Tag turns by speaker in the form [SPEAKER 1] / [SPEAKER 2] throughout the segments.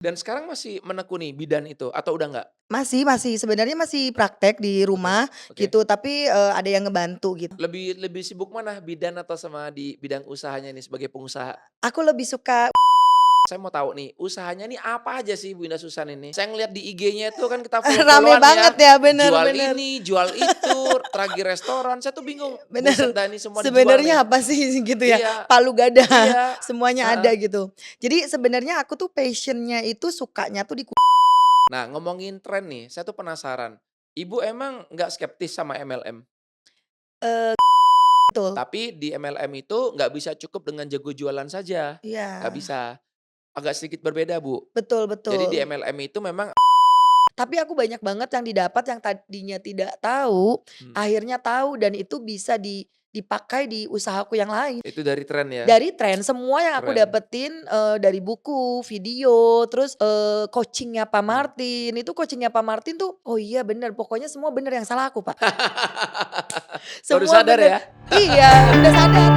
[SPEAKER 1] Dan sekarang masih menekuni bidan itu atau udah nggak?
[SPEAKER 2] Masih sebenarnya masih praktek di
[SPEAKER 1] Oke
[SPEAKER 2] rumah
[SPEAKER 1] oke.
[SPEAKER 2] gitu, tapi, ada yang ngebantu gitu.
[SPEAKER 1] Lebih lebih sibuk mana, bidan atau sama di bidang usahanya nih sebagai pengusaha?
[SPEAKER 2] Aku lebih suka
[SPEAKER 1] Saya mau tahu nih, usahanya nih apa aja sih Bu Indah Susan ini? Saya ngeliat di IG-nya itu kan kita
[SPEAKER 2] rame
[SPEAKER 1] follow-follow-an
[SPEAKER 2] banget
[SPEAKER 1] ya,
[SPEAKER 2] ya, bener
[SPEAKER 1] jual
[SPEAKER 2] bener.
[SPEAKER 1] ini, jual itu, tragih restoran, saya tuh bingung, buset
[SPEAKER 2] Bener,
[SPEAKER 1] dah ini semua dijual nih.
[SPEAKER 2] sebenarnya apa sih gitu ya,
[SPEAKER 1] Iya
[SPEAKER 2] palu gada,
[SPEAKER 1] iya,
[SPEAKER 2] semuanya
[SPEAKER 1] heeh.
[SPEAKER 2] ada gitu. Jadi sebenarnya aku tuh passion-nya itu sukanya tuh di
[SPEAKER 1] Nah ngomongin tren nih, saya tuh penasaran, Ibu emang nggak skeptis sama MLM?
[SPEAKER 2] eee, betul,
[SPEAKER 1] Tapi di MLM itu nggak bisa cukup dengan jago jualan saja, nggak
[SPEAKER 2] iya,
[SPEAKER 1] bisa. Agak sedikit berbeda, Bu.
[SPEAKER 2] betul
[SPEAKER 1] Jadi di
[SPEAKER 2] betul.
[SPEAKER 1] MLM itu memang
[SPEAKER 2] Tapi aku banyak banget yang didapat yang tadinya tidak tahu,
[SPEAKER 1] mmm,
[SPEAKER 2] akhirnya tahu dan itu bisa dipakai di usahaku yang lain.
[SPEAKER 1] itu dari tren ya?
[SPEAKER 2] Dari tren semua yang aku
[SPEAKER 1] Keren.
[SPEAKER 2] dapetin, dari buku, video, terus, coaching-nya Pak
[SPEAKER 1] Mhm.
[SPEAKER 2] Martin, itu coaching-nya Pak Martin tuh, oh iya bener, pokoknya semua bener, yang salah aku, Pak.
[SPEAKER 1] Baru
[SPEAKER 2] Semua
[SPEAKER 1] sadar
[SPEAKER 2] bener.
[SPEAKER 1] ya?
[SPEAKER 2] Iya, udah sadar.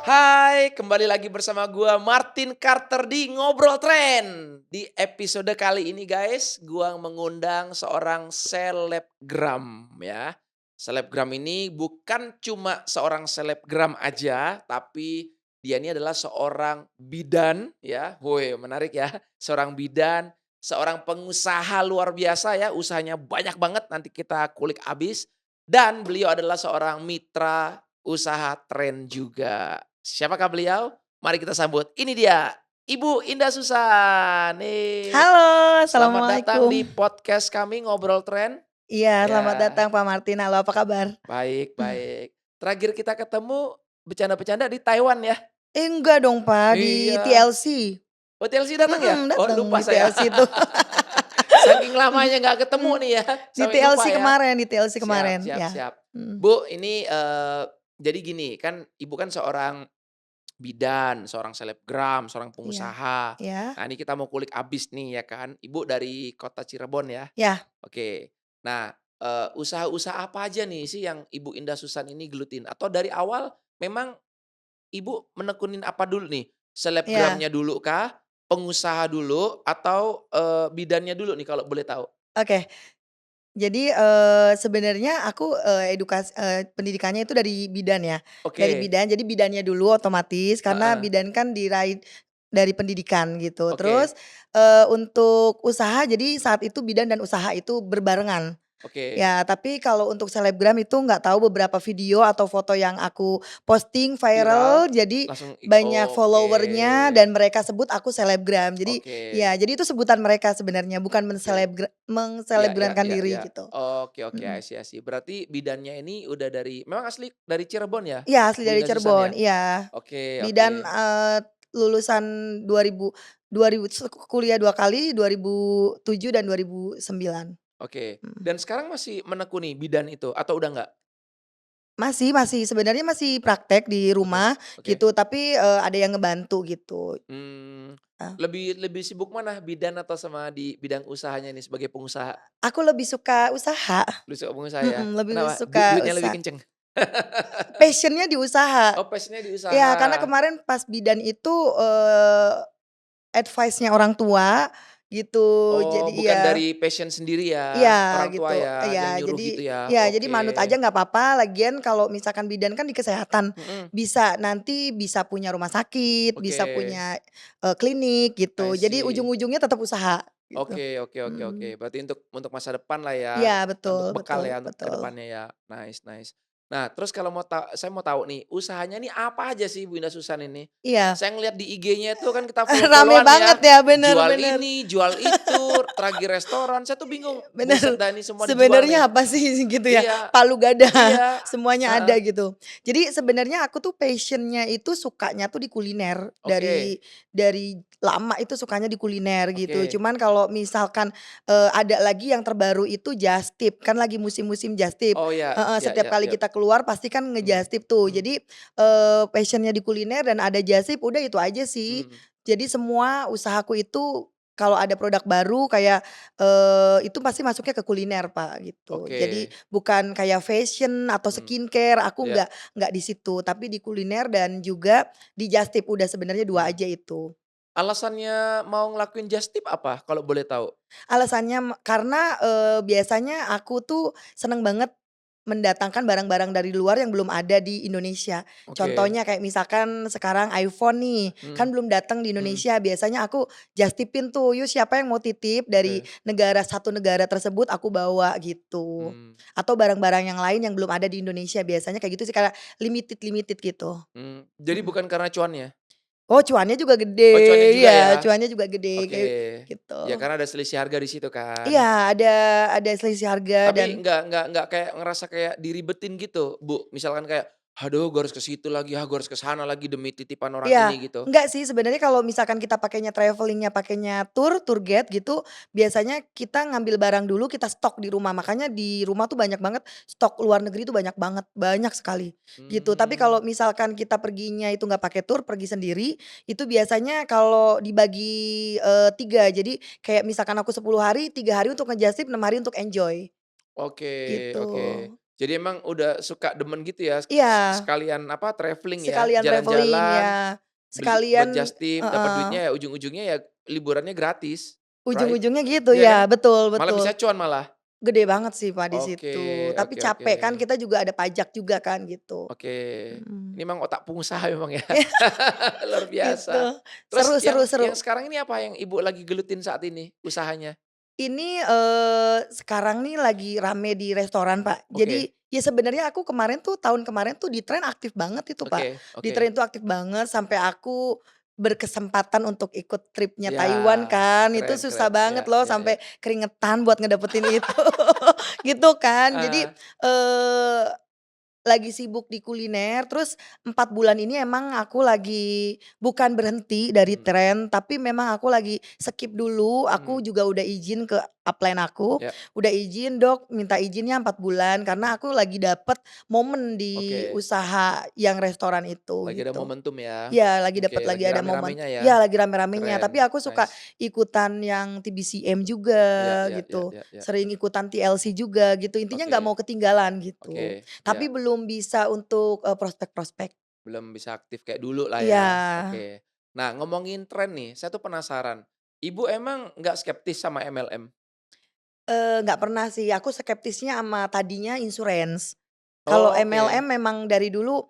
[SPEAKER 1] Hai, kembali lagi bersama gua Martin Carter di Ngobrol Tren. Di episode kali ini guys, gua mengundang seorang selebgram ya. Selebgram ini bukan cuma seorang selebgram aja, tapi dia ini adalah seorang bidan ya. Woi, menarik ya. Seorang bidan, seorang pengusaha luar biasa ya, usahanya banyak banget nanti kita kulik abis. Dan beliau adalah seorang mitra usaha tren juga. Siapakah beliau? Mari kita sambut. Ini dia, Ibu Indah Susan. Nih,
[SPEAKER 2] Halo,
[SPEAKER 1] selamat datang
[SPEAKER 2] assalamualaikum.
[SPEAKER 1] di podcast kami Ngobrol Tren.
[SPEAKER 2] Iya, selamat
[SPEAKER 1] Ya,
[SPEAKER 2] datang Pak Martin. Halo, apa kabar?
[SPEAKER 1] baik baik. Terakhir kita ketemu bercanda-bercanda di Taiwan ya?
[SPEAKER 2] Enggak dong Pak, di
[SPEAKER 1] Iya.
[SPEAKER 2] TLC.
[SPEAKER 1] Oh, TLC datang ya? Oh,
[SPEAKER 2] Datang
[SPEAKER 1] lupa
[SPEAKER 2] di
[SPEAKER 1] saya.
[SPEAKER 2] TLC itu.
[SPEAKER 1] Saking lamanya nggak ketemu nih ya,
[SPEAKER 2] Di
[SPEAKER 1] sampai lupa
[SPEAKER 2] TLC
[SPEAKER 1] ya.
[SPEAKER 2] kemarin di TLC
[SPEAKER 1] Siap
[SPEAKER 2] kemarin,
[SPEAKER 1] siap
[SPEAKER 2] ya.
[SPEAKER 1] siap.
[SPEAKER 2] Mhm.
[SPEAKER 1] Bu, ini, jadi gini, kan Ibu kan seorang bidan, seorang selebgram, seorang
[SPEAKER 2] Iya.
[SPEAKER 1] pengusaha.
[SPEAKER 2] Iya.
[SPEAKER 1] Nah, ini kita mau kulik abis nih ya kan. Ibu dari kota Cirebon ya?
[SPEAKER 2] Ya.
[SPEAKER 1] Oke. Nah, usaha-usaha apa aja nih sih yang Ibu Indah Susan ini gelutin? Atau dari awal memang Ibu menekunin apa dulu nih?
[SPEAKER 2] Iya.
[SPEAKER 1] Selebgramnya dulu kah? Pengusaha dulu? Atau, bidannya dulu nih kalau boleh tahu?
[SPEAKER 2] Oke. Jadi, sebenarnya aku, pendidikannya itu dari bidan ya, dari
[SPEAKER 1] Oke
[SPEAKER 2] bidan. Jadi bidannya dulu otomatis karena
[SPEAKER 1] heeh,
[SPEAKER 2] bidan kan diraih dari pendidikan gitu. Terus,
[SPEAKER 1] oke
[SPEAKER 2] untuk usaha jadi saat itu bidan dan usaha itu berbarengan.
[SPEAKER 1] oke.
[SPEAKER 2] Ya, tapi kalau untuk selebgram itu nggak tahu beberapa video atau foto yang aku posting
[SPEAKER 1] Viral,
[SPEAKER 2] viral, jadi
[SPEAKER 1] langsung
[SPEAKER 2] banyak
[SPEAKER 1] oke
[SPEAKER 2] follower-nya dan mereka sebut aku selebgram. Jadi
[SPEAKER 1] oke.
[SPEAKER 2] ya, jadi itu sebutan mereka sebenarnya, bukan
[SPEAKER 1] Oke. Iya iya
[SPEAKER 2] mengselebgramkan
[SPEAKER 1] iya
[SPEAKER 2] diri
[SPEAKER 1] iya.
[SPEAKER 2] gitu.
[SPEAKER 1] Oke oke,
[SPEAKER 2] Mhm.
[SPEAKER 1] I see. Berarti bidannya ini udah dari memang asli dari Cirebon ya?
[SPEAKER 2] Iya, asli
[SPEAKER 1] Bu
[SPEAKER 2] dari
[SPEAKER 1] Indah Susan
[SPEAKER 2] Cirebon,
[SPEAKER 1] ya?
[SPEAKER 2] iya.
[SPEAKER 1] Oke
[SPEAKER 2] Bidan,
[SPEAKER 1] oke.
[SPEAKER 2] lulusan 2000 kuliah 2 kali, 2007 dan 2009.
[SPEAKER 1] Oke.
[SPEAKER 2] Mhm.
[SPEAKER 1] Dan sekarang masih menekuni bidan itu atau udah nggak?
[SPEAKER 2] Masih sebenarnya masih praktek di
[SPEAKER 1] Oke
[SPEAKER 2] rumah
[SPEAKER 1] oke.
[SPEAKER 2] gitu, tapi, ada yang ngebantu gitu.
[SPEAKER 1] Mmm,
[SPEAKER 2] Eee,
[SPEAKER 1] lebih lebih sibuk mana bidan atau sama di bidang usahanya nih sebagai pengusaha?
[SPEAKER 2] aku lebih suka usaha,
[SPEAKER 1] Lebih suka pengusaha ya?
[SPEAKER 2] lebih
[SPEAKER 1] Kenapa?
[SPEAKER 2] suka
[SPEAKER 1] Duitnya lebih
[SPEAKER 2] usaha.
[SPEAKER 1] kenceng?
[SPEAKER 2] Passion-nya di usaha.
[SPEAKER 1] Oh, passion-nya di
[SPEAKER 2] Ya,
[SPEAKER 1] usaha.
[SPEAKER 2] karena kemarin pas bidan itu, advice-nya orang tua gitu,
[SPEAKER 1] Oh,
[SPEAKER 2] jadi
[SPEAKER 1] bukan
[SPEAKER 2] iya.
[SPEAKER 1] dari passion sendiri ya,
[SPEAKER 2] Iya
[SPEAKER 1] orang tua
[SPEAKER 2] gitu,
[SPEAKER 1] ya yang
[SPEAKER 2] iya
[SPEAKER 1] nyuruh gitu ya?
[SPEAKER 2] jadi manut
[SPEAKER 1] Oke.
[SPEAKER 2] aja nggak apa-apa, lagian kalau misalkan bidan kan di kesehatan,
[SPEAKER 1] Mhm.
[SPEAKER 2] nanti bisa punya rumah sakit, bisa
[SPEAKER 1] Oke,
[SPEAKER 2] punya, klinik
[SPEAKER 1] I
[SPEAKER 2] gitu, jadi
[SPEAKER 1] see.
[SPEAKER 2] ujung-ujungnya tetap usaha gitu.
[SPEAKER 1] Oke oke oke oke.
[SPEAKER 2] Mhm.
[SPEAKER 1] Berarti untuk masa depan lah ya,
[SPEAKER 2] Iya
[SPEAKER 1] untuk
[SPEAKER 2] betul
[SPEAKER 1] bekal
[SPEAKER 2] betul
[SPEAKER 1] ya, untuk ke
[SPEAKER 2] betul.
[SPEAKER 1] depannya ya. Nice nice. Nah, terus kalau saya mau tahu nih, usahanya nih apa aja sih Bu Indah Susan ini?
[SPEAKER 2] Iya,
[SPEAKER 1] Saya ngeliat di IG-nya itu kan kita
[SPEAKER 2] rame
[SPEAKER 1] follow-follow-an
[SPEAKER 2] banget
[SPEAKER 1] ya,
[SPEAKER 2] ya, bener
[SPEAKER 1] jual
[SPEAKER 2] bener.
[SPEAKER 1] ini, jual itu, tragih restoran, saya tuh bingung, buset
[SPEAKER 2] Bener,
[SPEAKER 1] dah ini semua dijual nih.
[SPEAKER 2] sebenarnya apa sih gitu ya,
[SPEAKER 1] Iya
[SPEAKER 2] palu gada,
[SPEAKER 1] iya,
[SPEAKER 2] semuanya ada
[SPEAKER 1] heeh,
[SPEAKER 2] gitu. Jadi sebenarnya aku tuh passion-nya itu sukanya tuh di kuliner,
[SPEAKER 1] oke
[SPEAKER 2] dari lama itu sukanya di kuliner gitu.
[SPEAKER 1] oke.
[SPEAKER 2] Cuman kalau misalkan, ada lagi yang terbaru itu just tip, kan lagi musim-musim just tip.
[SPEAKER 1] Oh ya,
[SPEAKER 2] Heeh,
[SPEAKER 1] ya
[SPEAKER 2] setiap
[SPEAKER 1] ya
[SPEAKER 2] kali
[SPEAKER 1] ya,
[SPEAKER 2] kita keluar pasti kan
[SPEAKER 1] Mmm,
[SPEAKER 2] nge-just tip tuh.
[SPEAKER 1] mmm,
[SPEAKER 2] Jadi, passion di kuliner dan ada just tip udah itu aja sih.
[SPEAKER 1] mmm,
[SPEAKER 2] Jadi semua usahaku itu kalau ada produk baru kayak, itu pasti masuknya ke kuliner, Pak, gitu. Jadi
[SPEAKER 1] oke,
[SPEAKER 2] bukan kayak fashion atau
[SPEAKER 1] mmm,
[SPEAKER 2] skincare, aku
[SPEAKER 1] iya,
[SPEAKER 2] nggak di situ, tapi di kuliner dan juga di just tip, udah sebenarnya 2
[SPEAKER 1] mmm.
[SPEAKER 2] aja itu.
[SPEAKER 1] Alasannya mau ngelakuin just tip apa kalau boleh tahu?
[SPEAKER 2] Alasannya karena, biasanya aku tuh seneng banget mendatangkan barang-barang dari luar yang belum ada di Indonesia.
[SPEAKER 1] Oke,
[SPEAKER 2] Contohnya kayak misalkan sekarang iPhone nih,
[SPEAKER 1] mhm,
[SPEAKER 2] kan belum datang di
[SPEAKER 1] mhm,
[SPEAKER 2] Indonesia, biasanya aku just tip-in tuh, "Yuk siapa yang mau titip dari
[SPEAKER 1] oke,
[SPEAKER 2] satu negara tersebut aku bawa," gitu.
[SPEAKER 1] mmm,
[SPEAKER 2] Atau barang-barang yang lain yang belum ada di Indonesia, biasanya kayak gitu sih, kayak limited-limited gitu.
[SPEAKER 1] jadi
[SPEAKER 2] Mhm.
[SPEAKER 1] bukan karena cuannya?
[SPEAKER 2] Oh, cuannya juga gede,
[SPEAKER 1] Oh, cuannya juga
[SPEAKER 2] iya,
[SPEAKER 1] ya?
[SPEAKER 2] cuannya juga gede,
[SPEAKER 1] Oke,
[SPEAKER 2] kayak gitu.
[SPEAKER 1] ya karena ada selisih harga di situ
[SPEAKER 2] Iya,
[SPEAKER 1] kan?
[SPEAKER 2] ada selisih harga dan
[SPEAKER 1] Tapi nggak kayak ngerasa kayak diribetin gitu, Bu? Misalkan kayak, "Aduh gue harus ke situ lagi, ah, gue harus ke sana lagi demi titipan orang
[SPEAKER 2] iya,
[SPEAKER 1] ini," gitu?
[SPEAKER 2] enggak sih sebenarnya kalau misalkan kita pakainya travelling-nya pakainya tour guide gitu, biasanya kita ngambil barang dulu kita stok di rumah, makanya di rumah tuh banyak banget stok luar negeri tuh banyak banget, banyak sekali, gitu. Tapi kalau
[SPEAKER 1] Mmm,
[SPEAKER 2] misalkan kita perginya itu nggak pakai tour, pergi sendiri, itu biasanya kalau dibagi, 3, jadi kayak misalkan aku 10 hari, 3 hari untuk nge-just tip, 6 hari untuk enjoy,
[SPEAKER 1] oke,
[SPEAKER 2] gitu.
[SPEAKER 1] oke. Jadi emang udah suka demen gitu ya,
[SPEAKER 2] Iya.
[SPEAKER 1] sekalian apa, travelling ya,
[SPEAKER 2] Sekalian travelling
[SPEAKER 1] jalan-jalan,
[SPEAKER 2] ya,
[SPEAKER 1] buat
[SPEAKER 2] sekalian
[SPEAKER 1] just tip, dapat
[SPEAKER 2] heeh,
[SPEAKER 1] duitnya ya ujung-ujungnya ya liburannya gratis, right?
[SPEAKER 2] ujung-ujungnya gitu
[SPEAKER 1] Iya kan?
[SPEAKER 2] ya, betul
[SPEAKER 1] Malah bisa
[SPEAKER 2] betul.
[SPEAKER 1] cuan malah?
[SPEAKER 2] Gede banget sih, Pak, di
[SPEAKER 1] Oke,
[SPEAKER 2] situ, tapi
[SPEAKER 1] oke, oke.
[SPEAKER 2] capek kan kita juga ada pajak juga kan gitu,
[SPEAKER 1] Oke, ini
[SPEAKER 2] mhm.
[SPEAKER 1] memang otak pengusaha memang ya. Luar
[SPEAKER 2] Gitu,
[SPEAKER 1] biasa. Terus
[SPEAKER 2] seru seru
[SPEAKER 1] yang
[SPEAKER 2] seru.
[SPEAKER 1] sekarang ini apa yang Ibu lagi gelutin saat ini usahanya?
[SPEAKER 2] Ini, sekarang nih lagi rame di restoran, Pak. Jadi,
[SPEAKER 1] Oke,
[SPEAKER 2] ya sebenarnya aku kemarin tuh, tahun kemarin tuh di tren aktif banget itu, Pak.
[SPEAKER 1] oke,
[SPEAKER 2] Di
[SPEAKER 1] oke.
[SPEAKER 2] tren itu aktif banget sampai aku berkesempatan untuk ikut tripnya
[SPEAKER 1] Ya,
[SPEAKER 2] Taiwan kan, itu
[SPEAKER 1] keren,
[SPEAKER 2] susah
[SPEAKER 1] keren. Ya,
[SPEAKER 2] banget loh
[SPEAKER 1] ya, ya.
[SPEAKER 2] sampai keringetan buat ngedapetin itu, gitu kan. Jadi,
[SPEAKER 1] Ah,
[SPEAKER 2] eee lagi sibuk di kuliner, terus 4 bulan ini emang aku lagi bukan berhenti dari
[SPEAKER 1] mhm,
[SPEAKER 2] tren, tapi memang aku lagi skip dulu, aku
[SPEAKER 1] mhm,
[SPEAKER 2] juga udah izin ke upline aku,
[SPEAKER 1] ya,
[SPEAKER 2] udah izin, "Dok, minta izinnya 4 bulan,"
[SPEAKER 1] mmm,
[SPEAKER 2] karena aku lagi dapet momen di
[SPEAKER 1] oke.
[SPEAKER 2] usaha yang restoran itu,
[SPEAKER 1] Lagi ada
[SPEAKER 2] gitu.
[SPEAKER 1] momentum ya.
[SPEAKER 2] Iya, lagi
[SPEAKER 1] Oke,
[SPEAKER 2] dapat lagi
[SPEAKER 1] lagi
[SPEAKER 2] ada momen
[SPEAKER 1] rame-ramenya ya.
[SPEAKER 2] iya, lagi rame-ramenya, tapi
[SPEAKER 1] Keren,
[SPEAKER 2] aku suka
[SPEAKER 1] nice.
[SPEAKER 2] ikutan yang TBCM juga
[SPEAKER 1] Ya, ya, ya,
[SPEAKER 2] gitu,
[SPEAKER 1] ya, ya.
[SPEAKER 2] sering ikutan TLC juga gitu, intinya nggak mau
[SPEAKER 1] Oke,
[SPEAKER 2] ketinggalan gitu.
[SPEAKER 1] oke,
[SPEAKER 2] Tapi
[SPEAKER 1] ya.
[SPEAKER 2] belum bisa untuk, prospek-prospek.
[SPEAKER 1] Belum bisa aktif kayak dulu lah
[SPEAKER 2] Iya,
[SPEAKER 1] ya. Oke. Nah, ngomongin tren nih, saya tuh penasaran. Ibu emang nggak skeptis sama MLM?
[SPEAKER 2] nggak pernah sih, aku skeptisnya sama tadinya insurance. Kalau
[SPEAKER 1] Oh, oke.
[SPEAKER 2] MLM memang dari dulu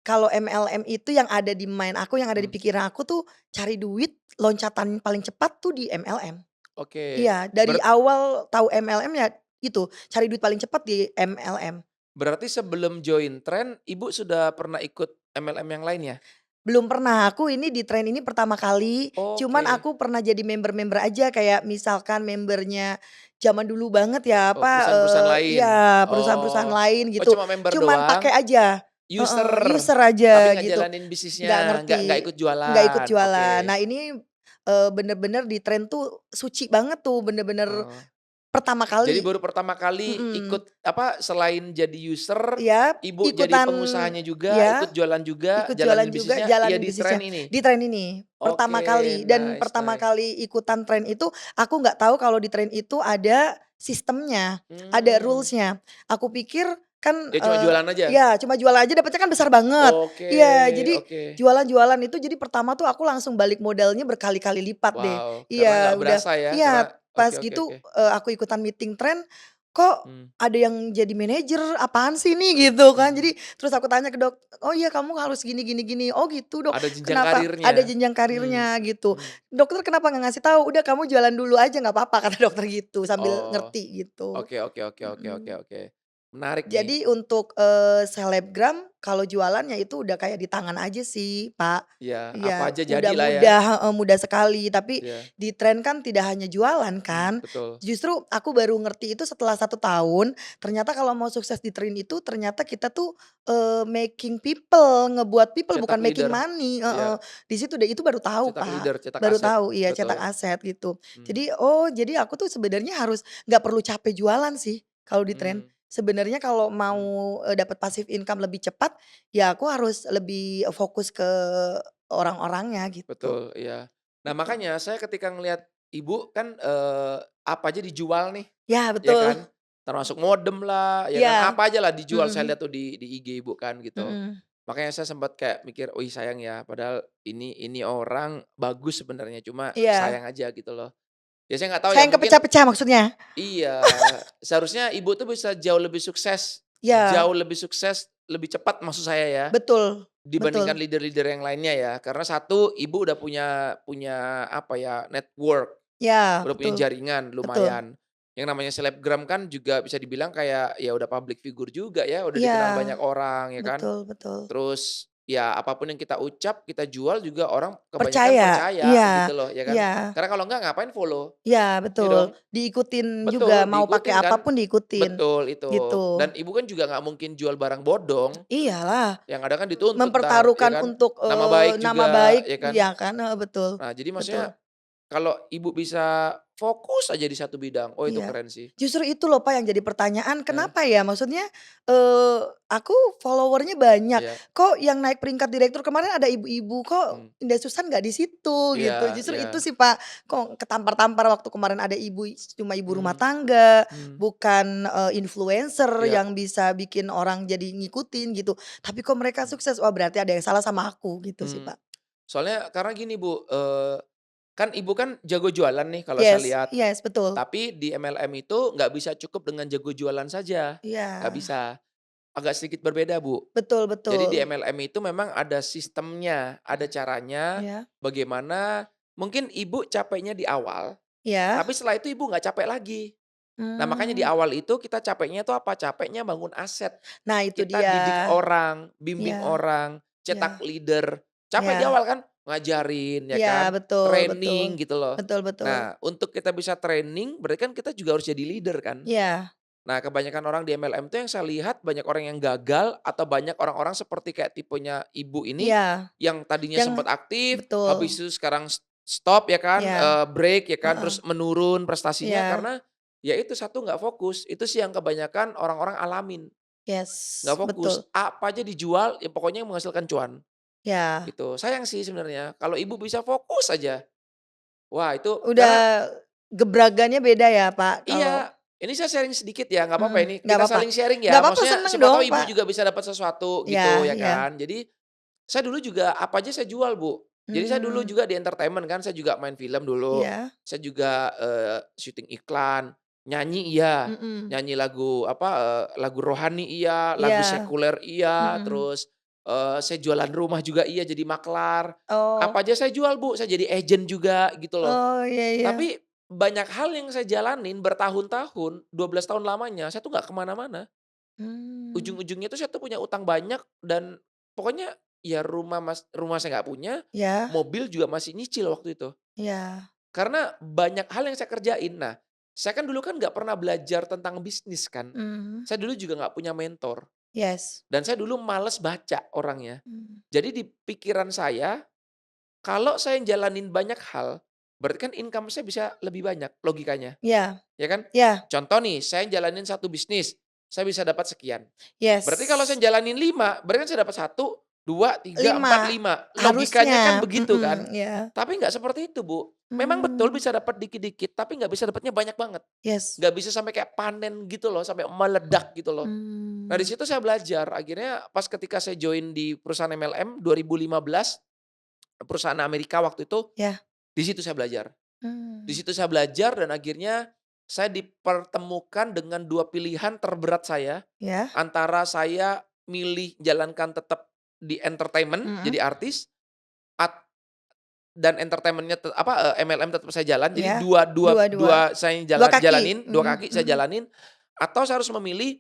[SPEAKER 2] kalau MLM itu yang ada di mind aku, yang ada di
[SPEAKER 1] Mmm,
[SPEAKER 2] pikiran aku tuh cari duit loncatan paling cepat tuh di MLM.
[SPEAKER 1] oke.
[SPEAKER 2] Iya, dari awal tahu MLM ya itu, cari duit paling cepat di MLM.
[SPEAKER 1] Berarti sebelum join tren, Ibu sudah pernah ikut MLM yang lain ya?
[SPEAKER 2] Belum pernah, aku ini di tren ini pertama kali, cuman
[SPEAKER 1] Oke.
[SPEAKER 2] aku pernah jadi member-member aja kayak misalkan membernya zaman dulu banget ya,
[SPEAKER 1] Oh,
[SPEAKER 2] apa,
[SPEAKER 1] perusahaan-perusahaan lain?
[SPEAKER 2] iya, perusahaan-perusahaan
[SPEAKER 1] Oh.
[SPEAKER 2] lain
[SPEAKER 1] Oh,
[SPEAKER 2] gitu,
[SPEAKER 1] cuma member
[SPEAKER 2] cuman pakai
[SPEAKER 1] doang?
[SPEAKER 2] aja heeh,
[SPEAKER 1] User?
[SPEAKER 2] user
[SPEAKER 1] Tapi
[SPEAKER 2] aja
[SPEAKER 1] nggak
[SPEAKER 2] gitu,
[SPEAKER 1] jalanin
[SPEAKER 2] nggak
[SPEAKER 1] bisnisnya, nggak
[SPEAKER 2] ngerti,
[SPEAKER 1] ikut
[SPEAKER 2] nggak ikut
[SPEAKER 1] jualan?
[SPEAKER 2] jualan.
[SPEAKER 1] Oke.
[SPEAKER 2] Nah ini, bener-bener di tren tuh suci banget tuh, bener-bener
[SPEAKER 1] Oh.
[SPEAKER 2] pertama
[SPEAKER 1] Jadi
[SPEAKER 2] kali
[SPEAKER 1] baru pertama kali
[SPEAKER 2] mhm,
[SPEAKER 1] ikut, apa, selain jadi user,
[SPEAKER 2] iya,
[SPEAKER 1] Ibu jadi
[SPEAKER 2] ikutan
[SPEAKER 1] pengusahanya juga,
[SPEAKER 2] ya.
[SPEAKER 1] ikut jualan juga,
[SPEAKER 2] Ikut jualan
[SPEAKER 1] jalanin
[SPEAKER 2] juga,
[SPEAKER 1] bisnisnya, ya
[SPEAKER 2] jalanin
[SPEAKER 1] di tren
[SPEAKER 2] bisnisnya,
[SPEAKER 1] ini?
[SPEAKER 2] di tren ini, pertama
[SPEAKER 1] Oke,
[SPEAKER 2] kali dan
[SPEAKER 1] nice,
[SPEAKER 2] pertama
[SPEAKER 1] nice.
[SPEAKER 2] kali ikutan tren itu, aku nggak tahu kalau di tren itu ada sistemnya, ada
[SPEAKER 1] Mmm,
[SPEAKER 2] rules-nya. Aku pikir kan,
[SPEAKER 1] ya cuma jualan aja?
[SPEAKER 2] ya cuma jualan aja dapetnya kan besar banget.
[SPEAKER 1] Oke,
[SPEAKER 2] Iya, jadi
[SPEAKER 1] oke.
[SPEAKER 2] jualan-jualan itu jadi pertama tuh aku langsung balik modalnya berkali-kali lipat deh.
[SPEAKER 1] Wow, karena nggak
[SPEAKER 2] Iya, udah
[SPEAKER 1] berasa ya, karena
[SPEAKER 2] iya, pas
[SPEAKER 1] oke, oke, oke.
[SPEAKER 2] gitu, aku ikutan meeting tren, kok
[SPEAKER 1] Mmm,
[SPEAKER 2] ada yang jadi manajer, apaan sih nih gitu kan.
[SPEAKER 1] mmm.
[SPEAKER 2] Jadi terus aku tanya ke dok, "Oh iya kamu harus gini gini gini." "Oh gitu dok,
[SPEAKER 1] Ada jenjang
[SPEAKER 2] kenapa?"
[SPEAKER 1] karirnya.
[SPEAKER 2] "Ada jenjang
[SPEAKER 1] Mmm,
[SPEAKER 2] karirnya," gitu.
[SPEAKER 1] mmm.
[SPEAKER 2] "Dokter kenapa nggak ngasih tahu?" "Udah kamu jualan dulu aja nggak apa-apa," kata dokter gitu, sambil
[SPEAKER 1] Oh,
[SPEAKER 2] ngerti gitu.
[SPEAKER 1] oke, oke, oke, oke, oke,
[SPEAKER 2] Mhm.
[SPEAKER 1] oke. Menarik nih.
[SPEAKER 2] Jadi untuk, selebgram kalau jualan ya itu udah kayak di tangan aja sih, Pak.
[SPEAKER 1] Iya, apa
[SPEAKER 2] Iya,
[SPEAKER 1] aja
[SPEAKER 2] udah
[SPEAKER 1] jadilah ya.
[SPEAKER 2] mudah heeh, mudah sekali. Tapi
[SPEAKER 1] Iya,
[SPEAKER 2] di tren kan tidak hanya jualan kan.
[SPEAKER 1] betul.
[SPEAKER 2] Justru aku baru ngerti itu setelah 1 tahun, ternyata kalau mau sukses di tren itu ternyata kita tuh, making people, ngebuat people
[SPEAKER 1] Cetak
[SPEAKER 2] bukan making
[SPEAKER 1] leader.
[SPEAKER 2] money heeh.
[SPEAKER 1] Iya,
[SPEAKER 2] Di situ deh, itu baru tahu,
[SPEAKER 1] cetak
[SPEAKER 2] Pak.
[SPEAKER 1] leader, cetak
[SPEAKER 2] Baru
[SPEAKER 1] aset.
[SPEAKER 2] tahu, iya cetak
[SPEAKER 1] Betul.
[SPEAKER 2] aset gitu.
[SPEAKER 1] Mmm,
[SPEAKER 2] Jadi, oh jadi aku tuh sebenarnya harus nggak perlu capek jualan sih kalau di
[SPEAKER 1] mmm.
[SPEAKER 2] tren. Sebenarnya kalau mau,
[SPEAKER 1] Mhm,
[SPEAKER 2] dapat passive income lebih cepat, ya aku harus lebih fokus ke orang-orangnya gitu.
[SPEAKER 1] betul, iya. Nah,
[SPEAKER 2] Betul.
[SPEAKER 1] makanya saya ketika ngelihat Ibu kan, apa aja dijual nih,
[SPEAKER 2] Ya
[SPEAKER 1] ya
[SPEAKER 2] betul.
[SPEAKER 1] kan? Termasuk modem lah, ya kan?
[SPEAKER 2] Iya.
[SPEAKER 1] Apa aja lah dijual saya
[SPEAKER 2] Mhm
[SPEAKER 1] lihat tuh di IG Ibu kan gitu.
[SPEAKER 2] mhm.
[SPEAKER 1] Makanya saya sempat kayak mikir, "Wih sayang ya, padahal ini orang bagus sebenarnya, cuma
[SPEAKER 2] Iya.
[SPEAKER 1] sayang aja," gitu loh. Ya saya nggak tahu ya
[SPEAKER 2] Sayang
[SPEAKER 1] mungkin
[SPEAKER 2] kepecah-pecah maksudnya?
[SPEAKER 1] iya, seharusnya Ibu tuh bisa
[SPEAKER 2] Iya,
[SPEAKER 1] jauh lebih sukses, lebih cepat maksud saya ya,
[SPEAKER 2] betul
[SPEAKER 1] dibandingkan
[SPEAKER 2] betul.
[SPEAKER 1] leader-leader yang lainnya ya. Karena satu, Ibu udah punya punya apa ya, network,
[SPEAKER 2] Ya,
[SPEAKER 1] udah punya
[SPEAKER 2] betul
[SPEAKER 1] jaringan
[SPEAKER 2] betul.
[SPEAKER 1] lumayan. Yang namanya selebgram kan juga bisa dibilang kayak ya udah public figure juga ya, udah
[SPEAKER 2] Iya,
[SPEAKER 1] dikenal banyak orang ya kan.
[SPEAKER 2] betul betul.
[SPEAKER 1] Terus, ya apapun yang kita ucap, kita jual juga orang kebanyakan
[SPEAKER 2] Percaya,
[SPEAKER 1] percaya gitu
[SPEAKER 2] iya
[SPEAKER 1] loh, ya kan.
[SPEAKER 2] iya
[SPEAKER 1] Karena kalau enggak ngapain follow,
[SPEAKER 2] iya,
[SPEAKER 1] ya
[SPEAKER 2] betul.
[SPEAKER 1] dong?
[SPEAKER 2] Diikutin juga,
[SPEAKER 1] Betul,
[SPEAKER 2] mau pakai
[SPEAKER 1] diikutin kan.
[SPEAKER 2] apapun diikutin,
[SPEAKER 1] Betul itu.
[SPEAKER 2] gitu.
[SPEAKER 1] Dan Ibu kan juga nggak mungkin jual barang bodong,
[SPEAKER 2] Iyalah,
[SPEAKER 1] yang ada kan dituntut entar, ya
[SPEAKER 2] mempertaruhkan
[SPEAKER 1] kan.
[SPEAKER 2] untuk,
[SPEAKER 1] Nama baik
[SPEAKER 2] nama
[SPEAKER 1] juga,
[SPEAKER 2] baik
[SPEAKER 1] ya kan.
[SPEAKER 2] iya kan? Heeh, betul
[SPEAKER 1] Nah, jadi maksudnya
[SPEAKER 2] betul.
[SPEAKER 1] kalau Ibu bisa fokus aja di satu bidang, oh itu
[SPEAKER 2] Iya.
[SPEAKER 1] keren sih.
[SPEAKER 2] Justru itu loh Pak yang jadi pertanyaan,
[SPEAKER 1] Heeh,
[SPEAKER 2] kenapa ya? Maksudnya, eee, aku follower-nya banyak,
[SPEAKER 1] iya,
[SPEAKER 2] kok yang naik peringkat direktur kemarin ada ibu-ibu, kok
[SPEAKER 1] mmm,
[SPEAKER 2] Indah Susan nggak di situ
[SPEAKER 1] iya
[SPEAKER 2] gitu. Justru
[SPEAKER 1] iya,
[SPEAKER 2] itu sih Pak, kok ketampar-tampar waktu kemarin ada ibu cuma ibu rumah
[SPEAKER 1] mmm,
[SPEAKER 2] tangga,
[SPEAKER 1] mmm,
[SPEAKER 2] bukan, influencer
[SPEAKER 1] iya,
[SPEAKER 2] yang bisa bikin orang jadi ngikutin gitu. Tapi kok mereka
[SPEAKER 1] mmm,
[SPEAKER 2] sukses, wah berarti ada yang salah sama aku gitu sih
[SPEAKER 1] mmm.
[SPEAKER 2] Pak.
[SPEAKER 1] Soalnya karena gini Bu, kan Ibu kan jago jualan nih kalau saya
[SPEAKER 2] Yes
[SPEAKER 1] lihat.
[SPEAKER 2] yes, betul.
[SPEAKER 1] Tapi di MLM itu nggak bisa cukup dengan jago jualan saja, nggak
[SPEAKER 2] Iya,
[SPEAKER 1] bisa. Agak sedikit berbeda, Bu.
[SPEAKER 2] betul
[SPEAKER 1] Jadi di
[SPEAKER 2] betul.
[SPEAKER 1] MLM itu memang ada sistemnya, ada caranya
[SPEAKER 2] Iya,
[SPEAKER 1] bagaimana mungkin Ibu capeknya di awal,
[SPEAKER 2] iya.
[SPEAKER 1] tapi setelah itu Ibu nggak capek lagi. Nah, makanya di
[SPEAKER 2] Mmm.
[SPEAKER 1] awal itu kita capeknya itu apa? Capeknya bangun aset.
[SPEAKER 2] Nah itu
[SPEAKER 1] Kita
[SPEAKER 2] dia.
[SPEAKER 1] didik orang, bimbing
[SPEAKER 2] Iya
[SPEAKER 1] orang,
[SPEAKER 2] iya
[SPEAKER 1] cetak leader. Capek di
[SPEAKER 2] iya
[SPEAKER 1] awal kan? Ngajarin ya
[SPEAKER 2] iya,
[SPEAKER 1] kan,
[SPEAKER 2] betul betul.
[SPEAKER 1] training gitu loh.
[SPEAKER 2] Betul betul.
[SPEAKER 1] Nah, untuk kita bisa training berarti kan kita juga harus jadi leader kan?
[SPEAKER 2] Iya
[SPEAKER 1] Nah, kebanyakan orang di MLM tuh yang saya lihat banyak orang yang gagal atau banyak orang-orang seperti kayak tipenya Ibu ini,
[SPEAKER 2] iya,
[SPEAKER 1] yang tadinya
[SPEAKER 2] yang
[SPEAKER 1] sempat aktif, habis
[SPEAKER 2] betul,
[SPEAKER 1] itu sekarang stop ya kan,
[SPEAKER 2] iya,
[SPEAKER 1] break ya kan,
[SPEAKER 2] heeh,
[SPEAKER 1] terus menurun prestasinya
[SPEAKER 2] iya,
[SPEAKER 1] karena ya itu satu nggak fokus. Itu sih yang kebanyakan orang-orang alamin, nggak
[SPEAKER 2] yes,
[SPEAKER 1] fokus.
[SPEAKER 2] betul,
[SPEAKER 1] Apa aja dijual, ya pokoknya yang menghasilkan cuan,
[SPEAKER 2] iya.
[SPEAKER 1] gitu. Sayang sih sebenarnya kalau Ibu bisa fokus aja. Wah itu karena
[SPEAKER 2] Udah gebragannya beda ya Pak kalau
[SPEAKER 1] iya, ini saya sharing sedikit ya, nggak apa-apa ini,
[SPEAKER 2] nggak
[SPEAKER 1] kita
[SPEAKER 2] apa-apa
[SPEAKER 1] saling sharing
[SPEAKER 2] nggak
[SPEAKER 1] ya,
[SPEAKER 2] apa-apa
[SPEAKER 1] maksudnya
[SPEAKER 2] seneng
[SPEAKER 1] siapa
[SPEAKER 2] dong
[SPEAKER 1] tahu Ibu
[SPEAKER 2] Pak.
[SPEAKER 1] juga bisa dapat sesuatu gitu
[SPEAKER 2] Iya
[SPEAKER 1] ya
[SPEAKER 2] iya,
[SPEAKER 1] kan. Jadi, saya dulu juga apa aja saya jual, Bu. Jadi saya dulu
[SPEAKER 2] mmm,
[SPEAKER 1] juga di entertainment kan, saya juga main film dulu,
[SPEAKER 2] iya,
[SPEAKER 1] saya juga, syuting iklan, nyanyi iya,
[SPEAKER 2] mhm,
[SPEAKER 1] nyanyi lagu apa, lagu rohani iya, lagu
[SPEAKER 2] iya,
[SPEAKER 1] sekuler iya,
[SPEAKER 2] mhm,
[SPEAKER 1] terus, saya jualan rumah juga iya, jadi maklar.
[SPEAKER 2] oh
[SPEAKER 1] Apa aja saya jual, Bu, saya jadi agent juga gitu loh.
[SPEAKER 2] oh iya iya,
[SPEAKER 1] Tapi banyak hal yang saya jalanin bertahun-tahun, 12 tahun lamanya, saya tuh nggak kemana mana.
[SPEAKER 2] mmm,
[SPEAKER 1] Ujung-ujungnya tuh saya tuh punya utang banyak dan pokoknya ya rumah saya nggak punya,
[SPEAKER 2] iya
[SPEAKER 1] mobil juga masih nyicil waktu itu.
[SPEAKER 2] iya,
[SPEAKER 1] Karena banyak hal yang saya kerjain. Nah, saya kan dulu kan nggak pernah belajar tentang bisnis kan.
[SPEAKER 2] mhm,
[SPEAKER 1] Saya dulu juga nggak punya mentor
[SPEAKER 2] yes,
[SPEAKER 1] dan saya dulu males baca orangnya.
[SPEAKER 2] mmm,
[SPEAKER 1] Jadi di pikiran saya, kalau saya jalanin banyak hal, berarti kan income saya bisa lebih banyak logikanya.
[SPEAKER 2] iya
[SPEAKER 1] Ya kan?
[SPEAKER 2] iya,
[SPEAKER 1] Contoh nih, saya jalanin satu bisnis, saya bisa dapat sekian. Berarti kalau saya
[SPEAKER 2] yes.
[SPEAKER 1] jalanin 5, berarti kan saya dapat satu, 2, 3, 4,
[SPEAKER 2] 5
[SPEAKER 1] 5. Logikanya kan
[SPEAKER 2] harusnya,
[SPEAKER 1] begitu kan.
[SPEAKER 2] iya,
[SPEAKER 1] Tapi nggak seperti itu, Bu. Memang betul
[SPEAKER 2] mmm,
[SPEAKER 1] bisa dapat dikit-dikit, tapi nggak bisa dapatnya banyak banget.
[SPEAKER 2] yes,
[SPEAKER 1] Nggak bisa sampai kayak panen gitu loh, sampai meledak gitu loh. Nah, di
[SPEAKER 2] mmm,
[SPEAKER 1] situ saya belajar. Akhirnya pas ketika saya join di perusahaan MLM 2015, perusahaan Amerika waktu itu,
[SPEAKER 2] iya,
[SPEAKER 1] di situ saya belajar. Di
[SPEAKER 2] mmm,
[SPEAKER 1] situ saya belajar dan akhirnya saya dipertemukan dengan 2 pilihan terberat saya,
[SPEAKER 2] iya,
[SPEAKER 1] antara saya milih jalankan tetap di entertainment,
[SPEAKER 2] mhm,
[SPEAKER 1] jadi artis, at dan entertainment-nya MLM tetap saya jalan. Jadi
[SPEAKER 2] iya,
[SPEAKER 1] dua dua
[SPEAKER 2] dua-dua,
[SPEAKER 1] dua saya
[SPEAKER 2] 2 kaki,
[SPEAKER 1] jalanin, 2 kaki saya
[SPEAKER 2] mhm,
[SPEAKER 1] jalanin, atau saya harus memilih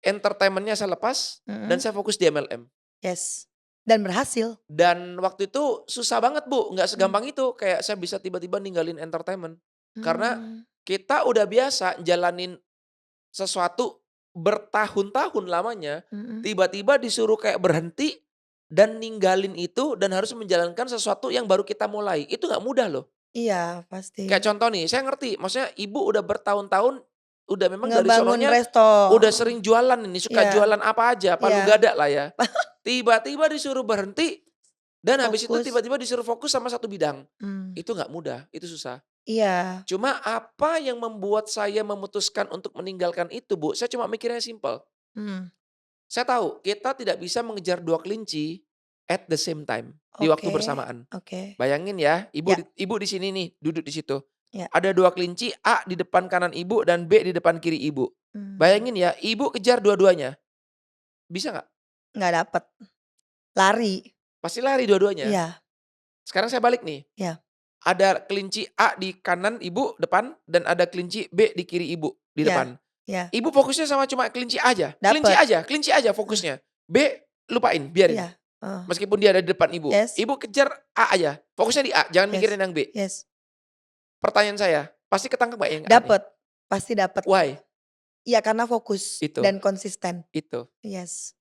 [SPEAKER 1] entertainment-nya saya lepas dan
[SPEAKER 2] mhm,
[SPEAKER 1] saya fokus di MLM.
[SPEAKER 2] yes, dan berhasil,
[SPEAKER 1] Dan waktu itu susah banget, Bu, nggak
[SPEAKER 2] mmm,
[SPEAKER 1] segampang itu, kayak saya bisa tiba-tiba ninggalin entertainment. Karena
[SPEAKER 2] mmm,
[SPEAKER 1] kita udah biasa jalanin sesuatu bertahun-tahun lamanya,
[SPEAKER 2] mhm,
[SPEAKER 1] tiba-tiba disuruh kayak berhenti dan ninggalin itu dan harus menjalankan sesuatu yang baru kita mulai, itu nggak mudah loh.
[SPEAKER 2] iya pasti,
[SPEAKER 1] Kayak contoh nih, saya ngerti, maksudnya Ibu udah bertahun-tahun udah memang dari
[SPEAKER 2] Ngebangun
[SPEAKER 1] sononya
[SPEAKER 2] resto.
[SPEAKER 1] udah sering jualan ini, suka
[SPEAKER 2] Iya
[SPEAKER 1] jualan apa aja, palu
[SPEAKER 2] iya,
[SPEAKER 1] gada lah ya. Tiba-tiba disuruh berhenti dan habis itu
[SPEAKER 2] fokus.
[SPEAKER 1] tiba-tiba disuruh fokus sama satu bidang.
[SPEAKER 2] Mmm,
[SPEAKER 1] Itu nggak mudah, itu susah.
[SPEAKER 2] iya,
[SPEAKER 1] Cuma apa yang membuat saya memutuskan untuk meninggalkan itu, Bu, saya cuma mikirnya simpel.
[SPEAKER 2] mhm,
[SPEAKER 1] Saya tahu kita tidak bisa mengejar 2 kelinci at the same time, di waktu
[SPEAKER 2] oke
[SPEAKER 1] bersamaan.
[SPEAKER 2] oke,
[SPEAKER 1] Bayangin ya,
[SPEAKER 2] ya
[SPEAKER 1] ibu di sini nih, duduk di situ.
[SPEAKER 2] ya,
[SPEAKER 1] Ada 2 kelinci, A di depan kanan ibu dan B di depan kiri ibu.
[SPEAKER 2] mmm,
[SPEAKER 1] Bayangin ya, ibu kejar dua-duanya, bisa nggak?
[SPEAKER 2] nggak dapet, lari,
[SPEAKER 1] Pasti lari dua-duanya.
[SPEAKER 2] iya
[SPEAKER 1] Sekarang saya balik nih,
[SPEAKER 2] iya
[SPEAKER 1] ada kelinci A di kanan ibu depan dan ada kelinci B di kiri ibu di
[SPEAKER 2] iya
[SPEAKER 1] depan.
[SPEAKER 2] iya,
[SPEAKER 1] Ibu fokusnya sama cuma
[SPEAKER 2] dapet,
[SPEAKER 1] kelinci aja
[SPEAKER 2] heeh,
[SPEAKER 1] fokusnya. B lupain, biarin.
[SPEAKER 2] iya, heeh,
[SPEAKER 1] Meskipun dia ada di depan ibu.
[SPEAKER 2] yes
[SPEAKER 1] Ibu kejar A aja, fokusnya di A, jangan
[SPEAKER 2] yes
[SPEAKER 1] mikirin yang B.
[SPEAKER 2] yes,
[SPEAKER 1] Pertanyaan saya, pasti ketangkep nggak yang A nih?
[SPEAKER 2] dapet, pasti dapet.
[SPEAKER 1] Why?
[SPEAKER 2] Iya karena fokus
[SPEAKER 1] Itu
[SPEAKER 2] dan konsisten,
[SPEAKER 1] itu.
[SPEAKER 2] yes,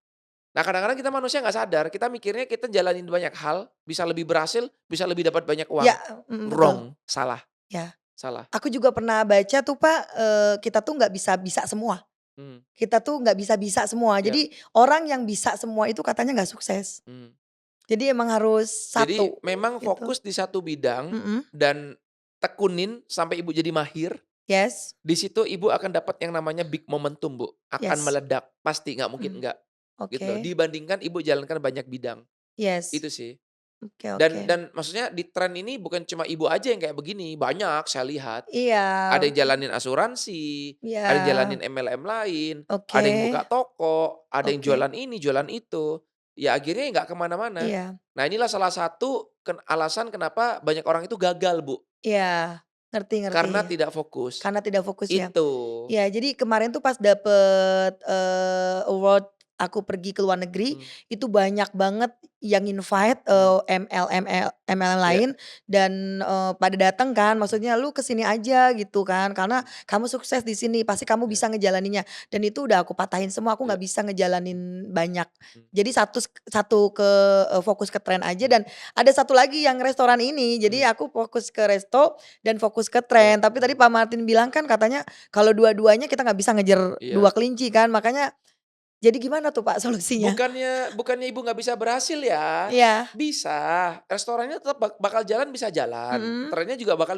[SPEAKER 1] Nah, kadang-kadang kita manusia nggak sadar, kita mikirnya kita jalanin banyak hal, bisa lebih berhasil, bisa lebih dapat banyak
[SPEAKER 2] iya,
[SPEAKER 1] uang.
[SPEAKER 2] betul,
[SPEAKER 1] Wrong, salah
[SPEAKER 2] ya.
[SPEAKER 1] salah.
[SPEAKER 2] Aku juga pernah baca tuh Pak, kita tuh nggak bisa-bisa semua,
[SPEAKER 1] Mmm,
[SPEAKER 2] kita tuh nggak bisa-bisa semua.
[SPEAKER 1] iya,
[SPEAKER 2] Jadi orang yang bisa semua itu katanya nggak sukses.
[SPEAKER 1] mmm.
[SPEAKER 2] Jadi emang harus
[SPEAKER 1] Jadi
[SPEAKER 2] satu
[SPEAKER 1] memang
[SPEAKER 2] gitu.
[SPEAKER 1] fokus di satu bidang
[SPEAKER 2] Mhm,
[SPEAKER 1] dan tekunin sampai Ibu jadi mahir,
[SPEAKER 2] yes
[SPEAKER 1] di situ Ibu akan dapat yang namanya big momentum, Bu. Akan
[SPEAKER 2] yes,
[SPEAKER 1] meledak, pasti nggak mungkin
[SPEAKER 2] mmm,
[SPEAKER 1] enggak, gitu
[SPEAKER 2] oke,
[SPEAKER 1] loh. Dibandingkan Ibu jalankan banyak bidang,
[SPEAKER 2] yes,
[SPEAKER 1] itu sih.
[SPEAKER 2] oke oke.
[SPEAKER 1] Dan maksudnya di tren ini bukan cuma Ibu aja yang kayak begini, banyak saya lihat.
[SPEAKER 2] Iya
[SPEAKER 1] Ada yang jalanin asuransi, ada yang
[SPEAKER 2] iya,
[SPEAKER 1] jalanin MLM lain,
[SPEAKER 2] oke
[SPEAKER 1] ada yang buka toko, ada yang
[SPEAKER 2] oke,
[SPEAKER 1] jualan ini, jualan itu. Ya akhirnya nggak kemana mana.
[SPEAKER 2] iya
[SPEAKER 1] Nah inilah salah satu alasan kenapa banyak orang itu gagal, Bu,
[SPEAKER 2] iya, ngerti ngerti,
[SPEAKER 1] karena tidak fokus.
[SPEAKER 2] karena tidak fokus ya.
[SPEAKER 1] Itu.
[SPEAKER 2] Iya, jadi kemarin tuh pas dapet, award aku pergi ke luar negeri,
[SPEAKER 1] Mmm,
[SPEAKER 2] itu banyak banget yang invite,
[SPEAKER 1] mmm,
[SPEAKER 2] MLM
[SPEAKER 1] iya,
[SPEAKER 2] lain dan, pada datang kan,
[SPEAKER 1] mmm,
[SPEAKER 2] maksudnya, "Lu ke sini aja," gitu kan, "karena
[SPEAKER 1] mmm,
[SPEAKER 2] kamu sukses di sini, pasti kamu
[SPEAKER 1] iya,
[SPEAKER 2] bisa ngejalaninnya." Dan itu udah aku patahin semua, aku
[SPEAKER 1] iya,
[SPEAKER 2] nggak bisa ngejalanin banyak.
[SPEAKER 1] mmm,
[SPEAKER 2] Jadi satu ke fokus ke tren aja
[SPEAKER 1] mmm,
[SPEAKER 2] dan ada satu lagi yang restoran ini,
[SPEAKER 1] mmm,
[SPEAKER 2] jadi aku fokus ke resto dan fokus ke
[SPEAKER 1] iya,
[SPEAKER 2] tren. Tapi tadi Pak Martin bilang kan katanya kalau dua-duanya kita nggak bisa ngejar
[SPEAKER 1] iya.
[SPEAKER 2] 2 kelinci kan, makanya jadi gimana tuh Pak solusinya?
[SPEAKER 1] Bukannya Ibu nggak bisa berhasil ya,
[SPEAKER 2] Iya,
[SPEAKER 1] bisa. Restorannya tetap bakal jalan, bisa jalan.
[SPEAKER 2] mhm,
[SPEAKER 1] Trennya juga bakal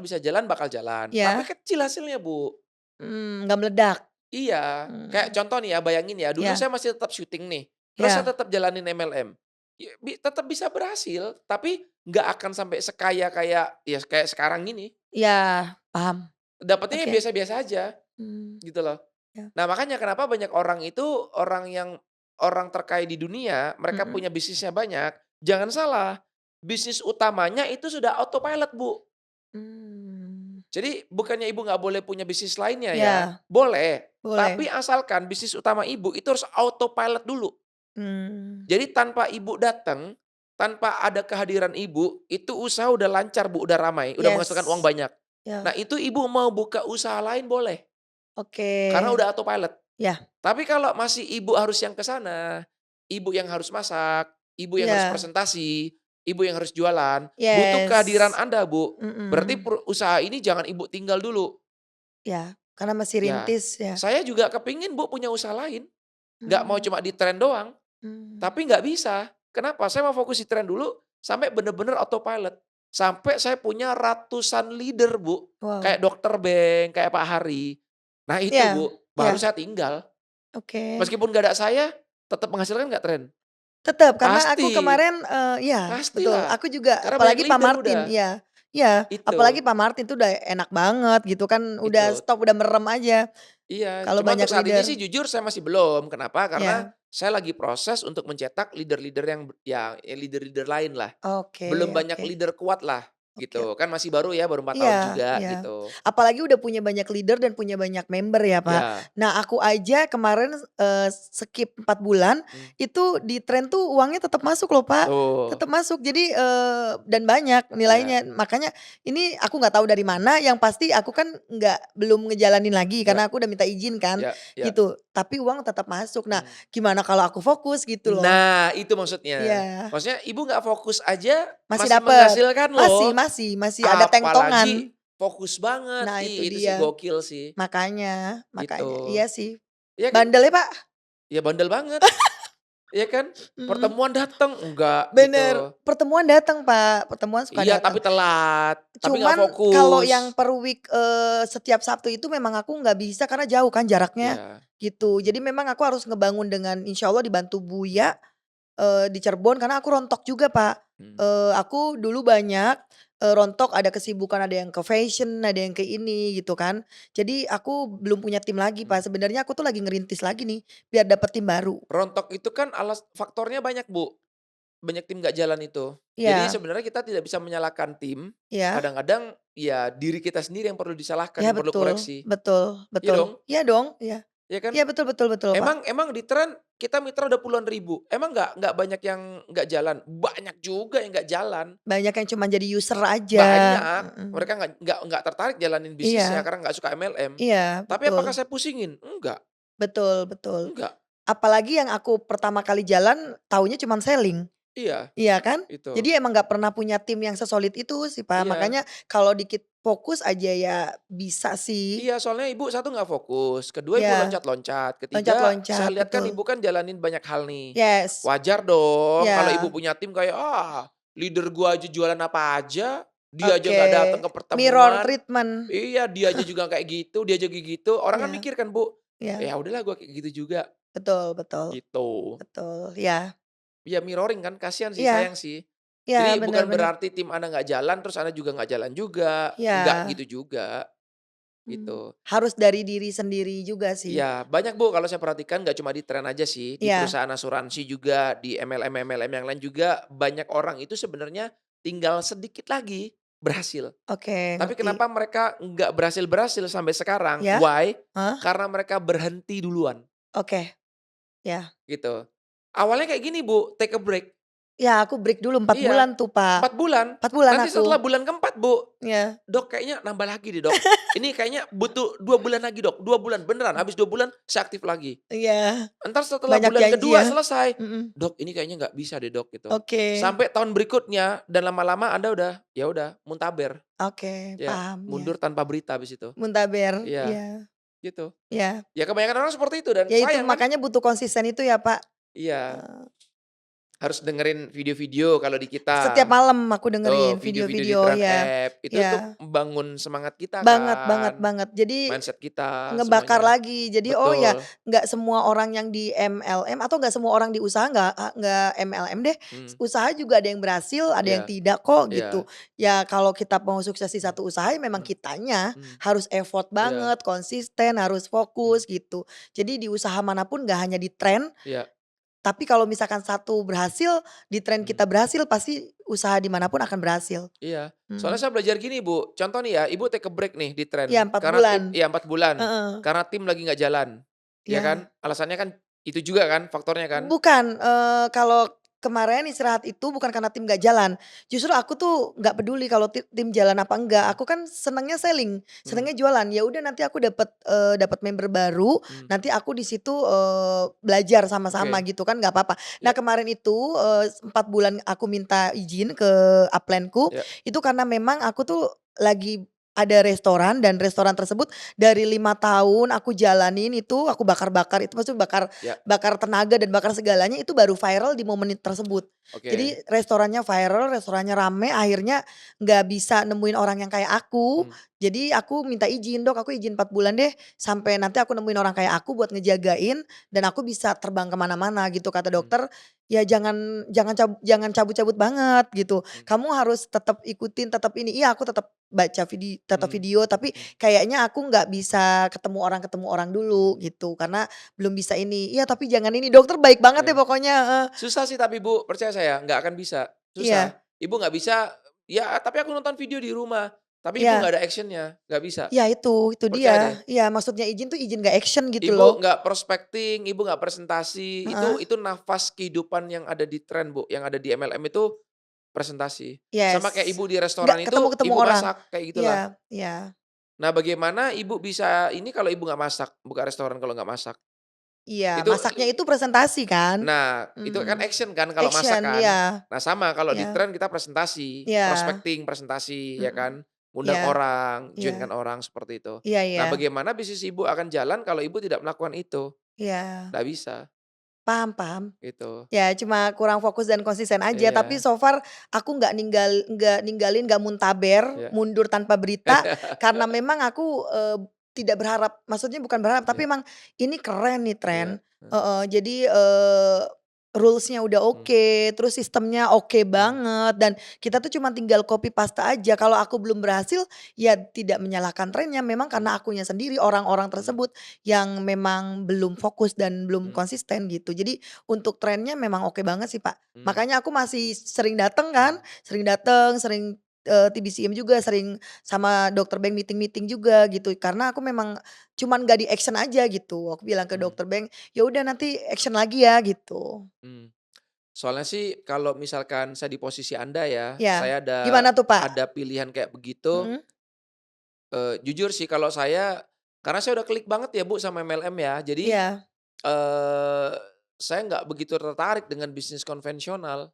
[SPEAKER 1] jalan. Tapi
[SPEAKER 2] iya,
[SPEAKER 1] kecil hasilnya, Bu.
[SPEAKER 2] nggak meledak,
[SPEAKER 1] Iya, kayak
[SPEAKER 2] mmm,
[SPEAKER 1] contoh nih ya, bayangin ya, dulu
[SPEAKER 2] iya
[SPEAKER 1] saya masih tetap syuting nih, terus saya
[SPEAKER 2] iya
[SPEAKER 1] tetap jalanin MLM. Ya tetap bisa berhasil, tapi nggak akan sampai sekaya kayak ya kayak sekarang gini.
[SPEAKER 2] iya, paham,
[SPEAKER 1] Dapatnya ya
[SPEAKER 2] oke,
[SPEAKER 1] biasa-biasa aja,
[SPEAKER 2] mmm,
[SPEAKER 1] gitu loh.
[SPEAKER 2] iya,
[SPEAKER 1] Nah, makanya kenapa banyak orang itu, orang terkaya di dunia, mereka
[SPEAKER 2] mhm,
[SPEAKER 1] punya bisnisnya banyak, jangan salah, bisnis utamanya itu sudah autopilot, Bu.
[SPEAKER 2] mmm,
[SPEAKER 1] Jadi bukannya Ibu nggak boleh punya bisnis lainnya ya,
[SPEAKER 2] iya,
[SPEAKER 1] boleh,
[SPEAKER 2] boleh,
[SPEAKER 1] tapi asalkan bisnis utama Ibu itu harus autopilot dulu.
[SPEAKER 2] mmm,
[SPEAKER 1] Jadi tanpa Ibu datang, tanpa ada kehadiran Ibu, itu usaha udah lancar, Bu, udah ramai, udah menghasilkan uang
[SPEAKER 2] yes,
[SPEAKER 1] banyak. Nah,
[SPEAKER 2] iya,
[SPEAKER 1] itu Ibu mau buka usaha lain boleh,
[SPEAKER 2] oke,
[SPEAKER 1] karena udah autopilot.
[SPEAKER 2] iya
[SPEAKER 1] Tapi kalau masih Ibu harus yang ke sana, Ibu yang harus masak, Ibu yang harus
[SPEAKER 2] iya,
[SPEAKER 1] presentasi, Ibu yang harus jualan, butuh kehadiran
[SPEAKER 2] yes,
[SPEAKER 1] Anda, Bu. Berarti
[SPEAKER 2] mhm,
[SPEAKER 1] usaha ini jangan Ibu tinggal dulu.
[SPEAKER 2] iya, karena masih
[SPEAKER 1] Ya,
[SPEAKER 2] rintis ya,
[SPEAKER 1] saya juga kepingin, Bu, punya usaha lain. Nggak mau
[SPEAKER 2] mmm,
[SPEAKER 1] cuma di tren doang,
[SPEAKER 2] mmm,
[SPEAKER 1] tapi nggak bisa. Kenapa? Saya mau fokus di tren dulu, sampai bener-bener autopilot. Sampai saya punya ratusan leader, Bu.
[SPEAKER 2] wow,
[SPEAKER 1] Kayak Dokter Beng, kayak Pak Hari. Nah itu,
[SPEAKER 2] iya
[SPEAKER 1] Bu, baru
[SPEAKER 2] iya,
[SPEAKER 1] saya tinggal.
[SPEAKER 2] oke.
[SPEAKER 1] Meskipun nggak ada saya, tetap menghasilkan nggak tren?
[SPEAKER 2] Tetep, karena aku
[SPEAKER 1] Pasti,
[SPEAKER 2] kemarin iya betul,
[SPEAKER 1] pastilah.
[SPEAKER 2] aku juga
[SPEAKER 1] Karena banyak
[SPEAKER 2] apalagi Pak
[SPEAKER 1] leader
[SPEAKER 2] Martin,
[SPEAKER 1] udah.
[SPEAKER 2] iya iya, apalagi
[SPEAKER 1] Itu,
[SPEAKER 2] Pak Martin tuh udah enak banget gitu kan, udah
[SPEAKER 1] itu.
[SPEAKER 2] stop, udah merem aja
[SPEAKER 1] Iya,
[SPEAKER 2] kalau
[SPEAKER 1] cuma
[SPEAKER 2] banyak
[SPEAKER 1] untuk saat ini
[SPEAKER 2] leader.
[SPEAKER 1] sih jujur saya masih belum. Kenapa? Karena
[SPEAKER 2] Iya,
[SPEAKER 1] saya lagi proses untuk mencetak leader-leader yang leader-leader lain lah.
[SPEAKER 2] oke
[SPEAKER 1] Belum banyak
[SPEAKER 2] oke
[SPEAKER 1] leader kuat lah,
[SPEAKER 2] oke.
[SPEAKER 1] gitu. Kan masih baru ya, baru 4 tahun
[SPEAKER 2] Iya
[SPEAKER 1] juga,
[SPEAKER 2] iya.
[SPEAKER 1] gitu.
[SPEAKER 2] Apalagi udah punya banyak leader dan punya banyak member ya, Pak.
[SPEAKER 1] Ya,
[SPEAKER 2] Nah, aku aja kemarin, skip 4 bulan,
[SPEAKER 1] mmm,
[SPEAKER 2] itu di tren tuh uangnya tetap masuk loh, Pak.
[SPEAKER 1] tuh,
[SPEAKER 2] Tetap masuk. Jadi, dan banyak
[SPEAKER 1] ya,
[SPEAKER 2] nilainya. Makanya ini aku nggak tahu dari mana, yang pasti aku kan belum ngejalanin lagi
[SPEAKER 1] ya,
[SPEAKER 2] karena aku udah minta izin kan,
[SPEAKER 1] ya, ya,
[SPEAKER 2] gitu. Tapi uang tetap masuk. Nah,
[SPEAKER 1] mmm.
[SPEAKER 2] gimana kalau aku fokus gitu loh.
[SPEAKER 1] Nah, itu maksudnya.
[SPEAKER 2] Iya.
[SPEAKER 1] Maksudnya Ibu nggak fokus aja
[SPEAKER 2] Masih
[SPEAKER 1] masih
[SPEAKER 2] dapet.
[SPEAKER 1] menghasilkan
[SPEAKER 2] Masih
[SPEAKER 1] loh.
[SPEAKER 2] masih masih ada
[SPEAKER 1] Apalagi
[SPEAKER 2] tengtongan.
[SPEAKER 1] fokus banget.
[SPEAKER 2] Nah itu
[SPEAKER 1] Itu sih
[SPEAKER 2] dia,
[SPEAKER 1] gokil sih,
[SPEAKER 2] makanya,
[SPEAKER 1] gitu.
[SPEAKER 2] iya sih.
[SPEAKER 1] Iya kan?
[SPEAKER 2] Bandel ya, Pak?
[SPEAKER 1] Ya bandel banget, iya kan?
[SPEAKER 2] Mhm.
[SPEAKER 1] Pertemuan dateng, enggak
[SPEAKER 2] Bener,
[SPEAKER 1] gitu.
[SPEAKER 2] pertemuan datang, Pak, pertemuan suka
[SPEAKER 1] Iya tapi
[SPEAKER 2] datang.
[SPEAKER 1] telat, tapi nggak
[SPEAKER 2] Cuman kalau
[SPEAKER 1] fokus.
[SPEAKER 2] yang per week, setiap Sabtu itu memang aku nggak bisa karena jauh kan jaraknya,
[SPEAKER 1] Iya,
[SPEAKER 2] gitu. Jadi memang aku harus ngebangun dengan insya Allah dibantu Buya, di Cirebon karena aku rontok juga, Pak.
[SPEAKER 1] mhm.
[SPEAKER 2] Aku dulu banyak, rontok ada kesibukan, ada yang ke fashion, ada yang ke ini gitu kan. Jadi aku belum punya tim lagi,
[SPEAKER 1] Mhm.
[SPEAKER 2] Pak. Sebenarnya aku tuh lagi ngerintis lagi nih biar dapet tim baru.
[SPEAKER 1] Rontok itu kan faktornya banyak, Bu, banyak tim nggak jalan itu. Jadi
[SPEAKER 2] Iya,
[SPEAKER 1] sebenarnya kita tidak bisa menyalahkan tim,
[SPEAKER 2] iya.
[SPEAKER 1] kadang-kadang ya diri kita sendiri yang perlu disalahkan,
[SPEAKER 2] Iya
[SPEAKER 1] yang perlu
[SPEAKER 2] betul,
[SPEAKER 1] koreksi.
[SPEAKER 2] betul,
[SPEAKER 1] Iya
[SPEAKER 2] betul.
[SPEAKER 1] dong?
[SPEAKER 2] Iya dong, iya.
[SPEAKER 1] Iya kan?
[SPEAKER 2] Iya betul betul betul, Pak.
[SPEAKER 1] Emang di tren kita mitra udah puluhan ribu, emang nggak banyak yang nggak jalan? Banyak juga yang nggak jalan,
[SPEAKER 2] Banyak yang cuma jadi user aja,
[SPEAKER 1] banyak.
[SPEAKER 2] mhm.
[SPEAKER 1] Mereka nggak tertarik jalanin bisnisnya
[SPEAKER 2] Iya
[SPEAKER 1] karena nggak suka MLM.
[SPEAKER 2] iya,
[SPEAKER 1] Tapi apakah
[SPEAKER 2] betul,
[SPEAKER 1] saya pusingin?
[SPEAKER 2] betul betul.
[SPEAKER 1] Enggak.
[SPEAKER 2] Apalagi yang aku pertama kali jalan taunya cuman selling,
[SPEAKER 1] Iya,
[SPEAKER 2] iya kan?
[SPEAKER 1] itu.
[SPEAKER 2] Jadi emang nggak pernah punya tim yang sesolid itu sih, Pak.
[SPEAKER 1] Iya.
[SPEAKER 2] Makanya kalau dikit fokus aja ya bisa sih.
[SPEAKER 1] Iya, soalnya Ibu satu nggak fokus, kedua Ibu
[SPEAKER 2] Iya,
[SPEAKER 1] loncat-loncat, ketiga saya
[SPEAKER 2] loncat-loncat,
[SPEAKER 1] lihat kan
[SPEAKER 2] betul.
[SPEAKER 1] Ibu kan jalanin banyak hal nih.
[SPEAKER 2] Yes,
[SPEAKER 1] Wajar dong kalau Ibu
[SPEAKER 2] iya,
[SPEAKER 1] punya tim kayak, leader gua aja jualan apa aja, dia aja
[SPEAKER 2] oke.
[SPEAKER 1] nggak datang ke
[SPEAKER 2] Mirror
[SPEAKER 1] pertemuan.
[SPEAKER 2] treatment,
[SPEAKER 1] Iya, dia aja juga kayak gitu, dia aja kayak gitu. Orang kan
[SPEAKER 2] iya
[SPEAKER 1] mikir kan, Bu,
[SPEAKER 2] iya,
[SPEAKER 1] ya udahlah gua kayak gitu juga,
[SPEAKER 2] betul betul
[SPEAKER 1] gitu.
[SPEAKER 2] betul, iya.
[SPEAKER 1] Ya mirroring kan, kasihan sih,
[SPEAKER 2] Iya
[SPEAKER 1] sayang sih.
[SPEAKER 2] iya,
[SPEAKER 1] Jadi
[SPEAKER 2] bener
[SPEAKER 1] bukan
[SPEAKER 2] bener.
[SPEAKER 1] berarti tim Anda nggak jalan, terus Anda juga nggak jalan juga, nggak
[SPEAKER 2] Iya,
[SPEAKER 1] gitu juga, gitu.
[SPEAKER 2] harus dari diri sendiri juga sih.
[SPEAKER 1] Iya, banyak Bu kalau saya perhatikan nggak cuma di tren aja sih, di
[SPEAKER 2] Iya,
[SPEAKER 1] perusahaan asuransi juga, di MLM-MLM yang lain juga banyak orang itu sebenarnya tinggal sedikit lagi berhasil.
[SPEAKER 2] oke
[SPEAKER 1] Tapi
[SPEAKER 2] ngerti.
[SPEAKER 1] kenapa mereka nggak berhasil-berhasil sampai sekarang?
[SPEAKER 2] Ya?
[SPEAKER 1] Why?
[SPEAKER 2] Heeh,
[SPEAKER 1] Karena mereka berhenti duluan,
[SPEAKER 2] oke, ya.
[SPEAKER 1] gitu. Awalnya kayak gini Bu, take a break.
[SPEAKER 2] Ya aku break dulu 4
[SPEAKER 1] Iya,
[SPEAKER 2] bulan tuh, Pak.
[SPEAKER 1] 4 bulan,
[SPEAKER 2] 4 bulan
[SPEAKER 1] nanti
[SPEAKER 2] aku.
[SPEAKER 1] setelah bulan keempat Bu,
[SPEAKER 2] Iya
[SPEAKER 1] "Dok kayaknya nambah lagi deh Dok, ini kayaknya butuh 2 bulan lagi Dok, 2 bulan, beneran habis 2 bulan saya aktif lagi."
[SPEAKER 2] iya,
[SPEAKER 1] Entar setelah
[SPEAKER 2] banyak
[SPEAKER 1] bulan
[SPEAKER 2] janji
[SPEAKER 1] kedua
[SPEAKER 2] ya.
[SPEAKER 1] selesai,
[SPEAKER 2] Mhm,
[SPEAKER 1] "Dok ini kayaknya nggak bisa deh Dok," gitu.
[SPEAKER 2] oke
[SPEAKER 1] Sampai tahun berikutnya dan lama-lama Anda udah, ya udah muntaber,
[SPEAKER 2] oke,
[SPEAKER 1] ya
[SPEAKER 2] paham, ya.
[SPEAKER 1] mundur tanpa berita habis itu.
[SPEAKER 2] Muntaber,
[SPEAKER 1] Iya,
[SPEAKER 2] iya
[SPEAKER 1] gitu.
[SPEAKER 2] iya.
[SPEAKER 1] Ya kebanyakan orang seperti itu dan
[SPEAKER 2] Ya itu
[SPEAKER 1] sayang kan?
[SPEAKER 2] makanya butuh konsisten itu ya, Pak.
[SPEAKER 1] Iya,
[SPEAKER 2] Eee,
[SPEAKER 1] harus dengerin video-video kalau di
[SPEAKER 2] setiap
[SPEAKER 1] kita.
[SPEAKER 2] malam aku dengerin
[SPEAKER 1] Tuh video-video di
[SPEAKER 2] video-video
[SPEAKER 1] Trend
[SPEAKER 2] ya,
[SPEAKER 1] App, itu tuh
[SPEAKER 2] ya.
[SPEAKER 1] membangun semangat kita
[SPEAKER 2] Banget banget
[SPEAKER 1] kan,
[SPEAKER 2] banget. Jadi
[SPEAKER 1] mindset kita
[SPEAKER 2] ngebakar
[SPEAKER 1] semuanya.
[SPEAKER 2] lagi. Jadi oh ya
[SPEAKER 1] Betul,
[SPEAKER 2] nggak semua orang yang di MLM atau nggak semua orang di usaha nggak MLM deh,
[SPEAKER 1] mhm,
[SPEAKER 2] usaha juga ada yang berhasil, ada yang
[SPEAKER 1] iya
[SPEAKER 2] tidak kok gitu.
[SPEAKER 1] iya,
[SPEAKER 2] Ya kalau kita mau sukses di
[SPEAKER 1] mhm
[SPEAKER 2] satu usaha ya memang
[SPEAKER 1] mhm
[SPEAKER 2] kitanya
[SPEAKER 1] mhm,
[SPEAKER 2] harus effort
[SPEAKER 1] iya,
[SPEAKER 2] banget, konsisten, harus
[SPEAKER 1] mhm,
[SPEAKER 2] fokus gitu. Jadi di usaha manapun nggak hanya di tren,
[SPEAKER 1] iya,
[SPEAKER 2] tapi kalau misalkan satu berhasil, di tren
[SPEAKER 1] mhm,
[SPEAKER 2] kita berhasil pasti usaha di manapun akan berhasil.
[SPEAKER 1] iya. Soalnya
[SPEAKER 2] Mhm.
[SPEAKER 1] saya belajar gini Bu, contoh nih ya, Ibu take a break nih di
[SPEAKER 2] Iya
[SPEAKER 1] tren,
[SPEAKER 2] 4
[SPEAKER 1] karena
[SPEAKER 2] bulan.
[SPEAKER 1] 4 bulan,
[SPEAKER 2] Heeh.
[SPEAKER 1] karena tim lagi nggak jalan, ya
[SPEAKER 2] Iya.
[SPEAKER 1] kan? Alasannya kan itu juga kan faktornya kan?
[SPEAKER 2] Bukan, kalau kemarin istirahat itu bukan karena tim gak jalan, justru aku tuh nggak peduli kalau tim jalan apa enggak,
[SPEAKER 1] Mhm
[SPEAKER 2] aku kan senengnya selling,
[SPEAKER 1] mhm
[SPEAKER 2] senengnya jualan, ya udah nanti aku dapat member baru,
[SPEAKER 1] mhm,
[SPEAKER 2] nanti aku di situ, belajar sama-sama
[SPEAKER 1] oke,
[SPEAKER 2] gitu kan nggak apa-apa. Nah
[SPEAKER 1] iya
[SPEAKER 2] kemarin itu, 4 bulan aku minta izin ke upline-ku,
[SPEAKER 1] iya
[SPEAKER 2] itu karena memang aku tuh lagi ada restoran dan restoran tersebut dari 5 tahun aku jalanin itu, aku bakar-bakar itu maksudnya bakar
[SPEAKER 1] iya,
[SPEAKER 2] bakar tenaga dan bakar segalanya itu baru viral di momen tersebut. Jadi
[SPEAKER 1] oke,
[SPEAKER 2] restorannya viral, restorannya rame, akhirnya nggak bisa nemuin orang yang kayak aku.
[SPEAKER 1] mmm,
[SPEAKER 2] Jadi aku minta izin, "Dok, aku izin 4 bulan deh, sampai nanti aku nemuin orang kayak aku buat ngejagain dan aku bisa terbang kemana mana," gitu. Kata
[SPEAKER 1] mhm
[SPEAKER 2] dokter, "Ya jangan cabut-cabut banget," gitu.
[SPEAKER 1] mhm
[SPEAKER 2] "Kamu harus tetap ikutin, tetap ini." Iya, aku tetap
[SPEAKER 1] mhm
[SPEAKER 2] video, tapi
[SPEAKER 1] mhm
[SPEAKER 2] kayaknya aku nggak bisa ketemu orang dulu
[SPEAKER 1] mhm,
[SPEAKER 2] gitu, karena belum bisa ini. Iya, tapi jangan ini, dokter baik banget
[SPEAKER 1] oke.
[SPEAKER 2] ya pokoknya, heeh.
[SPEAKER 1] Susah sih tapi Bu, percaya saya, nggak akan bisa, susah.
[SPEAKER 2] Iya
[SPEAKER 1] Ibu nggak bisa, "Ya, tapi aku nonton video di rumah." Tapi Ibu
[SPEAKER 2] iya
[SPEAKER 1] nggak ada action-nya, nggak bisa,
[SPEAKER 2] iya itu
[SPEAKER 1] percaya deh.
[SPEAKER 2] dia. Iya, maksudnya izin tuh izin nggak action gitu
[SPEAKER 1] Ibu
[SPEAKER 2] loh.
[SPEAKER 1] nggak prospecting, Ibu nggak presentasi,
[SPEAKER 2] Heeh,
[SPEAKER 1] itu nafas kehidupan yang ada di tren Bu, yang ada di MLM itu presentasi. Sama kayak
[SPEAKER 2] yes.
[SPEAKER 1] Ibu di
[SPEAKER 2] Nggak
[SPEAKER 1] restoran itu,
[SPEAKER 2] ketemu-ketemu
[SPEAKER 1] Ibu
[SPEAKER 2] orang.
[SPEAKER 1] masak, kayak gitulah.
[SPEAKER 2] Iya iya
[SPEAKER 1] Nah bagaimana Ibu bisa ini kalau Ibu nggak masak, buka restoran kalau nggak masak?
[SPEAKER 2] iya,
[SPEAKER 1] Itu
[SPEAKER 2] masaknya itu presentasi kan?
[SPEAKER 1] Nah, itu kan
[SPEAKER 2] Mhm.
[SPEAKER 1] action kan kalau masak
[SPEAKER 2] Action,
[SPEAKER 1] kan.
[SPEAKER 2] iya
[SPEAKER 1] Nah sama kalau di
[SPEAKER 2] iya
[SPEAKER 1] tren kita presentasi,
[SPEAKER 2] iya
[SPEAKER 1] prospecting, presentasi ya
[SPEAKER 2] mhm.
[SPEAKER 1] kan. ngundang
[SPEAKER 2] Iya
[SPEAKER 1] orang,
[SPEAKER 2] iya
[SPEAKER 1] join-kan orang seperti itu.
[SPEAKER 2] iya
[SPEAKER 1] Nah,
[SPEAKER 2] iya
[SPEAKER 1] bagaimana bisnis ibu akan jalan kalau ibu tidak melakukan itu?
[SPEAKER 2] iya,
[SPEAKER 1] Nggak bisa,
[SPEAKER 2] paham paham.
[SPEAKER 1] gitu.
[SPEAKER 2] Ya cuma kurang fokus dan konsisten aja, tapi
[SPEAKER 1] Iya,
[SPEAKER 2] so far aku nggak ninggalin, nggak muntaber,
[SPEAKER 1] iya,
[SPEAKER 2] mundur tanpa berita, karena memang aku, tidak berharap, maksudnya bukan berharap, tapi
[SPEAKER 1] iya,
[SPEAKER 2] emang ini keren nih tren,
[SPEAKER 1] iya,
[SPEAKER 2] heeh. Jadi, rules-nya udah
[SPEAKER 1] mmm,
[SPEAKER 2] oke, terus sistemnya oke
[SPEAKER 1] mmm,
[SPEAKER 2] banget, dan kita tuh cuma tinggal copy paste aja. Kalau aku belum berhasil, ya tidak menyalahkan trennya, memang
[SPEAKER 1] mmm,
[SPEAKER 2] karena akunya sendiri, orang-orang
[SPEAKER 1] mmm,
[SPEAKER 2] tersebut yang memang belum fokus dan belum
[SPEAKER 1] mmm,
[SPEAKER 2] konsisten gitu. Jadi untuk trennya memang oke banget sih, Pak.
[SPEAKER 1] mmm,
[SPEAKER 2] Makanya aku masih sering dateng kan,
[SPEAKER 1] mmm,
[SPEAKER 2] sering dateng, sering, TBCM juga, sering sama dokter Beng meeting-meeting juga gitu. Karena aku memang cuman nggak di-action aja gitu. Aku bilang ke
[SPEAKER 1] mmm,
[SPEAKER 2] dokter Beng, "Ya udah nanti action lagi ya," gitu.
[SPEAKER 1] mmm. Soalnya sih kalau misalkan saya di posisi Anda ya,
[SPEAKER 2] Ya,
[SPEAKER 1] saya ada
[SPEAKER 2] gimana tuh, Pak?
[SPEAKER 1] ada pilihan kayak begitu,
[SPEAKER 2] Mhm,
[SPEAKER 1] jujur sih kalau saya karena saya udah klik banget ya Bu sama MLM ya, jadi,
[SPEAKER 2] iya.
[SPEAKER 1] eee, saya nggak begitu tertarik dengan bisnis konvensional.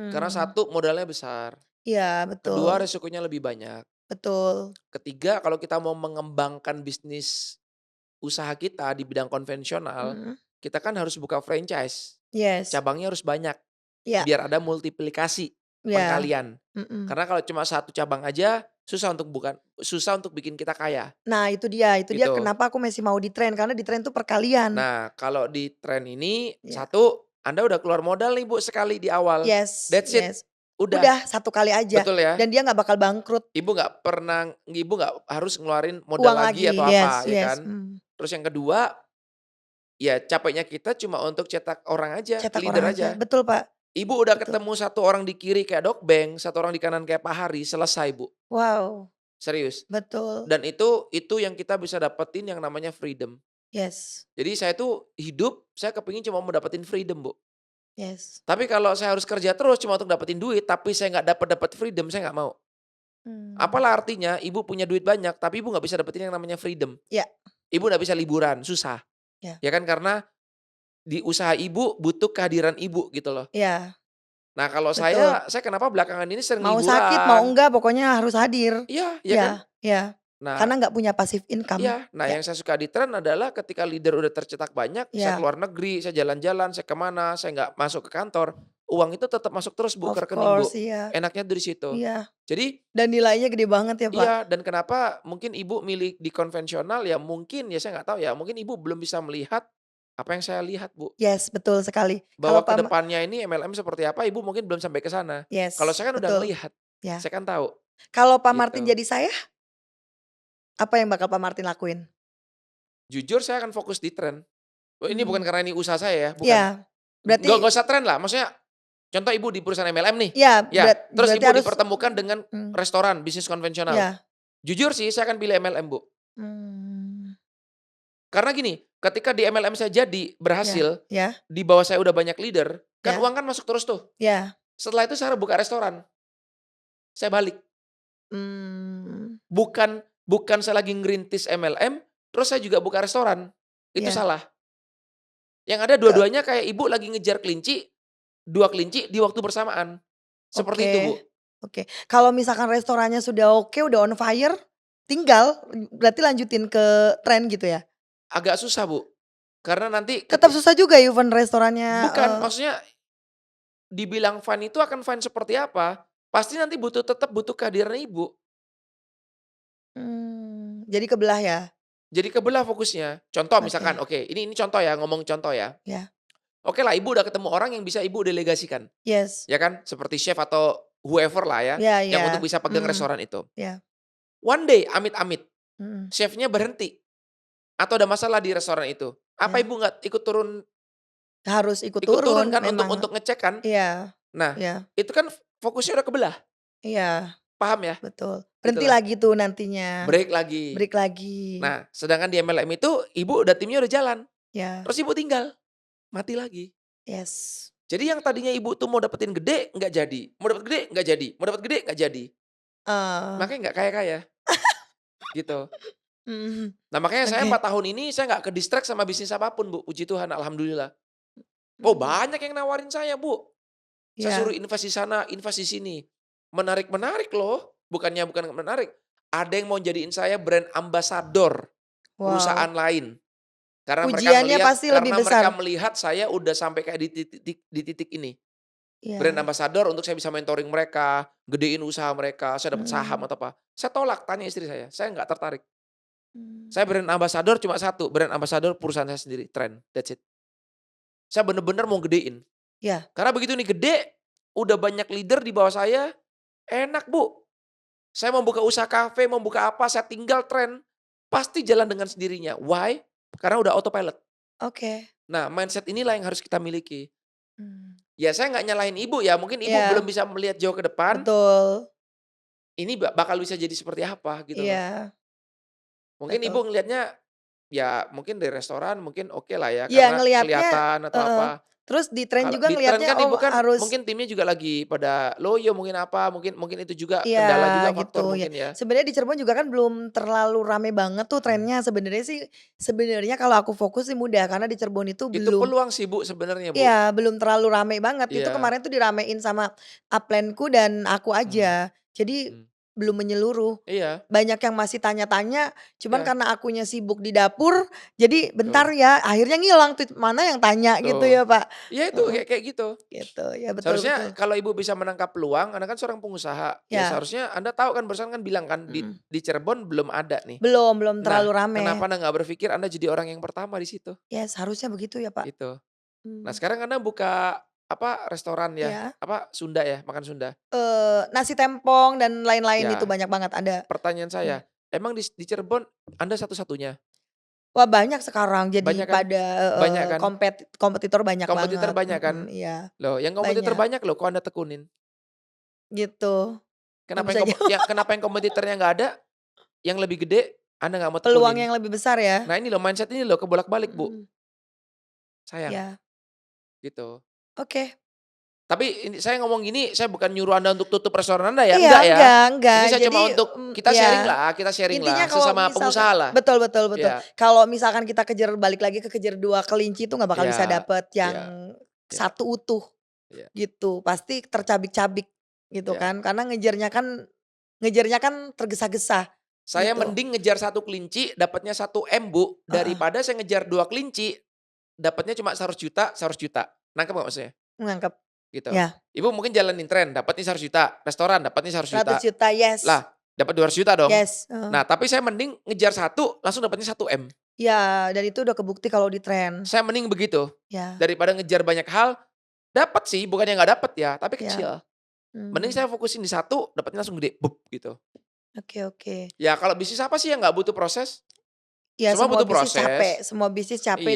[SPEAKER 1] Karena
[SPEAKER 2] Mmm,
[SPEAKER 1] satu modalnya besar,
[SPEAKER 2] iya betul
[SPEAKER 1] kedua resikonya lebih banyak,
[SPEAKER 2] betul,
[SPEAKER 1] ketiga kalau kita mau mengembangkan bisnis usaha kita di bidang konvensional,
[SPEAKER 2] mhm,
[SPEAKER 1] kita kan harus buka franchise,
[SPEAKER 2] yes,
[SPEAKER 1] cabangnya harus banyak,
[SPEAKER 2] iya
[SPEAKER 1] biar ada multiplikasi,
[SPEAKER 2] iya,
[SPEAKER 1] pengkalian.
[SPEAKER 2] mhm.
[SPEAKER 1] Karena kalau cuma satu cabang aja, susah untuk bikin kita kaya,
[SPEAKER 2] Nah itu dia
[SPEAKER 1] gitu.
[SPEAKER 2] kenapa aku masih mau di-train, karena di-train tuh perkalian.
[SPEAKER 1] Nah, kalau di tren ini,
[SPEAKER 2] Iya.
[SPEAKER 1] satu, Anda udah keluar modal nih Bu sekali di awal,
[SPEAKER 2] Yes
[SPEAKER 1] that's it,
[SPEAKER 2] yes.
[SPEAKER 1] udah,
[SPEAKER 2] Udah satu kali aja
[SPEAKER 1] betul ya?
[SPEAKER 2] dan dia nggak bakal bangkrut,
[SPEAKER 1] Ibu nggak harus ngeluarin modal
[SPEAKER 2] uang
[SPEAKER 1] lagi atau
[SPEAKER 2] lagi, yes
[SPEAKER 1] apa, ya
[SPEAKER 2] yes,
[SPEAKER 1] kan. Terus yang kedua, ya capeknya kita cuma untuk cetak orang aja,
[SPEAKER 2] cetak
[SPEAKER 1] leader
[SPEAKER 2] orang aja,
[SPEAKER 1] aja.
[SPEAKER 2] betul Pak,
[SPEAKER 1] Ibu udah
[SPEAKER 2] betul.
[SPEAKER 1] ketemu satu orang di kiri kayak Dokbeng, satu orang di kanan kayak Pak Hari, selesai Bu,
[SPEAKER 2] Wow,
[SPEAKER 1] serius.
[SPEAKER 2] betul,
[SPEAKER 1] Dan itu yang kita bisa dapetin yang namanya freedom.
[SPEAKER 2] yes
[SPEAKER 1] Jadi saya tuh hidup, saya kepingin cuma mau dapetin freedom Bu.
[SPEAKER 2] yes,
[SPEAKER 1] Tapi kalau saya harus kerja terus cuma untuk dapetin duit, tapi saya nggak dapet freedom, saya nggak mau.
[SPEAKER 2] mmm,
[SPEAKER 1] Apalah artinya ibu punya duit banyak, tapi ibu nggak bisa dapetin yang namanya freedom.
[SPEAKER 2] iya
[SPEAKER 1] Ibu nggak bisa liburan, susah.
[SPEAKER 2] iya
[SPEAKER 1] Ya kan karena di usaha ibu butuh kehadiran ibu gitu loh.
[SPEAKER 2] iya,
[SPEAKER 1] Nah kalau
[SPEAKER 2] betul.
[SPEAKER 1] saya kenapa belakangan ini sering
[SPEAKER 2] Mau sakit, mau
[SPEAKER 1] liburan.
[SPEAKER 2] enggak, pokoknya harus hadir.
[SPEAKER 1] Iya, ya kan?
[SPEAKER 2] Iya iya,
[SPEAKER 1] Nah
[SPEAKER 2] karena nggak punya passive income.
[SPEAKER 1] iya, nah
[SPEAKER 2] Ya
[SPEAKER 1] yang saya suka di tren adalah ketika leader udah tercetak banyak, saya
[SPEAKER 2] iya,
[SPEAKER 1] keluar negeri, saya jalan-jalan, saya kemana, saya nggak masuk ke kantor, uang itu tetap masuk terus Bu
[SPEAKER 2] of
[SPEAKER 1] ke rekening Bu.
[SPEAKER 2] course, iya
[SPEAKER 1] Enaknya dari situ.
[SPEAKER 2] iya,
[SPEAKER 1] Jadi
[SPEAKER 2] dan nilainya gede banget ya, Pak.
[SPEAKER 1] iya, dan kenapa mungkin ibu milih di konvensional ya mungkin ya saya nggak tahu ya, mungkin ibu belum bisa melihat apa yang saya lihat Bu.
[SPEAKER 2] Yes, betul sekali.
[SPEAKER 1] Bahwa
[SPEAKER 2] Kalau
[SPEAKER 1] ke
[SPEAKER 2] pam
[SPEAKER 1] depannya ini MLM seperti apa, ibu mungkin belum sampai ke sana. Kalau
[SPEAKER 2] yes,
[SPEAKER 1] saya kan udah
[SPEAKER 2] betul,
[SPEAKER 1] ngelihat,
[SPEAKER 2] ya.
[SPEAKER 1] saya kan tahu,
[SPEAKER 2] Kalau Pak Martin
[SPEAKER 1] gitu.
[SPEAKER 2] jadi saya, apa yang bakal Pak Martin lakuin?
[SPEAKER 1] Jujur saya akan fokus di tren. Oh ini bukan
[SPEAKER 2] Mmm,
[SPEAKER 1] karena ini usaha saya ya, bukan.
[SPEAKER 2] iya, berarti
[SPEAKER 1] Nggak usah tren lah, maksudnya contoh ibu di perusahaan MLM nih,
[SPEAKER 2] iya,
[SPEAKER 1] ya, terus
[SPEAKER 2] berarti
[SPEAKER 1] ibu
[SPEAKER 2] harus
[SPEAKER 1] dipertemukan dengan
[SPEAKER 2] mmm,
[SPEAKER 1] restoran, bisnis konvensional.
[SPEAKER 2] iya,
[SPEAKER 1] Jujur sih saya akan pilih MLM Bu.
[SPEAKER 2] mmm,
[SPEAKER 1] Karena gini, ketika di MLM saya jadi,
[SPEAKER 2] iya
[SPEAKER 1] berhasil,
[SPEAKER 2] iya
[SPEAKER 1] di bawah saya udah banyak leader, kan
[SPEAKER 2] iya
[SPEAKER 1] uang kan masuk terus tuh.
[SPEAKER 2] iya,
[SPEAKER 1] Setelah itu saya buka restoran, saya balik.
[SPEAKER 2] mmm,
[SPEAKER 1] Bukan bukan saya lagi ngerintis MLM, terus saya juga buka restoran. Itu
[SPEAKER 2] iya,
[SPEAKER 1] salah. Yang ada
[SPEAKER 2] ke
[SPEAKER 1] dua-duanya kayak ibu lagi ngejar kelinci, 2 kelinci di waktu bersamaan. Seperti itu, Bu.
[SPEAKER 2] oke oke. Kalau misalkan restorannya sudah oke, udah on fire, tinggal berarti lanjutin ke tren gitu ya?
[SPEAKER 1] Agak susah, Bu. Karena nanti
[SPEAKER 2] Tetap susah juga even restorannya,
[SPEAKER 1] bukan, maksudnya dibilang fun itu akan fun seperti apa, pasti nanti tetap butuh kehadiran ibu.
[SPEAKER 2] jadi kebelah ya?
[SPEAKER 1] Jadi kebelah fokusnya. Contoh misalkan,
[SPEAKER 2] Oke,
[SPEAKER 1] oke, ini contoh ya, ngomong contoh ya.
[SPEAKER 2] ya.
[SPEAKER 1] Oke lah ibu udah ketemu orang yang bisa ibu delegasikan,
[SPEAKER 2] Yes.
[SPEAKER 1] ya kan? Seperti chef atau whoever lah ya,
[SPEAKER 2] Iya
[SPEAKER 1] yang
[SPEAKER 2] iya,
[SPEAKER 1] untuk bisa pegang
[SPEAKER 2] mhm,
[SPEAKER 1] restoran itu.
[SPEAKER 2] iya,
[SPEAKER 1] One day, amit-amit,
[SPEAKER 2] mhm,
[SPEAKER 1] chefnya berhenti atau ada masalah di restoran itu. Apa
[SPEAKER 2] iya.
[SPEAKER 1] ibu nggak
[SPEAKER 2] Harus ikut
[SPEAKER 1] ikut turun
[SPEAKER 2] turun
[SPEAKER 1] kan untuk
[SPEAKER 2] memang.
[SPEAKER 1] ngecek kan?
[SPEAKER 2] Iya
[SPEAKER 1] Nah,
[SPEAKER 2] iya
[SPEAKER 1] itu kan fokusnya udah kebelah,
[SPEAKER 2] iya,
[SPEAKER 1] paham ya?
[SPEAKER 2] betul. Berhenti
[SPEAKER 1] Itulah,
[SPEAKER 2] lagi tuh nantinya,
[SPEAKER 1] break lagi.
[SPEAKER 2] break lagi.
[SPEAKER 1] Nah, sedangkan di MLM itu ibu udah timnya udah jalan,
[SPEAKER 2] Ya,
[SPEAKER 1] terus ibu tinggal, mati lagi.
[SPEAKER 2] yes.
[SPEAKER 1] Jadi yang tadinya ibu tuh mau dapetin gede, nggak jadi, mau dapet gede, nggak jadi, mau dapet gede, nggak jadi.
[SPEAKER 2] Eee,
[SPEAKER 1] Makanya nggak kaya-kaya, gitu.
[SPEAKER 2] mhm,
[SPEAKER 1] Nah makanya saya
[SPEAKER 2] oke,
[SPEAKER 1] 4 tahun ini saya nggak ke-distract sama bisnis apapun Bu, puji Tuhan alhamdulillah. Oh
[SPEAKER 2] mmm,
[SPEAKER 1] banyak yang nawarin saya Bu, saya suruh
[SPEAKER 2] iya.
[SPEAKER 1] invest di sana, invest di sini. Menarik-menarik loh. bukan menarik, ada yang mau jadiin saya brand ambassador
[SPEAKER 2] Wow,
[SPEAKER 1] perusahaan lain.
[SPEAKER 2] pujiannya pasti lebih
[SPEAKER 1] Karena
[SPEAKER 2] besar.
[SPEAKER 1] mereka melihat saya udah sampai kayak di titik ini. Brand
[SPEAKER 2] Iya,
[SPEAKER 1] ambassador untuk saya bisa mentoring mereka, gedein usaha mereka, saya dapat saham
[SPEAKER 2] mhm,
[SPEAKER 1] atau apa. Saya tolak, tanya istri saya nggak tertarik. Saya
[SPEAKER 2] mmm,
[SPEAKER 1] brand ambassador cuma satu, brand ambassador perusahaan saya sendiri, Trend, that's it. Saya bener-bener mau gedein.
[SPEAKER 2] iya,
[SPEAKER 1] Karena begitu ini gede, udah banyak leader di bawah saya, enak Bu. Saya mau buka usaha kafe, mau buka apa, saya tinggal Trend, pasti jalan dengan sendirinya. Why? Karena udah autopilot.
[SPEAKER 2] oke,
[SPEAKER 1] Nah, mindset inilah yang harus kita miliki.
[SPEAKER 2] mmm,
[SPEAKER 1] Ya saya nggak nyalahin ibu ya, mungkin ibu belum
[SPEAKER 2] iya,
[SPEAKER 1] bisa melihat jauh ke depan,
[SPEAKER 2] betul,
[SPEAKER 1] ini bakal bisa jadi seperti apa gitu loh.
[SPEAKER 2] iya,
[SPEAKER 1] Mungkin ibu
[SPEAKER 2] betul.
[SPEAKER 1] ngelihatnya, ya mungkin di restoran mungkin oke lah ya,
[SPEAKER 2] Iya
[SPEAKER 1] karena
[SPEAKER 2] ngelihatnya
[SPEAKER 1] kelihatan atau
[SPEAKER 2] heeh,
[SPEAKER 1] apa.
[SPEAKER 2] terus di tren
[SPEAKER 1] Kalau
[SPEAKER 2] juga
[SPEAKER 1] di tren
[SPEAKER 2] ngelihatnya,
[SPEAKER 1] kan
[SPEAKER 2] oh
[SPEAKER 1] ibu kan
[SPEAKER 2] harus
[SPEAKER 1] mungkin timnya juga lagi pada loyo mungkin apa, mungkin mungkin itu juga
[SPEAKER 2] iya
[SPEAKER 1] kendala juga
[SPEAKER 2] gitu
[SPEAKER 1] faktor
[SPEAKER 2] ya.
[SPEAKER 1] mungkin ya.
[SPEAKER 2] Sebenarnya di Cirebon juga kan belum terlalu rame banget tuh
[SPEAKER 1] Mhm.
[SPEAKER 2] trennya, sebenarnya sih sebenarnya kalau aku fokus sih mudah, karena di Cirebon itu
[SPEAKER 1] Itu
[SPEAKER 2] belum
[SPEAKER 1] peluang sih Bu sebenarnya Bu.
[SPEAKER 2] iya, belum terlalu rame banget. Itu
[SPEAKER 1] Iya.
[SPEAKER 2] kemarin tuh diramein sama upline-ku dan aku
[SPEAKER 1] Mhm,
[SPEAKER 2] aja. Jadi
[SPEAKER 1] mhm.
[SPEAKER 2] belum menyeluruh.
[SPEAKER 1] Iya,
[SPEAKER 2] Banyak yang masih tanya-tanya, cuman
[SPEAKER 1] iya,
[SPEAKER 2] karena akunya sibuk di dapur, jadi bentar
[SPEAKER 1] betul,
[SPEAKER 2] ya, akhirnya ngilang tuh, mana yang tanya gitu
[SPEAKER 1] betul.
[SPEAKER 2] ya, Pak.
[SPEAKER 1] Iya itu
[SPEAKER 2] Heeh,
[SPEAKER 1] kayak kayak gitu.
[SPEAKER 2] gitu. Ya betul
[SPEAKER 1] Seharusnya
[SPEAKER 2] betul.
[SPEAKER 1] kalau Ibu bisa menangkap peluang, Anda kan seorang pengusaha, ya
[SPEAKER 2] Ya,
[SPEAKER 1] seharusnya Anda tahu kan barusan kan bilang kan
[SPEAKER 2] mhm.
[SPEAKER 1] di Cirebon belum ada nih.
[SPEAKER 2] Belum
[SPEAKER 1] Nah,
[SPEAKER 2] terlalu rame.
[SPEAKER 1] kenapa Anda nggak berpikir Anda jadi orang yang pertama di situ,
[SPEAKER 2] Ya seharusnya begitu ya, Pak.
[SPEAKER 1] gitu. Nah
[SPEAKER 2] Mmm,
[SPEAKER 1] sekarang Anda buka, apa, restoran ya,
[SPEAKER 2] iya.
[SPEAKER 1] apa, Sunda ya, makan Sunda?
[SPEAKER 2] Nasi tempong dan lain-lain itu
[SPEAKER 1] Ya,
[SPEAKER 2] banyak banget ada.
[SPEAKER 1] pertanyaan saya,
[SPEAKER 2] Mhm.
[SPEAKER 1] emang di Cirebon Anda satu-satunya?
[SPEAKER 2] Wah banyak sekarang jadi
[SPEAKER 1] Banyak kan?
[SPEAKER 2] pada
[SPEAKER 1] Banyak kan?
[SPEAKER 2] kompetitor banyak
[SPEAKER 1] Kompetitor
[SPEAKER 2] banget,
[SPEAKER 1] banyak kan?
[SPEAKER 2] iya,
[SPEAKER 1] Loh yang kompetitor
[SPEAKER 2] banyak,
[SPEAKER 1] banyak loh kok Anda tekunin?
[SPEAKER 2] gitu. Nggak bisa jawab,
[SPEAKER 1] Kenapa yang kompetitornya nggak ada, yang lebih gede Anda nggak mau
[SPEAKER 2] peluang
[SPEAKER 1] tekunin?
[SPEAKER 2] yang lebih besar ya?
[SPEAKER 1] Nah ini loh mindset ini loh kebolak-balik Bu,
[SPEAKER 2] Mhm,
[SPEAKER 1] sayang,
[SPEAKER 2] iya,
[SPEAKER 1] gitu.
[SPEAKER 2] oke.
[SPEAKER 1] Tapi ini saya ngomong gini, saya bukan nyuruh Anda untuk tutup restoran Anda ya,
[SPEAKER 2] Iya,
[SPEAKER 1] enggak ya.
[SPEAKER 2] enggak.
[SPEAKER 1] Ini saya
[SPEAKER 2] Jadi,
[SPEAKER 1] cuma untuk
[SPEAKER 2] iya.
[SPEAKER 1] kita sharing
[SPEAKER 2] Intinya
[SPEAKER 1] lah,
[SPEAKER 2] kalau
[SPEAKER 1] sesama
[SPEAKER 2] misalkan
[SPEAKER 1] pengusaha lah.
[SPEAKER 2] betul betul betul.
[SPEAKER 1] Iya,
[SPEAKER 2] Kalau misalkan kita kejar balik lagi ke kejar 2 kelinci itu nggak bakal bisa
[SPEAKER 1] iya,
[SPEAKER 2] dapet
[SPEAKER 1] iya,
[SPEAKER 2] yang
[SPEAKER 1] iya,
[SPEAKER 2] satu utuh
[SPEAKER 1] iya,
[SPEAKER 2] gitu. Pasti tercabik-cabik gitu
[SPEAKER 1] iya.
[SPEAKER 2] kan, karena ngejarnya kan tergesa-gesa
[SPEAKER 1] Saya
[SPEAKER 2] gitu.
[SPEAKER 1] mending ngejar satu kelinci dapatnya 1 M Bu,
[SPEAKER 2] Heeh,
[SPEAKER 1] daripada saya ngejar 2 kelinci dapatnya cuma 100 juta, 100 juta. Nangkep nggak maksudnya?
[SPEAKER 2] nangkep.
[SPEAKER 1] Gitu.
[SPEAKER 2] Ya,
[SPEAKER 1] Ibu mungkin jalanin tren, dapatnya 100 juta, restoran dapatnya 100 juta.
[SPEAKER 2] 100 juta, yes,
[SPEAKER 1] Lah, dapat 200 juta dong.
[SPEAKER 2] yes, heeh.
[SPEAKER 1] Nah, tapi saya mending ngejar satu langsung dapatnya 1 M.
[SPEAKER 2] Ya, dan itu udah kebukti kalau di tren.
[SPEAKER 1] Saya mending begitu,
[SPEAKER 2] Ya,
[SPEAKER 1] daripada ngejar banyak hal, dapat sih, bukannya nggak dapat ya, tapi
[SPEAKER 2] ya,
[SPEAKER 1] kecil. Mending
[SPEAKER 2] mmm,
[SPEAKER 1] saya fokusin di satu, dapatnya langsung gede, bup, gitu.
[SPEAKER 2] oke oke.
[SPEAKER 1] Ya kalau bisnis apa sih yang nggak butuh proses?
[SPEAKER 2] Ya
[SPEAKER 1] Semua
[SPEAKER 2] semua
[SPEAKER 1] butuh
[SPEAKER 2] bisnis capek,
[SPEAKER 1] proses.
[SPEAKER 2] semua bisnis capek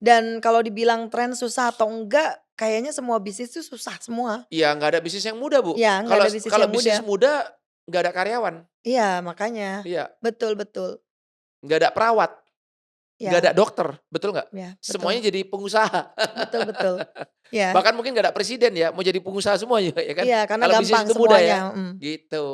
[SPEAKER 2] dan
[SPEAKER 1] Iya.
[SPEAKER 2] kalau dibilang tren susah atau enggak, kayaknya semua bisnis itu susah semua.
[SPEAKER 1] Iya, nggak ada bisnis yang mudah, Bu.
[SPEAKER 2] Ya nggak
[SPEAKER 1] Kalau
[SPEAKER 2] ada bisnis
[SPEAKER 1] kalau
[SPEAKER 2] yang
[SPEAKER 1] bisnis
[SPEAKER 2] mudah.
[SPEAKER 1] mudah, nggak ada karyawan.
[SPEAKER 2] Iya makanya,
[SPEAKER 1] Iya,
[SPEAKER 2] betul betul.
[SPEAKER 1] nggak ada perawat, nggak ada
[SPEAKER 2] Ya
[SPEAKER 1] dokter, betul nggak?
[SPEAKER 2] ya betul,
[SPEAKER 1] Semuanya jadi pengusaha.
[SPEAKER 2] betul betul. Ya,
[SPEAKER 1] Bahkan mungkin nggak ada presiden ya, mau jadi pengusaha semua juga ya kan,
[SPEAKER 2] iya karena
[SPEAKER 1] kalau bisnis
[SPEAKER 2] gampang
[SPEAKER 1] itu mudah
[SPEAKER 2] semuanya,
[SPEAKER 1] ya, gitu.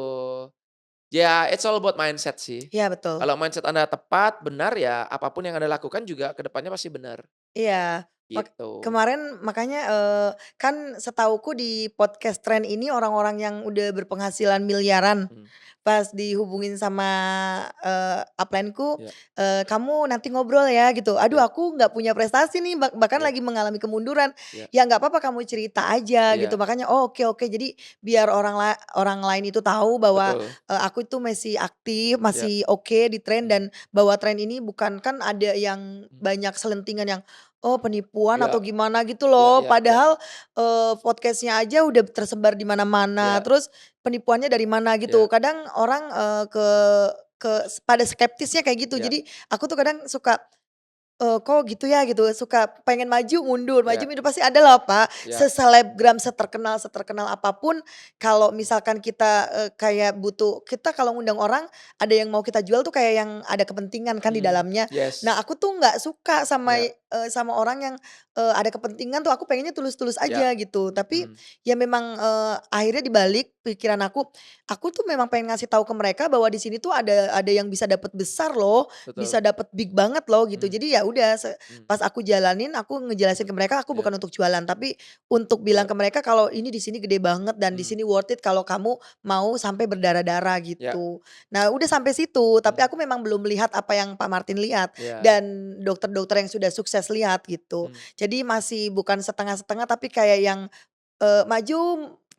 [SPEAKER 1] Ya, it's all about mindset sih.
[SPEAKER 2] iya betul.
[SPEAKER 1] Kalau mindset Anda tepat, benar ya, apapun yang Anda lakukan juga ke depannya pasti benar,
[SPEAKER 2] Iya,
[SPEAKER 1] gitu.
[SPEAKER 2] kemarin makanya, kan setahuku di podcast tren ini orang-orang yang udah berpenghasilan miliaran,
[SPEAKER 1] Mhm,
[SPEAKER 2] pas dihubungin sama, upline-ku,
[SPEAKER 1] iya,
[SPEAKER 2] "Kamu nanti ngobrol ya," gitu. Aduh
[SPEAKER 1] iya,
[SPEAKER 2] aku nggak punya prestasi nih, bahkan
[SPEAKER 1] iya,
[SPEAKER 2] lagi mengalami kemunduran.
[SPEAKER 1] iya,
[SPEAKER 2] "Ya nggak apa-apa kamu cerita aja," gitu.
[SPEAKER 1] iya,
[SPEAKER 2] Makanya, "Oh oke oke." Jadi biar orang lain itu tahu bahwa,
[SPEAKER 1] betul,
[SPEAKER 2] aku itu masih aktif,
[SPEAKER 1] iya,
[SPEAKER 2] masih oke di tren
[SPEAKER 1] mhm,
[SPEAKER 2] dan bahwa tren ini bukan kan ada yang
[SPEAKER 1] mhm,
[SPEAKER 2] banyak selentingan yang oh penipuan
[SPEAKER 1] iya,
[SPEAKER 2] atau gimana gitu
[SPEAKER 1] iya,
[SPEAKER 2] loh,
[SPEAKER 1] iya, iya,
[SPEAKER 2] padahal, podcast-nya aja udah tersebar di mana-mana,
[SPEAKER 1] iya,
[SPEAKER 2] terus penipuannya dari mana gitu.
[SPEAKER 1] iya,
[SPEAKER 2] Kadang orang, pada skeptisnya kayak gitu.
[SPEAKER 1] iya,
[SPEAKER 2] Jadi aku tuh kadang suka, kok gitu ya gitu, suka pengen maju
[SPEAKER 1] iya,
[SPEAKER 2] mundur, pasti ada lah Pak,
[SPEAKER 1] iya,
[SPEAKER 2] seselebgram, seterkenal apapun kalau misalkan kita, kayak butuh kita kalau ngundang orang, ada yang mau kita jual tuh kayak yang ada kepentingan kan di
[SPEAKER 1] mhm,
[SPEAKER 2] dalamnya.
[SPEAKER 1] yes,
[SPEAKER 2] Nah aku tuh nggak suka sama
[SPEAKER 1] iya,
[SPEAKER 2] sama orang yang, ada kepentingan tuh aku pengennya tulus-tulus
[SPEAKER 1] Ya,
[SPEAKER 2] aja gitu. Tapi
[SPEAKER 1] mhm,
[SPEAKER 2] ya memang, akhirnya dibalik pikiran aku tuh memang pengen ngasih tahu ke mereka bahwa di sini tuh ada yang bisa dapat besar loh, bisa
[SPEAKER 1] betul,
[SPEAKER 2] dapat big banget loh gitu.
[SPEAKER 1] mmm,
[SPEAKER 2] Jadi ya udah
[SPEAKER 1] mmm,
[SPEAKER 2] pas aku jalanin aku ngejelasin ke mereka aku
[SPEAKER 1] ya
[SPEAKER 2] bukan untuk jualan, tapi untuk bilang
[SPEAKER 1] ya,
[SPEAKER 2] ke mereka kalau ini di sini gede banget dan di
[SPEAKER 1] mmm,
[SPEAKER 2] sini worth it kalau kamu mau sampai berdarah-darah
[SPEAKER 1] ya,
[SPEAKER 2] gitu. Nah udah sampai situ, tapi
[SPEAKER 1] mmm,
[SPEAKER 2] aku memang belum melihat apa yang Pak Martin lihat
[SPEAKER 1] ya,
[SPEAKER 2] dan dokter-dokter yang sudah sukses lihat gitu.
[SPEAKER 1] mmm,
[SPEAKER 2] Jadi masih bukan setengah-setengah tapi kayak yang, maju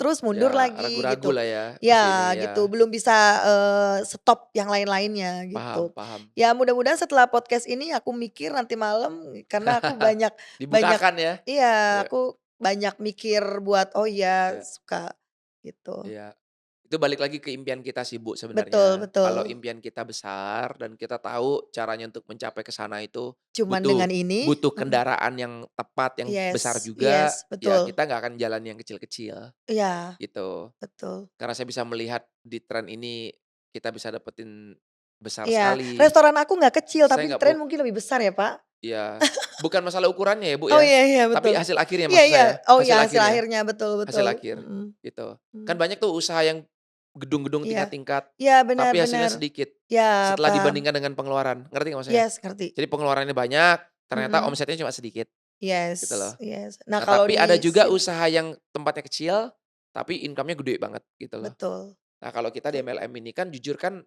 [SPEAKER 2] terus mundur
[SPEAKER 1] ya
[SPEAKER 2] lagi
[SPEAKER 1] ragu-ragu
[SPEAKER 2] gitu.
[SPEAKER 1] lah ya masih ini
[SPEAKER 2] Ya
[SPEAKER 1] ya,
[SPEAKER 2] gitu, belum bisa, stop yang lain-lainnya
[SPEAKER 1] paham
[SPEAKER 2] gitu.
[SPEAKER 1] paham.
[SPEAKER 2] Ya mudah-mudahan setelah podcast ini aku mikir nanti malam karena aku banyak banyak
[SPEAKER 1] Dibukakan ya?
[SPEAKER 2] iya,
[SPEAKER 1] Ya
[SPEAKER 2] aku banyak mikir buat, oh iya
[SPEAKER 1] ya
[SPEAKER 2] suka gitu.
[SPEAKER 1] ya. Itu balik lagi ke impian kita sih, Bu,
[SPEAKER 2] Betul
[SPEAKER 1] sebenarnya. Kalau
[SPEAKER 2] betul.
[SPEAKER 1] impian kita besar dan kita tahu caranya untuk mencapai ke sana itu
[SPEAKER 2] Cuman
[SPEAKER 1] butuh
[SPEAKER 2] dengan ini
[SPEAKER 1] butuh
[SPEAKER 2] mhm,
[SPEAKER 1] kendaraan yang tepat, yang besar
[SPEAKER 2] yes
[SPEAKER 1] juga,
[SPEAKER 2] yes,
[SPEAKER 1] ya
[SPEAKER 2] betul.
[SPEAKER 1] kita nggak akan jalan yang kecil-kecil,
[SPEAKER 2] Iya,
[SPEAKER 1] gitu.
[SPEAKER 2] betul.
[SPEAKER 1] Karena saya bisa melihat di tren ini kita bisa dapetin besar
[SPEAKER 2] Iya,
[SPEAKER 1] sekali.
[SPEAKER 2] restoran aku nggak kecil
[SPEAKER 1] Saya
[SPEAKER 2] tapi di
[SPEAKER 1] nggak
[SPEAKER 2] tren
[SPEAKER 1] perlu
[SPEAKER 2] mungkin lebih besar ya, Pak?
[SPEAKER 1] ya, bukan masalah ukurannya ya, Bu,
[SPEAKER 2] Oh
[SPEAKER 1] ya,
[SPEAKER 2] iya iya
[SPEAKER 1] tapi
[SPEAKER 2] betul.
[SPEAKER 1] hasil akhirnya
[SPEAKER 2] Iya
[SPEAKER 1] maksud
[SPEAKER 2] iya.
[SPEAKER 1] saya,
[SPEAKER 2] Oh iya
[SPEAKER 1] hasil
[SPEAKER 2] hasil
[SPEAKER 1] akhirnya.
[SPEAKER 2] akhirnya betul
[SPEAKER 1] Hasil
[SPEAKER 2] betul.
[SPEAKER 1] akhir,
[SPEAKER 2] Mhm,
[SPEAKER 1] gitu. Kan
[SPEAKER 2] mmm.
[SPEAKER 1] banyak tuh usaha yang gedung-gedung
[SPEAKER 2] Iya.
[SPEAKER 1] tingkat-tingkat,
[SPEAKER 2] Iya benar
[SPEAKER 1] tapi hasilnya
[SPEAKER 2] benar.
[SPEAKER 1] sedikit,
[SPEAKER 2] Iya
[SPEAKER 1] setelah
[SPEAKER 2] paham.
[SPEAKER 1] dibandingkan dengan pengeluaran, ngerti nggak maksudnya?
[SPEAKER 2] Yes ngerti.
[SPEAKER 1] Jadi pengeluarannya banyak, ternyata
[SPEAKER 2] Mhm.
[SPEAKER 1] omsetnya cuma sedikit, gitu
[SPEAKER 2] Yes
[SPEAKER 1] loh.
[SPEAKER 2] yes. Nah
[SPEAKER 1] Nah,
[SPEAKER 2] kalau
[SPEAKER 1] tapi ada
[SPEAKER 2] di
[SPEAKER 1] juga
[SPEAKER 2] sin
[SPEAKER 1] usaha yang tempatnya kecil, tapi income-nya gede banget, gitu loh.
[SPEAKER 2] betul
[SPEAKER 1] Nah, kalau kita di
[SPEAKER 2] betul.
[SPEAKER 1] MLM ini kan jujur kan,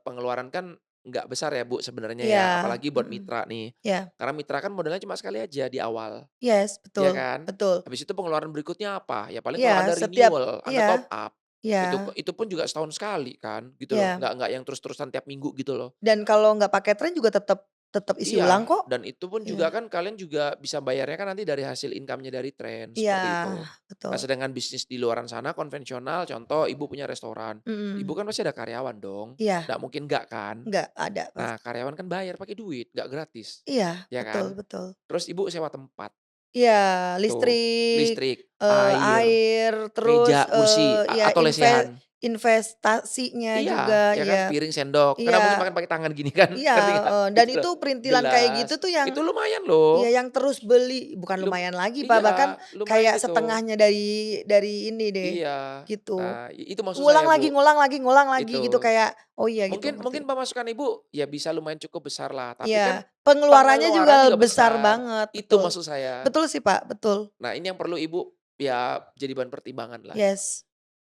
[SPEAKER 1] pengeluaran kan nggak besar ya, Bu, sebenarnya
[SPEAKER 2] Iya,
[SPEAKER 1] ya, apalagi buat
[SPEAKER 2] mhm.
[SPEAKER 1] mitra nih.
[SPEAKER 2] Iya.
[SPEAKER 1] Karena mitra kan modalnya cuma sekali aja di awal.
[SPEAKER 2] Yes
[SPEAKER 1] Iya
[SPEAKER 2] betul
[SPEAKER 1] kan?
[SPEAKER 2] betul.
[SPEAKER 1] Habis itu pengeluaran berikutnya apa? Ya paling
[SPEAKER 2] Iya
[SPEAKER 1] kalau Anda
[SPEAKER 2] setiap
[SPEAKER 1] renewal, Anda
[SPEAKER 2] iya
[SPEAKER 1] top up,
[SPEAKER 2] iya
[SPEAKER 1] itu pun juga setahun sekali kan, gitu loh.
[SPEAKER 2] iya.
[SPEAKER 1] Nggak yang terus-terusan tiap minggu gitu loh.
[SPEAKER 2] Dan kalau nggak pakai tren juga tetap tetap isi ulang
[SPEAKER 1] Iya,
[SPEAKER 2] kok.
[SPEAKER 1] dan itu pun
[SPEAKER 2] Iya.
[SPEAKER 1] juga kan kalian juga bisa bayarnya kan nanti dari hasil income-nya dari tren,
[SPEAKER 2] Iya,
[SPEAKER 1] seperti itu. Nah,
[SPEAKER 2] betul.
[SPEAKER 1] sedangkan bisnis di luaran sana konvensional, contoh Ibu punya restoran, Ibu
[SPEAKER 2] Mhm.
[SPEAKER 1] kan pasti ada karyawan dong,
[SPEAKER 2] Iya,
[SPEAKER 1] nggak mungkin nggak kan?
[SPEAKER 2] nggak ada
[SPEAKER 1] Nah,
[SPEAKER 2] pasti.
[SPEAKER 1] karyawan kan bayar pakai duit, nggak gratis,
[SPEAKER 2] Iya,
[SPEAKER 1] ya
[SPEAKER 2] betul
[SPEAKER 1] kan?
[SPEAKER 2] betul.
[SPEAKER 1] Terus Ibu sewa tempat,
[SPEAKER 2] Iya,
[SPEAKER 1] tuh,
[SPEAKER 2] listrik,
[SPEAKER 1] listrik, air,
[SPEAKER 2] air, terus,
[SPEAKER 1] meja, kursi,
[SPEAKER 2] ya
[SPEAKER 1] atau lesehan.
[SPEAKER 2] investasinya
[SPEAKER 1] Iya,
[SPEAKER 2] juga,
[SPEAKER 1] ya kan,
[SPEAKER 2] iya.
[SPEAKER 1] piring, sendok, kan nggak mungkin
[SPEAKER 2] Iya
[SPEAKER 1] makan pakai tangan gini kan,
[SPEAKER 2] iya,
[SPEAKER 1] ngerti nggak?
[SPEAKER 2] dan
[SPEAKER 1] Gitu loh.
[SPEAKER 2] itu perintilan kayak gitu
[SPEAKER 1] Gelas,
[SPEAKER 2] tuh yang
[SPEAKER 1] itu lumayan
[SPEAKER 2] iya,
[SPEAKER 1] loh,
[SPEAKER 2] yang terus beli bukan
[SPEAKER 1] lum
[SPEAKER 2] lumayan lagi, Pak, bahkan
[SPEAKER 1] iya, lumayan
[SPEAKER 2] kayak
[SPEAKER 1] itu.
[SPEAKER 2] setengahnya dari ini deh,
[SPEAKER 1] Iya.
[SPEAKER 2] gitu.
[SPEAKER 1] Nah, itu maksud saya, Bu,
[SPEAKER 2] Ngulang lagi gitu
[SPEAKER 1] itu.
[SPEAKER 2] kayak, oh iya gitu,
[SPEAKER 1] Mungkin
[SPEAKER 2] ngerti.
[SPEAKER 1] pemasukan Ibu, ya bisa lumayan cukup besar lah, tapi kan
[SPEAKER 2] Iya, pengeluarannya
[SPEAKER 1] pengeluaran
[SPEAKER 2] juga
[SPEAKER 1] juga
[SPEAKER 2] besar
[SPEAKER 1] besar,
[SPEAKER 2] banget,
[SPEAKER 1] itu
[SPEAKER 2] betul.
[SPEAKER 1] maksud saya.
[SPEAKER 2] Betul sih, Pak, betul.
[SPEAKER 1] Nah, ini yang perlu Ibu, ya jadi bahan pertimbangan lah,
[SPEAKER 2] Yes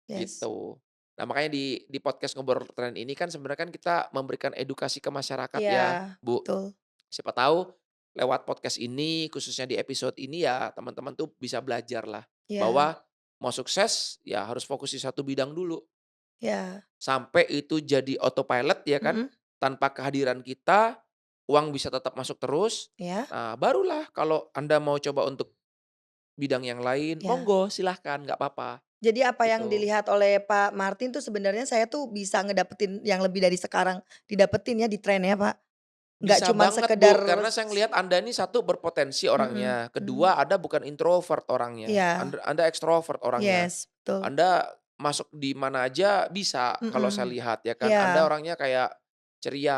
[SPEAKER 2] yes.
[SPEAKER 1] gitu. Nah, makanya di podcast Ngobrol Tren ini kan sebenarnya kan kita memberikan edukasi ke masyarakat
[SPEAKER 2] Iya,
[SPEAKER 1] ya, Bu.
[SPEAKER 2] betul.
[SPEAKER 1] Siapa tahu lewat podcast ini, khususnya di episode ini ya teman-teman tuh bisa belajar lah,
[SPEAKER 2] Iya
[SPEAKER 1] bahwa mau sukses ya harus fokus di satu bidang dulu.
[SPEAKER 2] iya,
[SPEAKER 1] Sampai itu jadi autopilot ya kan,
[SPEAKER 2] mhm,
[SPEAKER 1] tanpa kehadiran kita, uang bisa tetap masuk terus.
[SPEAKER 2] iya
[SPEAKER 1] Nah, barulah kalau Anda mau coba untuk bidang yang lain,
[SPEAKER 2] iya.
[SPEAKER 1] monggo silahkan, nggak apa-apa,
[SPEAKER 2] Jadi apa yang
[SPEAKER 1] gitu.
[SPEAKER 2] dilihat oleh Pak Martin tuh sebenarnya saya tuh bisa ngedapetin yang lebih dari sekarang didapetin ya di tren ya, Pak. Nggak
[SPEAKER 1] Bisa
[SPEAKER 2] cuman
[SPEAKER 1] banget,
[SPEAKER 2] sekedar
[SPEAKER 1] Bu, karena saya ngelihat Anda ini satu berpotensi
[SPEAKER 2] mhm
[SPEAKER 1] orangnya,
[SPEAKER 2] mhm.
[SPEAKER 1] kedua Anda bukan introvert orangnya,
[SPEAKER 2] Iya,
[SPEAKER 1] Anda ekstrovert orangnya.
[SPEAKER 2] yes, betul.
[SPEAKER 1] Anda masuk di mana aja bisa kalau saya
[SPEAKER 2] Mhm.
[SPEAKER 1] lihat ya kan.
[SPEAKER 2] Iya,
[SPEAKER 1] Anda orangnya kayak ceria,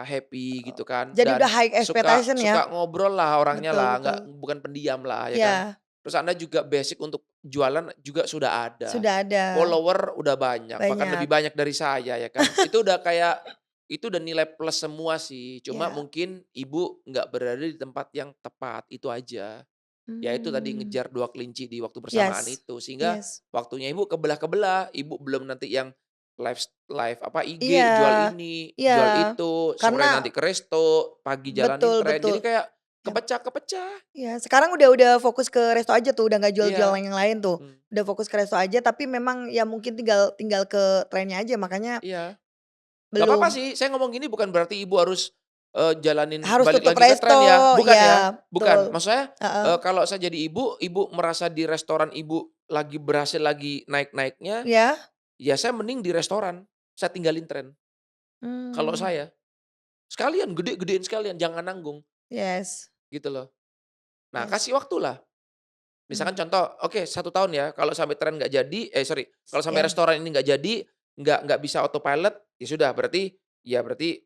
[SPEAKER 1] happy gitu kan,
[SPEAKER 2] jadi udah
[SPEAKER 1] dan
[SPEAKER 2] high
[SPEAKER 1] suka
[SPEAKER 2] expectation ya.
[SPEAKER 1] suka ngobrol lah orangnya
[SPEAKER 2] Betul
[SPEAKER 1] lah, nggak
[SPEAKER 2] betul.
[SPEAKER 1] bukan pendiam lah ya kan.
[SPEAKER 2] Iya,
[SPEAKER 1] Terus Anda juga basic untuk jualan juga sudah ada,
[SPEAKER 2] sudah ada,
[SPEAKER 1] follower udah banyak, bahkan lebih
[SPEAKER 2] banyak.
[SPEAKER 1] banyak dari saya ya kan. Itu udah kayak itu udah nilai plus semua sih, cuma
[SPEAKER 2] Iya.
[SPEAKER 1] mungkin Ibu nggak berada di tempat yang tepat, itu aja. Ya itu tadi
[SPEAKER 2] Mmm,
[SPEAKER 1] ngejar 2 kelinci di waktu bersamaan
[SPEAKER 2] yes
[SPEAKER 1] itu, sehingga
[SPEAKER 2] yes.
[SPEAKER 1] waktunya Ibu kebelah-kebelah, Ibu belum nanti yang live apa,
[SPEAKER 2] Iya
[SPEAKER 1] IG jual ini,
[SPEAKER 2] iya,
[SPEAKER 1] jual itu,
[SPEAKER 2] karena
[SPEAKER 1] sore nanti ke resto, pagi jalanin
[SPEAKER 2] betul
[SPEAKER 1] tren,
[SPEAKER 2] betul.
[SPEAKER 1] jadi kayak
[SPEAKER 2] Ya
[SPEAKER 1] kepecah-kepecah.
[SPEAKER 2] iya, sekarang udah fokus ke resto aja tuh, udah nggak jual-jual
[SPEAKER 1] Iya,
[SPEAKER 2] yang lain tuh.
[SPEAKER 1] mmm,
[SPEAKER 2] Udah fokus ke resto aja, tapi memang ya mungkin tinggal tinggal ke trennya aja, makanya
[SPEAKER 1] iya. Nggak apa-apa
[SPEAKER 2] belum
[SPEAKER 1] sih, saya ngomong gini bukan berarti Ibu harus, jalanin
[SPEAKER 2] harus
[SPEAKER 1] balik
[SPEAKER 2] tutup
[SPEAKER 1] lagi ke
[SPEAKER 2] resto,
[SPEAKER 1] tren ya, bukan ya,
[SPEAKER 2] iya
[SPEAKER 1] bukan.
[SPEAKER 2] betul.
[SPEAKER 1] Maksud saya,
[SPEAKER 2] Heeh,
[SPEAKER 1] kalau saya jadi ibu, ibu merasa di restoran ibu lagi berhasil lagi naik-naiknya,
[SPEAKER 2] iya?
[SPEAKER 1] ya saya mending di restoran, saya tinggalin tren, kalau
[SPEAKER 2] Mmm,
[SPEAKER 1] saya. Sekalian, gede-gedein sekalian, jangan nanggung,
[SPEAKER 2] yes
[SPEAKER 1] gitu loh. Nah,
[SPEAKER 2] yes,
[SPEAKER 1] kasih waktulah. Misalkan
[SPEAKER 2] mmm,
[SPEAKER 1] contoh, oke 1 tahun ya, kalau sampai tren nggak jadi sorry, kalau sampai
[SPEAKER 2] iya
[SPEAKER 1] restoran ini nggak jadi, nggak bisa autopilot, ya sudah berarti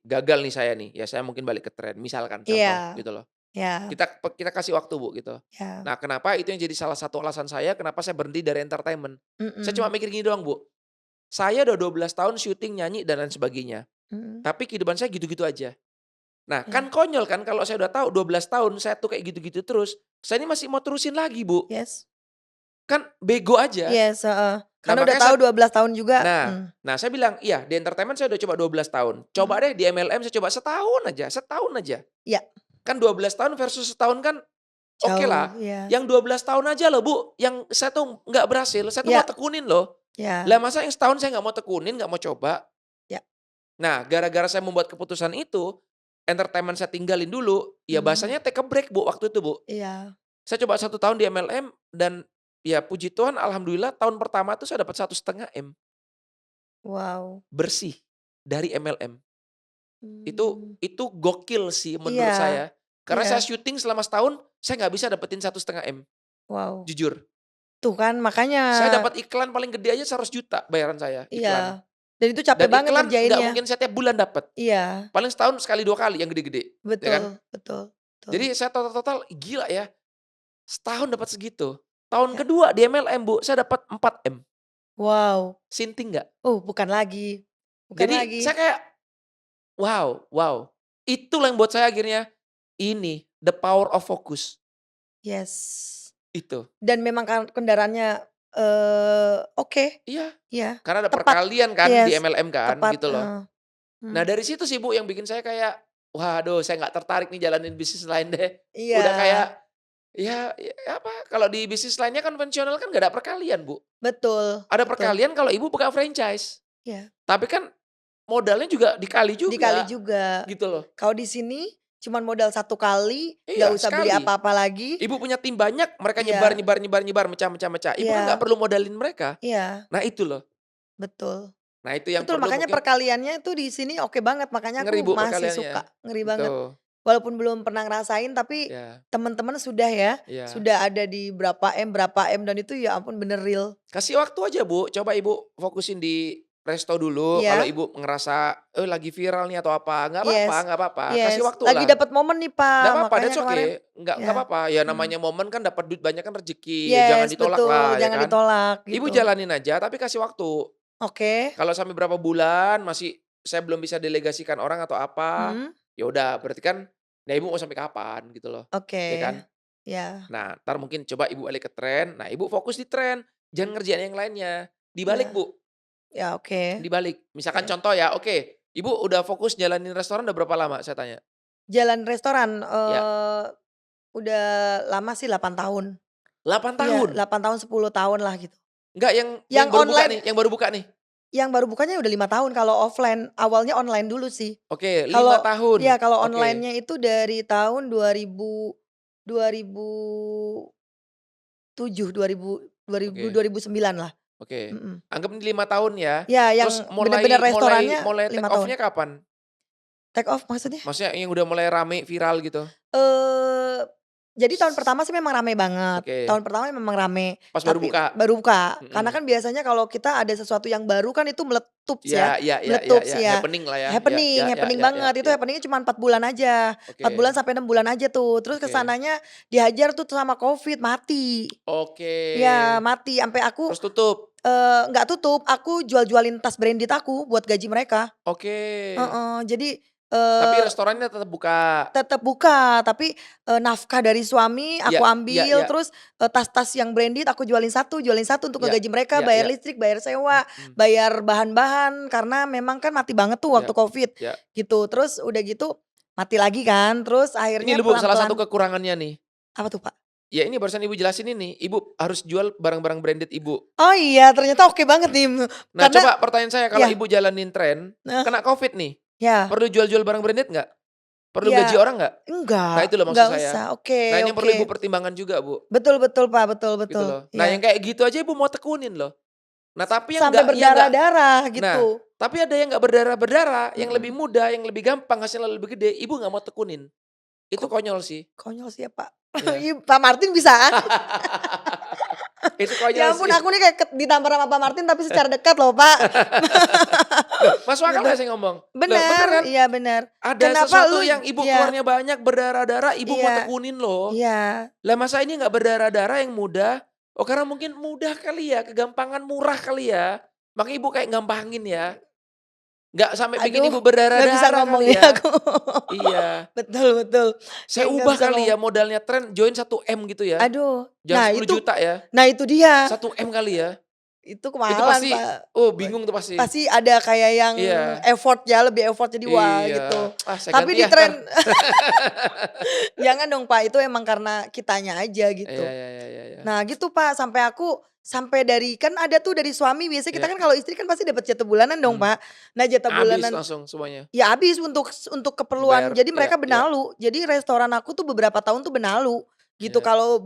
[SPEAKER 1] gagal nih saya nih, ya saya mungkin balik ke tren, misalkan contoh,
[SPEAKER 2] iya.
[SPEAKER 1] gitu loh.
[SPEAKER 2] Ya,
[SPEAKER 1] Kita kasih waktu, Bu, gitu.
[SPEAKER 2] ya,
[SPEAKER 1] Nah, kenapa itu yang jadi salah satu alasan saya kenapa saya berhenti dari entertainment. Saya cuma
[SPEAKER 2] mhm,
[SPEAKER 1] mikir gini doang, Bu, saya udah 12 tahun syuting, nyanyi, dan lain sebagainya,
[SPEAKER 2] mhm,
[SPEAKER 1] tapi kehidupan saya gitu-gitu aja. Nah,
[SPEAKER 2] ya,
[SPEAKER 1] kan konyol kan kalau saya udah tahu 12 tahun saya tuh kayak gitu-gitu terus, saya ini masih mau terusin lagi, Bu.
[SPEAKER 2] yes,
[SPEAKER 1] Kan bego aja.
[SPEAKER 2] yes, heeh,
[SPEAKER 1] Nah,
[SPEAKER 2] karena udah
[SPEAKER 1] makanya
[SPEAKER 2] tahu
[SPEAKER 1] saya
[SPEAKER 2] 12 tahun juga,
[SPEAKER 1] saya bilang, "Iya, di entertainment saya udah coba 12 tahun. Coba
[SPEAKER 2] mhm,
[SPEAKER 1] deh di MLM saya coba setahun aja, setahun aja."
[SPEAKER 2] iya,
[SPEAKER 1] Kan 12 tahun versus setahun kan oke
[SPEAKER 2] jauh,
[SPEAKER 1] lah.
[SPEAKER 2] iya,
[SPEAKER 1] Yang 12 tahun aja loh, Bu, yang saya tuh nggak berhasil, saya tuh mau
[SPEAKER 2] iya,
[SPEAKER 1] tekunin loh.
[SPEAKER 2] iya,
[SPEAKER 1] Lah masa yang setahun saya nggak mau tekunin, nggak mau coba?
[SPEAKER 2] iya,
[SPEAKER 1] Nah, gara-gara saya membuat keputusan itu, entertainment saya tinggalin dulu, ya
[SPEAKER 2] mhm,
[SPEAKER 1] bahasanya take a break, Bu, waktu itu, Bu.
[SPEAKER 2] iya,
[SPEAKER 1] Saya coba 1 tahun di MLM dan ya puji Tuhan alhamdulillah tahun pertama tuh saya dapat 1,5 M
[SPEAKER 2] wow,
[SPEAKER 1] bersih dari MLM.
[SPEAKER 2] mmm,
[SPEAKER 1] Itu gokil sih menurut
[SPEAKER 2] iya,
[SPEAKER 1] saya. Karena
[SPEAKER 2] iya,
[SPEAKER 1] saya syuting selama setahun, saya nggak bisa dapetin 1,5 M,
[SPEAKER 2] wow,
[SPEAKER 1] jujur.
[SPEAKER 2] tuh kan makanya,
[SPEAKER 1] Saya dapat iklan paling gede aja 100 juta bayaran saya, iklan.
[SPEAKER 2] iya, dan itu capek
[SPEAKER 1] Dan
[SPEAKER 2] banget
[SPEAKER 1] iklan nggak
[SPEAKER 2] ngerjainnya,
[SPEAKER 1] mungkin saya tiap bulan dapat,
[SPEAKER 2] iya,
[SPEAKER 1] paling setahun sekali 2 kali yang gede-gede, ya kan.
[SPEAKER 2] betul, betul, betul,
[SPEAKER 1] Jadi saya total-total gila ya, setahun dapat segitu. Tahun
[SPEAKER 2] ya,
[SPEAKER 1] kedua di MLM, Bu, saya dapat 4 M,
[SPEAKER 2] wow,
[SPEAKER 1] sinting nggak?
[SPEAKER 2] bukan lagi, bukan
[SPEAKER 1] Jadi
[SPEAKER 2] lagi,
[SPEAKER 1] saya kayak, wow wow, itulah yang buat saya akhirnya, ini the power of focus,
[SPEAKER 2] yes.
[SPEAKER 1] itu.
[SPEAKER 2] Dan memang kan kendaraannya, oke,
[SPEAKER 1] Iya,
[SPEAKER 2] iya,
[SPEAKER 1] karena ada
[SPEAKER 2] tepat,
[SPEAKER 1] perkalian kan di
[SPEAKER 2] yes,
[SPEAKER 1] MLM kan,
[SPEAKER 2] tepat,
[SPEAKER 1] gitu loh. Nah
[SPEAKER 2] mmm,
[SPEAKER 1] dari situ sih, Bu, yang bikin saya kayak, waduh saya nggak tertarik nih jalanin bisnis lain deh.
[SPEAKER 2] iya,
[SPEAKER 1] Udah kayak, ya apa, kalau di bisnis lainnya konvensional kan nggak ada perkalian, Bu.
[SPEAKER 2] betul,
[SPEAKER 1] Ada
[SPEAKER 2] betul,
[SPEAKER 1] perkalian kalau Ibu buka franchise,
[SPEAKER 2] iya,
[SPEAKER 1] tapi kan modalnya juga dikali
[SPEAKER 2] dikali
[SPEAKER 1] juga,
[SPEAKER 2] juga.
[SPEAKER 1] gitu loh.
[SPEAKER 2] Kalau di sini cuman modal 1 kali, nggak
[SPEAKER 1] Iya,
[SPEAKER 2] usah beli
[SPEAKER 1] sekali.
[SPEAKER 2] apa-apa lagi,
[SPEAKER 1] Ibu punya tim banyak, mereka nyebar
[SPEAKER 2] iya,
[SPEAKER 1] nyebar nyebar nyebar, mecah mecah mecah. Ibu kan nggak
[SPEAKER 2] iya,
[SPEAKER 1] perlu modalin mereka.
[SPEAKER 2] iya,
[SPEAKER 1] Nah itu loh.
[SPEAKER 2] betul.
[SPEAKER 1] Nah itu yang
[SPEAKER 2] Betul,
[SPEAKER 1] perlu
[SPEAKER 2] makanya
[SPEAKER 1] mungkin
[SPEAKER 2] perkaliannya tuh di sini oke banget, makanya
[SPEAKER 1] ngeri,
[SPEAKER 2] aku
[SPEAKER 1] Bu,
[SPEAKER 2] masih
[SPEAKER 1] perkaliannya.
[SPEAKER 2] suka, ngeri banget.
[SPEAKER 1] Betul.
[SPEAKER 2] Walaupun belum pernah ngerasain, tapi
[SPEAKER 1] Ya,
[SPEAKER 2] teman-teman sudah ya,
[SPEAKER 1] iya.
[SPEAKER 2] sudah ada di berapa M, dan itu ya ampun bener real.
[SPEAKER 1] Kasih waktu aja, Bu. Coba Ibu fokusin di resto dulu, kalau
[SPEAKER 2] Iya,
[SPEAKER 1] Ibu ngerasa, lagi viral nih atau apa,
[SPEAKER 2] yes,
[SPEAKER 1] nggak apa-apa, kasih
[SPEAKER 2] yes, lagi
[SPEAKER 1] waktulah.
[SPEAKER 2] dapat momen nih
[SPEAKER 1] Nggak
[SPEAKER 2] Pak,
[SPEAKER 1] apa-apa,
[SPEAKER 2] makanya
[SPEAKER 1] that's
[SPEAKER 2] kemarin
[SPEAKER 1] okay, nggak
[SPEAKER 2] ya,
[SPEAKER 1] apa-apa, ya
[SPEAKER 2] mhm,
[SPEAKER 1] namanya momen kan dapat duit banyak kan rezeki, ya jangan
[SPEAKER 2] yes,
[SPEAKER 1] ditolak
[SPEAKER 2] betul,
[SPEAKER 1] lah, ya
[SPEAKER 2] jangan
[SPEAKER 1] kan.
[SPEAKER 2] ditolak
[SPEAKER 1] Ibu
[SPEAKER 2] gitu.
[SPEAKER 1] jalanin aja tapi kasih waktu.
[SPEAKER 2] Oke,
[SPEAKER 1] Kalau sampai berapa bulan masih saya belum bisa delegasikan orang atau apa,
[SPEAKER 2] mhm,
[SPEAKER 1] ya udah berarti kan, ya Ibu mau sampai kapan gitu loh,
[SPEAKER 2] oke,
[SPEAKER 1] ya kan.
[SPEAKER 2] ya,
[SPEAKER 1] Nah, entar mungkin coba Ibu balik ke tren, nah Ibu fokus di tren, jangan ngerjain yang lainnya. Dibalik,
[SPEAKER 2] ya,
[SPEAKER 1] Bu,
[SPEAKER 2] ya, oke,
[SPEAKER 1] dibalik. Misalkan
[SPEAKER 2] oke.
[SPEAKER 1] contoh ya, oke, Ibu udah fokus jalanin restoran udah berapa lama saya tanya?
[SPEAKER 2] Jalan restoran,
[SPEAKER 1] Ya,
[SPEAKER 2] udah lama sih 8 tahun.
[SPEAKER 1] 8
[SPEAKER 2] Iya,
[SPEAKER 1] tahun?
[SPEAKER 2] 8 tahun, 10 tahun lah gitu.
[SPEAKER 1] Enggak, yang
[SPEAKER 2] Yang
[SPEAKER 1] baru buka
[SPEAKER 2] online
[SPEAKER 1] nih, yang baru buka nih?
[SPEAKER 2] yang baru bukanya udah 5 tahun kalau offline, awalnya online dulu sih.
[SPEAKER 1] Oke, 5
[SPEAKER 2] Kalau
[SPEAKER 1] tahun.
[SPEAKER 2] iya, kalau
[SPEAKER 1] Oke,
[SPEAKER 2] online-nya itu dari tahun 2007, 2000,
[SPEAKER 1] oke,
[SPEAKER 2] 2009 lah,
[SPEAKER 1] oke.
[SPEAKER 2] mhm.
[SPEAKER 1] Anggap ini 5 tahun ya.
[SPEAKER 2] Ya, yang
[SPEAKER 1] Terus
[SPEAKER 2] bener-bener
[SPEAKER 1] mulai mulai
[SPEAKER 2] restorannya
[SPEAKER 1] mulai
[SPEAKER 2] 5
[SPEAKER 1] take
[SPEAKER 2] tahun.
[SPEAKER 1] off-nya kapan?
[SPEAKER 2] Take off maksudnya?
[SPEAKER 1] Maksudnya yang udah mulai rame, viral gitu?
[SPEAKER 2] Eee, jadi tahun
[SPEAKER 1] S
[SPEAKER 2] pertama sih memang rame banget, tahun
[SPEAKER 1] Oke,
[SPEAKER 2] pertama memang rame,
[SPEAKER 1] pas baru
[SPEAKER 2] tapi
[SPEAKER 1] buka?
[SPEAKER 2] baru buka. Karena
[SPEAKER 1] Mhm.
[SPEAKER 2] kan biasanya kalau kita ada sesuatu yang baru kan itu
[SPEAKER 1] Ya ya ya ya
[SPEAKER 2] meletups
[SPEAKER 1] ya,
[SPEAKER 2] ya,
[SPEAKER 1] happening lah ya. Ya ya
[SPEAKER 2] happening
[SPEAKER 1] ya
[SPEAKER 2] happening
[SPEAKER 1] ya ya
[SPEAKER 2] banget, itu
[SPEAKER 1] ya.
[SPEAKER 2] happening-nya cuma 4 bulan aja, 4 bulan
[SPEAKER 1] Oke
[SPEAKER 2] sampai 6 bulan aja tuh, terus ke
[SPEAKER 1] oke
[SPEAKER 2] sananya dihajar tuh sama Covid, mati.
[SPEAKER 1] oke.
[SPEAKER 2] Iya, mati, sampai aku,
[SPEAKER 1] Terus tutup?
[SPEAKER 2] nggak tutup, aku jual-jualin tas branded aku buat gaji mereka.
[SPEAKER 1] Oke.
[SPEAKER 2] Heeh, jadi,
[SPEAKER 1] Tapi
[SPEAKER 2] eee
[SPEAKER 1] restorannya tetap buka?
[SPEAKER 2] tetep buka, tapi, nafkah dari suami
[SPEAKER 1] Iya
[SPEAKER 2] aku
[SPEAKER 1] iya
[SPEAKER 2] ambil,
[SPEAKER 1] iya.
[SPEAKER 2] terus, tas-tas yang branded aku jualin satu untuk
[SPEAKER 1] Iya
[SPEAKER 2] ngegaji mereka,
[SPEAKER 1] iya
[SPEAKER 2] bayar
[SPEAKER 1] iya.
[SPEAKER 2] listrik, bayar sewa,
[SPEAKER 1] Mhm.
[SPEAKER 2] bayar bahan-bahan, karena memang kan mati banget tuh
[SPEAKER 1] Iya
[SPEAKER 2] waktu Covid,
[SPEAKER 1] iya.
[SPEAKER 2] gitu. Terus udah gitu, mati lagi kan, terus
[SPEAKER 1] Ini
[SPEAKER 2] akhirnya
[SPEAKER 1] loh, Bu, salah satu
[SPEAKER 2] pelan-pelan
[SPEAKER 1] kekurangannya nih.
[SPEAKER 2] apa tuh, Pak?
[SPEAKER 1] Ya ini barusan Ibu jelasin ini, Ibu harus jual barang-barang branded Ibu.
[SPEAKER 2] Oh iya, ternyata oke banget nih,
[SPEAKER 1] Nah
[SPEAKER 2] karena
[SPEAKER 1] coba pertanyaan saya kalau
[SPEAKER 2] ya,
[SPEAKER 1] Ibu jalanin tren,
[SPEAKER 2] nah,
[SPEAKER 1] kena Covid nih,
[SPEAKER 2] ya,
[SPEAKER 1] perlu jual-jual barang branded nggak? Perlu gaji
[SPEAKER 2] ya,
[SPEAKER 1] orang nggak? Nah itu loh maksud
[SPEAKER 2] enggak
[SPEAKER 1] saya.
[SPEAKER 2] usah, oke,
[SPEAKER 1] Nah ini yang perlu
[SPEAKER 2] oke.
[SPEAKER 1] Ibu pertimbangkan juga, Bu,
[SPEAKER 2] Betul, betul, Pak, betul,
[SPEAKER 1] gitu
[SPEAKER 2] betul,
[SPEAKER 1] loh. Nah yang
[SPEAKER 2] iya.
[SPEAKER 1] kayak gitu aja Ibu mau tekunin loh. Nah tapi
[SPEAKER 2] Sampai berdarah-darah
[SPEAKER 1] nah
[SPEAKER 2] gitu,
[SPEAKER 1] tapi ada yang nggak berdarah-berdarah, yang lebih
[SPEAKER 2] mhm.
[SPEAKER 1] mudah, yang lebih gampang, hasilnya lebih gede, Ibu nggak mau tekunin. Itu
[SPEAKER 2] Kok
[SPEAKER 1] konyol sih.
[SPEAKER 2] konyol sih ya, Pak.
[SPEAKER 1] Iya.
[SPEAKER 2] Ih, Pak Martin bisa?
[SPEAKER 1] Itu konyol
[SPEAKER 2] Ya ampun
[SPEAKER 1] sih.
[SPEAKER 2] aku nih kayak ditampar sama Pak Martin tapi secara dekat loh, Pak.
[SPEAKER 1] Loh, masuk akal
[SPEAKER 2] Gitu.
[SPEAKER 1] nggak saya ngomong? Loh, bener
[SPEAKER 2] Bener,
[SPEAKER 1] kan?
[SPEAKER 2] iya bener.
[SPEAKER 1] Ada
[SPEAKER 2] Kenapa
[SPEAKER 1] sesuatu
[SPEAKER 2] lu
[SPEAKER 1] yang ibu
[SPEAKER 2] iya,
[SPEAKER 1] keluarnya banyak, berdarah-darah, ibu mau
[SPEAKER 2] iya,
[SPEAKER 1] tekunin loh.
[SPEAKER 2] iya.
[SPEAKER 1] Lah masa ini nggak berdarah-darah yang mudah? Oh karena mungkin mudah kali ya, kegampangan murah kali ya. Makanya ibu kayak gampangin ya. Nggak sampai bikin
[SPEAKER 2] Aduh,
[SPEAKER 1] ibu
[SPEAKER 2] nggak bisa
[SPEAKER 1] berdarah-darah
[SPEAKER 2] ngomong
[SPEAKER 1] kali
[SPEAKER 2] ya
[SPEAKER 1] ya.
[SPEAKER 2] aku.
[SPEAKER 1] Iya.
[SPEAKER 2] Betul betul.
[SPEAKER 1] Saya
[SPEAKER 2] Kayak nggak
[SPEAKER 1] ubah
[SPEAKER 2] bisa
[SPEAKER 1] kali ya
[SPEAKER 2] ngomong.
[SPEAKER 1] modalnya tren join 1 M gitu ya.
[SPEAKER 2] Aduh,
[SPEAKER 1] Jangan 10 juta ya,
[SPEAKER 2] nah itu dia.
[SPEAKER 1] 1 M kali ya.
[SPEAKER 2] Itu
[SPEAKER 1] Itu
[SPEAKER 2] kemahalan,
[SPEAKER 1] pasti,
[SPEAKER 2] Pak.
[SPEAKER 1] oh bingung tuh pasti.
[SPEAKER 2] Pasti ada kayak yang
[SPEAKER 1] Iya,
[SPEAKER 2] effort ya, lebih effort jadi wah
[SPEAKER 1] iya.
[SPEAKER 2] gitu.
[SPEAKER 1] Ah saya
[SPEAKER 2] Tapi
[SPEAKER 1] ganti
[SPEAKER 2] di
[SPEAKER 1] ya entar.
[SPEAKER 2] tren jangan dong, Pak, itu emang karena kitanya aja
[SPEAKER 1] Iya
[SPEAKER 2] gitu.
[SPEAKER 1] iya iya iya iya.
[SPEAKER 2] Nah gitu, Pak, sampai dari kan ada tuh dari suami biasanya kita
[SPEAKER 1] Iya,
[SPEAKER 2] kan kalau istri kan pasti dapat jatah bulanan dong,
[SPEAKER 1] mhm.
[SPEAKER 2] Pak. Nah jatah
[SPEAKER 1] Habis
[SPEAKER 2] bulanan
[SPEAKER 1] langsung semuanya,
[SPEAKER 2] ya habis untuk keperluan
[SPEAKER 1] dibayar.
[SPEAKER 2] jadi
[SPEAKER 1] Iya
[SPEAKER 2] mereka
[SPEAKER 1] iya,
[SPEAKER 2] benalu. Jadi restoran aku tuh beberapa tahun tuh benalu, gitu.
[SPEAKER 1] iya
[SPEAKER 2] Kalau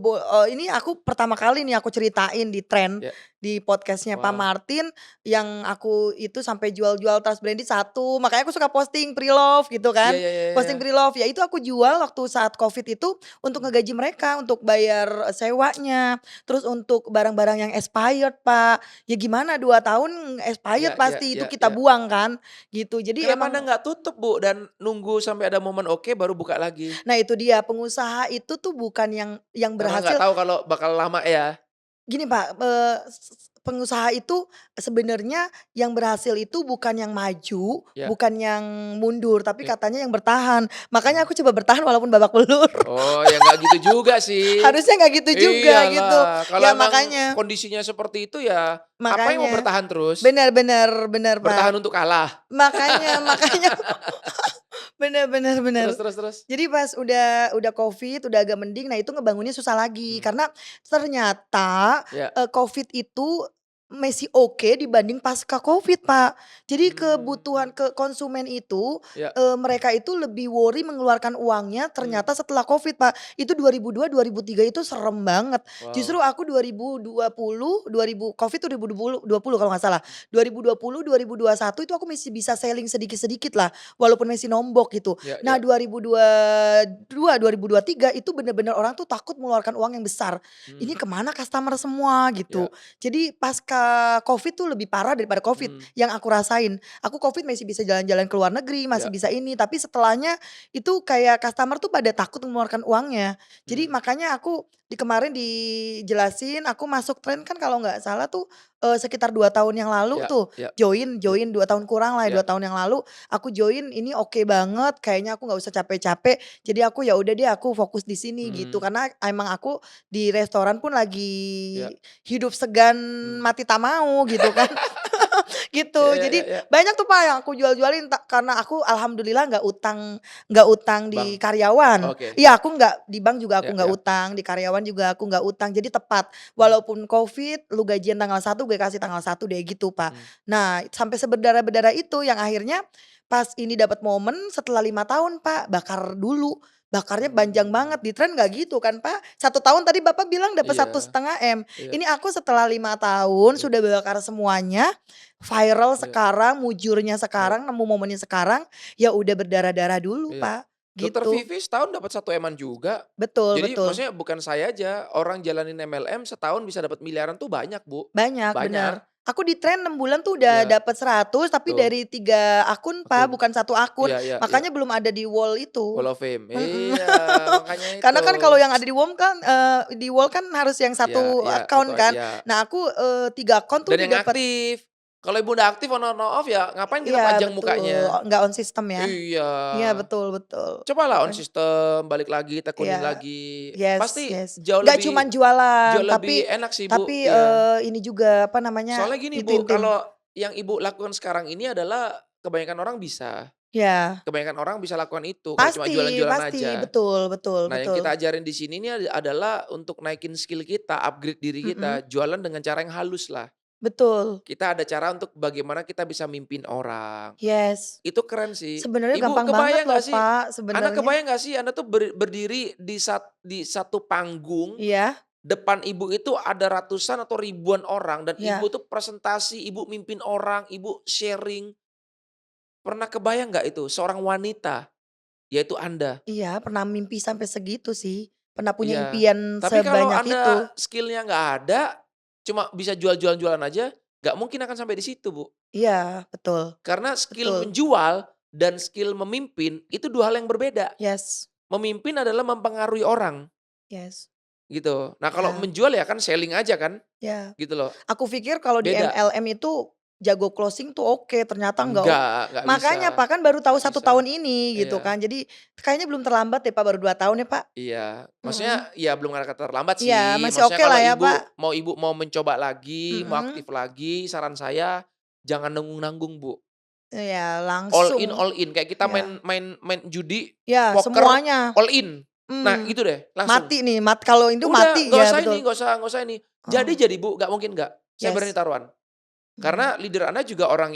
[SPEAKER 2] ini aku pertama kali nih aku ceritain di tren,
[SPEAKER 1] iya.
[SPEAKER 2] di podcast-nya Pak
[SPEAKER 1] Wow.
[SPEAKER 2] Martin, yang aku itu sampai jual-jual tas branded satu, makanya aku suka posting pre-love gitu
[SPEAKER 1] Iya
[SPEAKER 2] kan.
[SPEAKER 1] iya iya iya.
[SPEAKER 2] Posting pre-love, ya itu aku jual waktu saat Covid itu untuk
[SPEAKER 1] Mhm.
[SPEAKER 2] ngegaji mereka, untuk bayar sewanya, terus untuk barang-barang yang expired, Pak. Ya gimana 2 tahun
[SPEAKER 1] Iya
[SPEAKER 2] expired
[SPEAKER 1] iya
[SPEAKER 2] pasti, itu
[SPEAKER 1] iya
[SPEAKER 2] kita
[SPEAKER 1] iya.
[SPEAKER 2] buang kan, gitu. Jadi
[SPEAKER 1] Kenapa Anda
[SPEAKER 2] emang
[SPEAKER 1] nggak tutup, Bu, dan nunggu sampai ada momen oke baru buka lagi?
[SPEAKER 2] nah itu dia, pengusaha itu tuh bukan yang
[SPEAKER 1] Karena nggak
[SPEAKER 2] berhasil
[SPEAKER 1] tahu kalau bakal lama ya?
[SPEAKER 2] gini Pak, pengusaha itu sebenarnya yang berhasil itu bukan yang maju,
[SPEAKER 1] Ya,
[SPEAKER 2] bukan yang mundur, tapi
[SPEAKER 1] ya.
[SPEAKER 2] katanya yang bertahan. Makanya
[SPEAKER 1] Mhm.
[SPEAKER 2] aku coba bertahan walaupun babak belur.
[SPEAKER 1] Oh, ya nggak gitu juga sih.
[SPEAKER 2] Harusnya nggak gitu juga gitu.
[SPEAKER 1] Iyalah, kalau
[SPEAKER 2] Ya
[SPEAKER 1] emang
[SPEAKER 2] makanya
[SPEAKER 1] kondisinya seperti itu ya apa yang mau
[SPEAKER 2] makanya.
[SPEAKER 1] bertahan terus?
[SPEAKER 2] Benar benar benar
[SPEAKER 1] Bertahan
[SPEAKER 2] Pak.
[SPEAKER 1] untuk kalah?
[SPEAKER 2] Makanya bener bener bener.
[SPEAKER 1] Terus terus terus?
[SPEAKER 2] Jadi pas udah Covid, udah agak mending, nah itu ngebangunnya susah lagi.
[SPEAKER 1] Mmm,
[SPEAKER 2] Karena ternyata,
[SPEAKER 1] ya.
[SPEAKER 2] Covid itu masih oke dibanding pasca Covid, Pak. Jadi
[SPEAKER 1] Mmm,
[SPEAKER 2] kebutuhan ke konsumen itu,
[SPEAKER 1] ya.
[SPEAKER 2] mereka itu lebih worry mengeluarkan uangnya
[SPEAKER 1] Mmm,
[SPEAKER 2] ternyata setelah Covid, Pak. Itu 2002, 2003 itu serem banget. Justru
[SPEAKER 1] wow.
[SPEAKER 2] aku 2020, 2000 Covid tuh 2020 kalau nggak salah. 2020, 2021 itu aku masih bisa selling sedikit-sedikit lah. Walaupun masih nombok gitu.
[SPEAKER 1] Ya
[SPEAKER 2] Nah
[SPEAKER 1] ya.
[SPEAKER 2] 2022, 2023 itu bener-bener orang tuh takut mengeluarkan uang yang besar. Ini
[SPEAKER 1] Mmm,
[SPEAKER 2] kemana customer semua gitu.
[SPEAKER 1] ya.
[SPEAKER 2] Jadi pasca Covid tuh lebih parah daripada Covid
[SPEAKER 1] Mmm,
[SPEAKER 2] yang aku rasain. Aku Covid masih bisa jalan-jalan ke luar negeri, masih
[SPEAKER 1] ya.
[SPEAKER 2] bisa ini, tapi setelahnya itu kayak customer tuh pada takut mengeluarkan uangnya. Jadi
[SPEAKER 1] Mmm,
[SPEAKER 2] makanya aku kemarin dijelasin aku masuk tren kan kalau nggak salah tuh, sekitar 2 tahun yang lalu
[SPEAKER 1] ya
[SPEAKER 2] tuh
[SPEAKER 1] ya
[SPEAKER 2] join
[SPEAKER 1] ya
[SPEAKER 2] join 2 tahun kurang lah ya,
[SPEAKER 1] ya.
[SPEAKER 2] 2 tahun yang lalu aku join ini oke banget kayaknya aku nggak usah capek-capek, jadi aku ya udah deh aku fokus di sini gitu.
[SPEAKER 1] Mhm,
[SPEAKER 2] Karena emang aku di restoran pun lagi
[SPEAKER 1] ya.
[SPEAKER 2] hidup segan
[SPEAKER 1] Mmm.
[SPEAKER 2] mati tak mau gitu kan. Gitu.
[SPEAKER 1] Ya ya
[SPEAKER 2] Jadi
[SPEAKER 1] ya ya.
[SPEAKER 2] banyak tuh Pak yang aku jual-jualin karena aku alhamdulillah nggak utang di
[SPEAKER 1] Bank.
[SPEAKER 2] karyawan.
[SPEAKER 1] Oke.
[SPEAKER 2] Iya aku nggak di bank juga aku
[SPEAKER 1] Ya
[SPEAKER 2] nggak
[SPEAKER 1] ya.
[SPEAKER 2] utang, di karyawan juga aku nggak utang, jadi tepat.
[SPEAKER 1] Mmm,
[SPEAKER 2] Walaupun Covid, lu gajian tanggal 1 gue kasih tanggal 1 deh gitu, Pak.
[SPEAKER 1] mmm.
[SPEAKER 2] Nah, sampai seberdarah-berdarah itu yang akhirnya pas ini dapat momen setelah 5 tahun, Pak, bakar dulu. Bakarnya panjang
[SPEAKER 1] Mmm,
[SPEAKER 2] banget, di tren nggak gitu kan, Pak. 1 tahun tadi Bapak bilang dapat satu
[SPEAKER 1] iya
[SPEAKER 2] setengah m.
[SPEAKER 1] iya
[SPEAKER 2] Ini aku setelah 5 tahun
[SPEAKER 1] iya
[SPEAKER 2] sudah bakar semuanya, viral
[SPEAKER 1] iya
[SPEAKER 2] sekarang, mujurnya
[SPEAKER 1] iya
[SPEAKER 2] sekarang, nemu momennya sekarang, ya udah berdarah-darah dulu,
[SPEAKER 1] iya.
[SPEAKER 2] Pak,
[SPEAKER 1] Dokter
[SPEAKER 2] gitu.
[SPEAKER 1] Vivi setahun dapat 1 M-an juga.
[SPEAKER 2] Betul
[SPEAKER 1] Jadi
[SPEAKER 2] betul.
[SPEAKER 1] maksudnya bukan saya aja, orang jalanin MLM setahun bisa dapat miliaran tuh banyak, Bu.
[SPEAKER 2] Banyak,
[SPEAKER 1] Banyak.
[SPEAKER 2] bener. Aku di tren 6 bulan tuh udah
[SPEAKER 1] Iya,
[SPEAKER 2] dapat 100 tapi
[SPEAKER 1] tuh,
[SPEAKER 2] dari 3 akun, Pak,
[SPEAKER 1] akun.
[SPEAKER 2] bukan 1 akun.
[SPEAKER 1] Iya iya iya.
[SPEAKER 2] Makanya belum ada di wall itu.
[SPEAKER 1] Wall of Fame.
[SPEAKER 2] Mhm.
[SPEAKER 1] Iya, makanya itu.
[SPEAKER 2] Karena kan kalau yang ada di wall kan harus yang
[SPEAKER 1] Iya
[SPEAKER 2] satu
[SPEAKER 1] iya,
[SPEAKER 2] account
[SPEAKER 1] satu
[SPEAKER 2] kan.
[SPEAKER 1] iya.
[SPEAKER 2] Nah aku, 3 account tuh
[SPEAKER 1] Dan
[SPEAKER 2] udah
[SPEAKER 1] yang
[SPEAKER 2] dapat.
[SPEAKER 1] aktif. Kalau Ibu nggak aktif on off ya ngapain kita
[SPEAKER 2] Iya
[SPEAKER 1] pajang
[SPEAKER 2] betul,
[SPEAKER 1] mukanya.
[SPEAKER 2] nggak on system ya.
[SPEAKER 1] Iya.
[SPEAKER 2] Iya betul betul.
[SPEAKER 1] Cobalah on
[SPEAKER 2] Makanya
[SPEAKER 1] system, balik lagi, tekunin
[SPEAKER 2] iya,
[SPEAKER 1] lagi.
[SPEAKER 2] yes
[SPEAKER 1] Pasti
[SPEAKER 2] yes.
[SPEAKER 1] jauh
[SPEAKER 2] Nggak
[SPEAKER 1] lebih
[SPEAKER 2] cuman jualan,
[SPEAKER 1] jauh lebih
[SPEAKER 2] tapi
[SPEAKER 1] enak sih, Bu.
[SPEAKER 2] tapi,
[SPEAKER 1] Iya.
[SPEAKER 2] ini juga apa namanya,
[SPEAKER 1] Soalnya gini, Bu,
[SPEAKER 2] tim-tim.
[SPEAKER 1] kalau yang Ibu lakukan sekarang ini adalah kebanyakan orang bisa.
[SPEAKER 2] Ya.
[SPEAKER 1] Kebanyakan orang bisa lakukan itu, kayak cuma
[SPEAKER 2] Pasti
[SPEAKER 1] jualan-jualan
[SPEAKER 2] pasti,
[SPEAKER 1] aja.
[SPEAKER 2] betul betul
[SPEAKER 1] Nah, yang kita
[SPEAKER 2] betul.
[SPEAKER 1] ajarin di sini nih adalah untuk naikin skill kita, upgrade diri
[SPEAKER 2] Mhm,
[SPEAKER 1] kita, jualan dengan cara yang halus lah.
[SPEAKER 2] betul.
[SPEAKER 1] Kita ada cara untuk bagaimana kita bisa mimpin orang.
[SPEAKER 2] Yes.
[SPEAKER 1] Itu keren sih.
[SPEAKER 2] Sebenarnya
[SPEAKER 1] Ibu
[SPEAKER 2] gampang banget
[SPEAKER 1] kebayang
[SPEAKER 2] loh,
[SPEAKER 1] nggak sih,
[SPEAKER 2] Pak,
[SPEAKER 1] Anda
[SPEAKER 2] sebenarnya.
[SPEAKER 1] kebayang nggak sih Anda tuh berdiri di satu panggung,
[SPEAKER 2] Iya
[SPEAKER 1] depan Ibu itu ada ratusan atau ribuan orang dan Ibu
[SPEAKER 2] iya
[SPEAKER 1] tuh presentasi, Ibu mimpin orang, Ibu sharing. Pernah kebayang nggak itu seorang wanita, yaitu Anda?
[SPEAKER 2] iya, pernah mimpi sampai segitu sih, pernah punya
[SPEAKER 1] Iya.
[SPEAKER 2] impian
[SPEAKER 1] Tapi kalau
[SPEAKER 2] sebanyak
[SPEAKER 1] Anda
[SPEAKER 2] itu.
[SPEAKER 1] skill-nya nggak ada, cuma bisa jualan aja, nggak mungkin akan sampai di situ, Bu.
[SPEAKER 2] Iya, betul
[SPEAKER 1] Karena skill
[SPEAKER 2] betul.
[SPEAKER 1] menjual dan skill memimpin itu 2 hal yang berbeda.
[SPEAKER 2] Yes
[SPEAKER 1] Memimpin adalah mempengaruhi orang,
[SPEAKER 2] yes.
[SPEAKER 1] gitu. Nah, kalau
[SPEAKER 2] Ya
[SPEAKER 1] menjual ya kan selling aja kan,
[SPEAKER 2] ya.
[SPEAKER 1] gitu loh.
[SPEAKER 2] Aku pikir kalau di
[SPEAKER 1] Beda.
[SPEAKER 2] MLM itu jago closing tuh oke, ternyata enggak
[SPEAKER 1] Nggak bisa
[SPEAKER 2] makanya Pak, kan baru tahu
[SPEAKER 1] nggak
[SPEAKER 2] 1
[SPEAKER 1] bisa.
[SPEAKER 2] tahun ini gitu
[SPEAKER 1] Iya
[SPEAKER 2] kan. Jadi kayaknya belum terlambat deh Pak, baru 2 tahun ya Pak?
[SPEAKER 1] iya.
[SPEAKER 2] Mhm.
[SPEAKER 1] Maksudnya ya belum ada kata terlambat
[SPEAKER 2] Iya,
[SPEAKER 1] sih.
[SPEAKER 2] masih
[SPEAKER 1] Maksudnya
[SPEAKER 2] oke lah
[SPEAKER 1] kalau
[SPEAKER 2] ya Pak?
[SPEAKER 1] ibu mau mencoba lagi, mau
[SPEAKER 2] Mhm.
[SPEAKER 1] aktif lagi, saran saya jangan nanggung-nanggung, Bu.
[SPEAKER 2] Iya, langsung.
[SPEAKER 1] All in, kayak kita
[SPEAKER 2] Ya.
[SPEAKER 1] main judi,
[SPEAKER 2] Ya,
[SPEAKER 1] poker,
[SPEAKER 2] semuanya.
[SPEAKER 1] all in. Nah,
[SPEAKER 2] Mmm.
[SPEAKER 1] gitu deh, langsung.
[SPEAKER 2] Mati nih, kalau itu
[SPEAKER 1] Udah,
[SPEAKER 2] mati,
[SPEAKER 1] nggak
[SPEAKER 2] ya
[SPEAKER 1] usah ini,
[SPEAKER 2] betul.
[SPEAKER 1] nggak usah ini.
[SPEAKER 2] Oh,
[SPEAKER 1] Jadi, Bu, nggak mungkin nggak. Saya berani
[SPEAKER 2] yes.
[SPEAKER 1] taruhan.
[SPEAKER 2] Mmm.
[SPEAKER 1] Karena leader Anda juga orang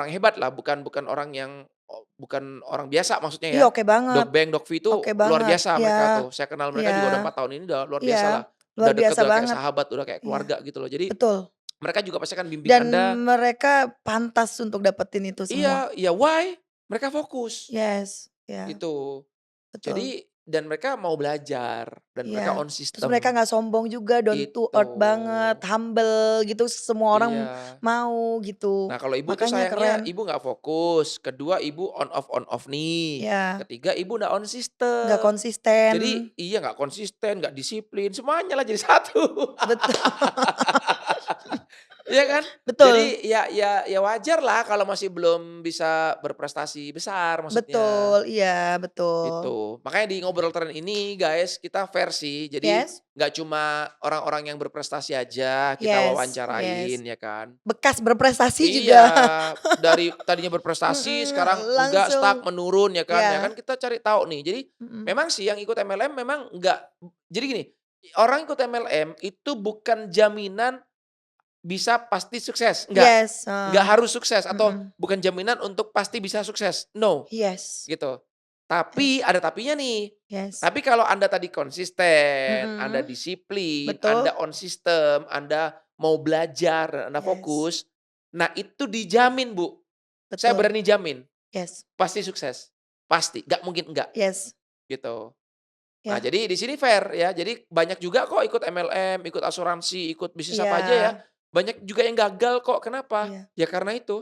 [SPEAKER 1] hebat lah, bukan orang yang bukan orang biasa maksudnya
[SPEAKER 2] Iya,
[SPEAKER 1] ya.
[SPEAKER 2] oke banget
[SPEAKER 1] Dog Bank, Dogvi itu
[SPEAKER 2] oke
[SPEAKER 1] luar
[SPEAKER 2] banget.
[SPEAKER 1] biasa
[SPEAKER 2] Iya
[SPEAKER 1] mereka tuh. Saya kenal mereka
[SPEAKER 2] iya
[SPEAKER 1] juga udah 4 tahun ini udah luar
[SPEAKER 2] iya,
[SPEAKER 1] biasa lah.
[SPEAKER 2] luar
[SPEAKER 1] Udah deket,
[SPEAKER 2] biasa
[SPEAKER 1] udah kayak
[SPEAKER 2] banget.
[SPEAKER 1] sahabat, udah kayak
[SPEAKER 2] Iya,
[SPEAKER 1] keluarga gitu loh. Jadi
[SPEAKER 2] betul.
[SPEAKER 1] mereka juga pasti akan bimbing
[SPEAKER 2] Dan
[SPEAKER 1] Anda.
[SPEAKER 2] mereka pantas untuk dapetin itu semua.
[SPEAKER 1] Iya, iya, why? Mereka fokus,
[SPEAKER 2] Yes, ya,
[SPEAKER 1] gitu.
[SPEAKER 2] betul.
[SPEAKER 1] Jadi dan mereka mau belajar dan mereka
[SPEAKER 2] Iya,
[SPEAKER 1] on
[SPEAKER 2] terus mereka
[SPEAKER 1] system.
[SPEAKER 2] nggak sombong juga, down to
[SPEAKER 1] Itu.
[SPEAKER 2] earth banget, humble gitu, semua orang
[SPEAKER 1] Iya.
[SPEAKER 2] mau gitu,
[SPEAKER 1] Nah, kalau ibu tuh
[SPEAKER 2] makanya
[SPEAKER 1] sayangnya
[SPEAKER 2] keren.
[SPEAKER 1] ibu nggak fokus, kedua ibu on off nih,
[SPEAKER 2] Iya,
[SPEAKER 1] ketiga ibu nggak on
[SPEAKER 2] nggak
[SPEAKER 1] system.
[SPEAKER 2] konsisten.
[SPEAKER 1] Jadi iya nggak konsisten, nggak disiplin, semuanya lah jadi satu.
[SPEAKER 2] Betul
[SPEAKER 1] Iya kan?
[SPEAKER 2] betul
[SPEAKER 1] Jadi ya wajar lah kalau masih belum bisa berprestasi besar maksudnya.
[SPEAKER 2] betul, iya betul.
[SPEAKER 1] Itu. Makanya di ngobrol tren ini guys, kita fair sih. Jadi
[SPEAKER 2] Yes
[SPEAKER 1] nggak cuma orang-orang yang berprestasi aja kita
[SPEAKER 2] yes
[SPEAKER 1] wawancarain
[SPEAKER 2] yes.
[SPEAKER 1] ya kan.
[SPEAKER 2] Bekas berprestasi
[SPEAKER 1] Iya,
[SPEAKER 2] juga.
[SPEAKER 1] dari tadinya berprestasi sekarang enggak, stuck,
[SPEAKER 2] Langsung
[SPEAKER 1] menurun ya kan. Ya kan
[SPEAKER 2] ya,
[SPEAKER 1] kita cari tahu nih. Jadi
[SPEAKER 2] mhm,
[SPEAKER 1] memang sih yang ikut MLM memang enggak jadi gini, orang ikut MLM itu bukan jaminan bisa pasti sukses, enggak.
[SPEAKER 2] yes,
[SPEAKER 1] Enggak harus sukses atau
[SPEAKER 2] mhm,
[SPEAKER 1] bukan jaminan untuk pasti bisa sukses, no,
[SPEAKER 2] yes
[SPEAKER 1] gitu.
[SPEAKER 2] yes
[SPEAKER 1] Tapi ada tapinya nih.
[SPEAKER 2] yes,
[SPEAKER 1] Tapi kalau Anda tadi konsisten, Anda
[SPEAKER 2] mhm,
[SPEAKER 1] disiplin,
[SPEAKER 2] betul,
[SPEAKER 1] Anda on system, Anda mau belajar dan Anda
[SPEAKER 2] yes,
[SPEAKER 1] fokus, nah itu dijamin, Bu. Saya
[SPEAKER 2] betul,
[SPEAKER 1] berani jamin,
[SPEAKER 2] yes
[SPEAKER 1] pasti sukses. Pasti, nggak mungkin enggak,
[SPEAKER 2] yes,
[SPEAKER 1] gitu. Nah,
[SPEAKER 2] ya,
[SPEAKER 1] jadi di sini fair ya. Jadi banyak juga kok ikut MLM, ikut asuransi, ikut bisnis
[SPEAKER 2] iya
[SPEAKER 1] apa aja ya. Banyak juga yang gagal kok. Kenapa?
[SPEAKER 2] iya,
[SPEAKER 1] Ya karena itu.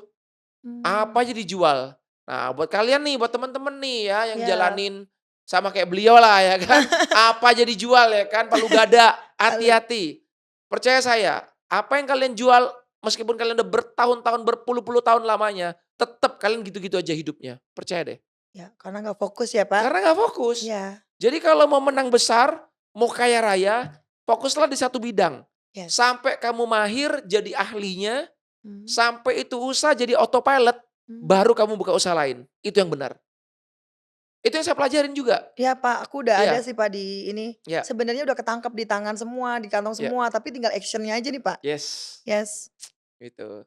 [SPEAKER 2] mmm,
[SPEAKER 1] Apa aja dijual. Nah, buat kalian nih, buat temen-temen nih ya yang
[SPEAKER 2] iya,
[SPEAKER 1] jalanin sama kayak beliau lah ya kan. Apa aja dijual ya kan, palu gada,
[SPEAKER 2] kalau
[SPEAKER 1] hati-hati. Percaya saya, apa yang kalian jual meskipun kalian udah bertahun-tahun, berpuluh-puluh tahun lamanya, tetap kalian gitu-gitu aja hidupnya. Percaya deh.
[SPEAKER 2] ya karena nggak fokus ya, Pak,
[SPEAKER 1] Karena nggak fokus.
[SPEAKER 2] iya,
[SPEAKER 1] Jadi kalau mau menang besar, mau kaya raya, fokuslah di satu bidang.
[SPEAKER 2] yes,
[SPEAKER 1] Sampai kamu mahir jadi ahlinya,
[SPEAKER 2] mhm,
[SPEAKER 1] sampai itu usaha jadi autopilot,
[SPEAKER 2] mmm.
[SPEAKER 1] baru kamu buka usaha lain. Itu yang benar. Itu yang saya pelajarin juga.
[SPEAKER 2] Iya Pak, aku udah ada
[SPEAKER 1] Iya,
[SPEAKER 2] sih Pak di ini,
[SPEAKER 1] iya,
[SPEAKER 2] sebenarnya udah ketangkep di tangan semua, di kantong
[SPEAKER 1] iya.
[SPEAKER 2] semua, tapi tinggal action-nya aja nih Pak.
[SPEAKER 1] Yes,
[SPEAKER 2] Yes,
[SPEAKER 1] gitu.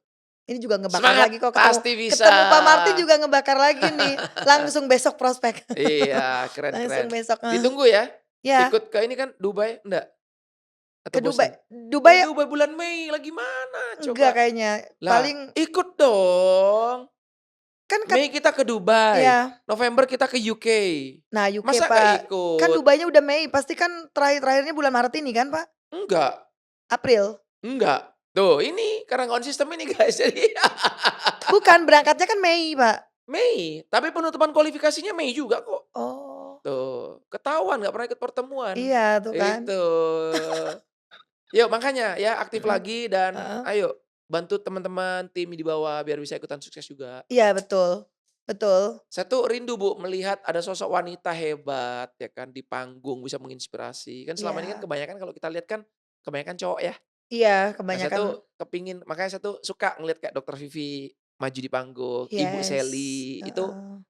[SPEAKER 2] ini juga ngebakar
[SPEAKER 1] Semangat,
[SPEAKER 2] lake kok ketemu
[SPEAKER 1] pasti bisa.
[SPEAKER 2] ketemu Pak Martin juga ngebakar lagi nih, langsung besok prospek.
[SPEAKER 1] Iya, keren
[SPEAKER 2] Langsung
[SPEAKER 1] keren.
[SPEAKER 2] besok,
[SPEAKER 1] Ditunggu ya.
[SPEAKER 2] ya
[SPEAKER 1] Ikut ke ini kan Dubai, enggak?
[SPEAKER 2] ke
[SPEAKER 1] Atau
[SPEAKER 2] Dubai.
[SPEAKER 1] bosen? Ini
[SPEAKER 2] Dubai
[SPEAKER 1] Dubai bulan Mei, lagi mana
[SPEAKER 2] enggak
[SPEAKER 1] coba?
[SPEAKER 2] kayaknya,
[SPEAKER 1] Lah,
[SPEAKER 2] paling
[SPEAKER 1] ikut dong.
[SPEAKER 2] kan
[SPEAKER 1] Mei kita ke Dubai,
[SPEAKER 2] ya,
[SPEAKER 1] November kita ke UK.
[SPEAKER 2] nah UK
[SPEAKER 1] Masa nggak
[SPEAKER 2] Pak, kan
[SPEAKER 1] ikut?
[SPEAKER 2] Dubainya udah Mei, pasti kan terakhir-terakhirnya bulan Maret ini kan Pak?
[SPEAKER 1] Enggak,
[SPEAKER 2] April?
[SPEAKER 1] enggak. Tuh ini karena konsisten ini guys, jadi
[SPEAKER 2] Bukan, berangkatnya kan Mei Pak?
[SPEAKER 1] Mei, tapi penutupan kualifikasinya Mei juga kok.
[SPEAKER 2] Oh,
[SPEAKER 1] Tuh, ketahuan nggak pernah ikut pertemuan.
[SPEAKER 2] iya tuh kan,
[SPEAKER 1] Itu. Yuk makanya ya aktif
[SPEAKER 2] mhm,
[SPEAKER 1] lagi dan
[SPEAKER 2] heeh.
[SPEAKER 1] ayo bantu teman-teman tim di bawah biar bisa ikutan sukses juga.
[SPEAKER 2] Iya betul, betul.
[SPEAKER 1] Saya tuh rindu Bu melihat ada sosok wanita hebat ya kan di panggung bisa menginspirasi. Kan selama ini kan
[SPEAKER 2] Iya
[SPEAKER 1] kebanyakan kalau kita lihat kan kebanyakan cowok ya.
[SPEAKER 2] iya
[SPEAKER 1] Nah saya
[SPEAKER 2] kebanyakan
[SPEAKER 1] tuh kepingin makanya saya tuh suka ngelihat kayak Dokter Vivi maju di panggung, Ibu
[SPEAKER 2] yes,
[SPEAKER 1] Sally
[SPEAKER 2] heeh,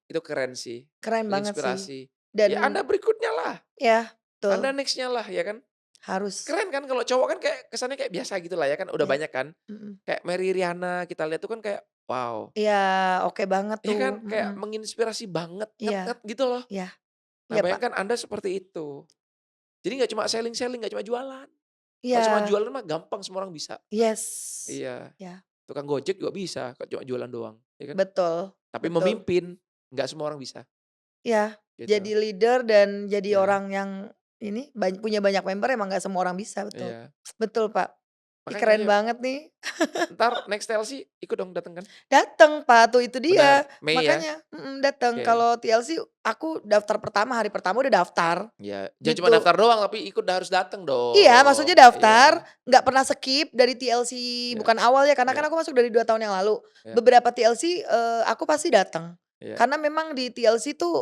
[SPEAKER 1] itu keren sih,
[SPEAKER 2] keren banget sih
[SPEAKER 1] menginspirasi.
[SPEAKER 2] dan
[SPEAKER 1] Ya Anda berikutnya lah,
[SPEAKER 2] ya
[SPEAKER 1] Anda
[SPEAKER 2] betul,
[SPEAKER 1] next-nya lah ya kan.
[SPEAKER 2] harus,
[SPEAKER 1] Keren kan kalau cowok kan kayak kesannya kayak biasa gitu lah ya kan udah
[SPEAKER 2] ya,
[SPEAKER 1] banyak kan.
[SPEAKER 2] mhm.
[SPEAKER 1] Kayak Mary Riana kita lihat tuh kan kayak wow,
[SPEAKER 2] Iya oke banget
[SPEAKER 1] iya
[SPEAKER 2] tuh,
[SPEAKER 1] kan
[SPEAKER 2] mhm,
[SPEAKER 1] kayak menginspirasi banget,
[SPEAKER 2] iya
[SPEAKER 1] gitu loh.
[SPEAKER 2] iya
[SPEAKER 1] Nah
[SPEAKER 2] iya Pak,
[SPEAKER 1] bayangkan Anda seperti itu. Jadi nggak cuma selling-selling, nggak cuma jualan. Kalau cuma
[SPEAKER 2] iya,
[SPEAKER 1] jualan mah gampang semua orang bisa.
[SPEAKER 2] yes,
[SPEAKER 1] Iya,
[SPEAKER 2] ya
[SPEAKER 1] tukang Gojek juga bisa kalau cuma jualan doang, ya kan.
[SPEAKER 2] betul
[SPEAKER 1] Tapi
[SPEAKER 2] betul,
[SPEAKER 1] memimpin, nggak semua orang bisa,
[SPEAKER 2] iya, jadi
[SPEAKER 1] gitu.
[SPEAKER 2] leader dan jadi
[SPEAKER 1] Ya,
[SPEAKER 2] orang yang ini punya banyak member emang nggak semua orang bisa, betul,
[SPEAKER 1] iya.
[SPEAKER 2] betul Pak. Ih,
[SPEAKER 1] Makanya
[SPEAKER 2] keren
[SPEAKER 1] ayo,
[SPEAKER 2] banget nih.
[SPEAKER 1] entar next TLC ikut dong, dateng kan?
[SPEAKER 2] Dateng, Pak, tuh itu
[SPEAKER 1] Benar,
[SPEAKER 2] dia.
[SPEAKER 1] Mei ya?
[SPEAKER 2] Makanya dateng.
[SPEAKER 1] Oke.
[SPEAKER 2] Kalau TLC aku daftar pertama, hari pertama udah daftar,
[SPEAKER 1] Ya, jangan cuma
[SPEAKER 2] gitu.
[SPEAKER 1] daftar doang tapi ikut harus dateng
[SPEAKER 2] Iya, maksudnya
[SPEAKER 1] dong.
[SPEAKER 2] daftar,
[SPEAKER 1] Iya,
[SPEAKER 2] nggak pernah skip dari TLC,
[SPEAKER 1] iya,
[SPEAKER 2] bukan awal ya, karena
[SPEAKER 1] iya,
[SPEAKER 2] kan aku masuk dari 2 tahun yang lalu.
[SPEAKER 1] iya,
[SPEAKER 2] Beberapa TLC, aku pasti datang.
[SPEAKER 1] iya,
[SPEAKER 2] Karena memang di TLC tuh,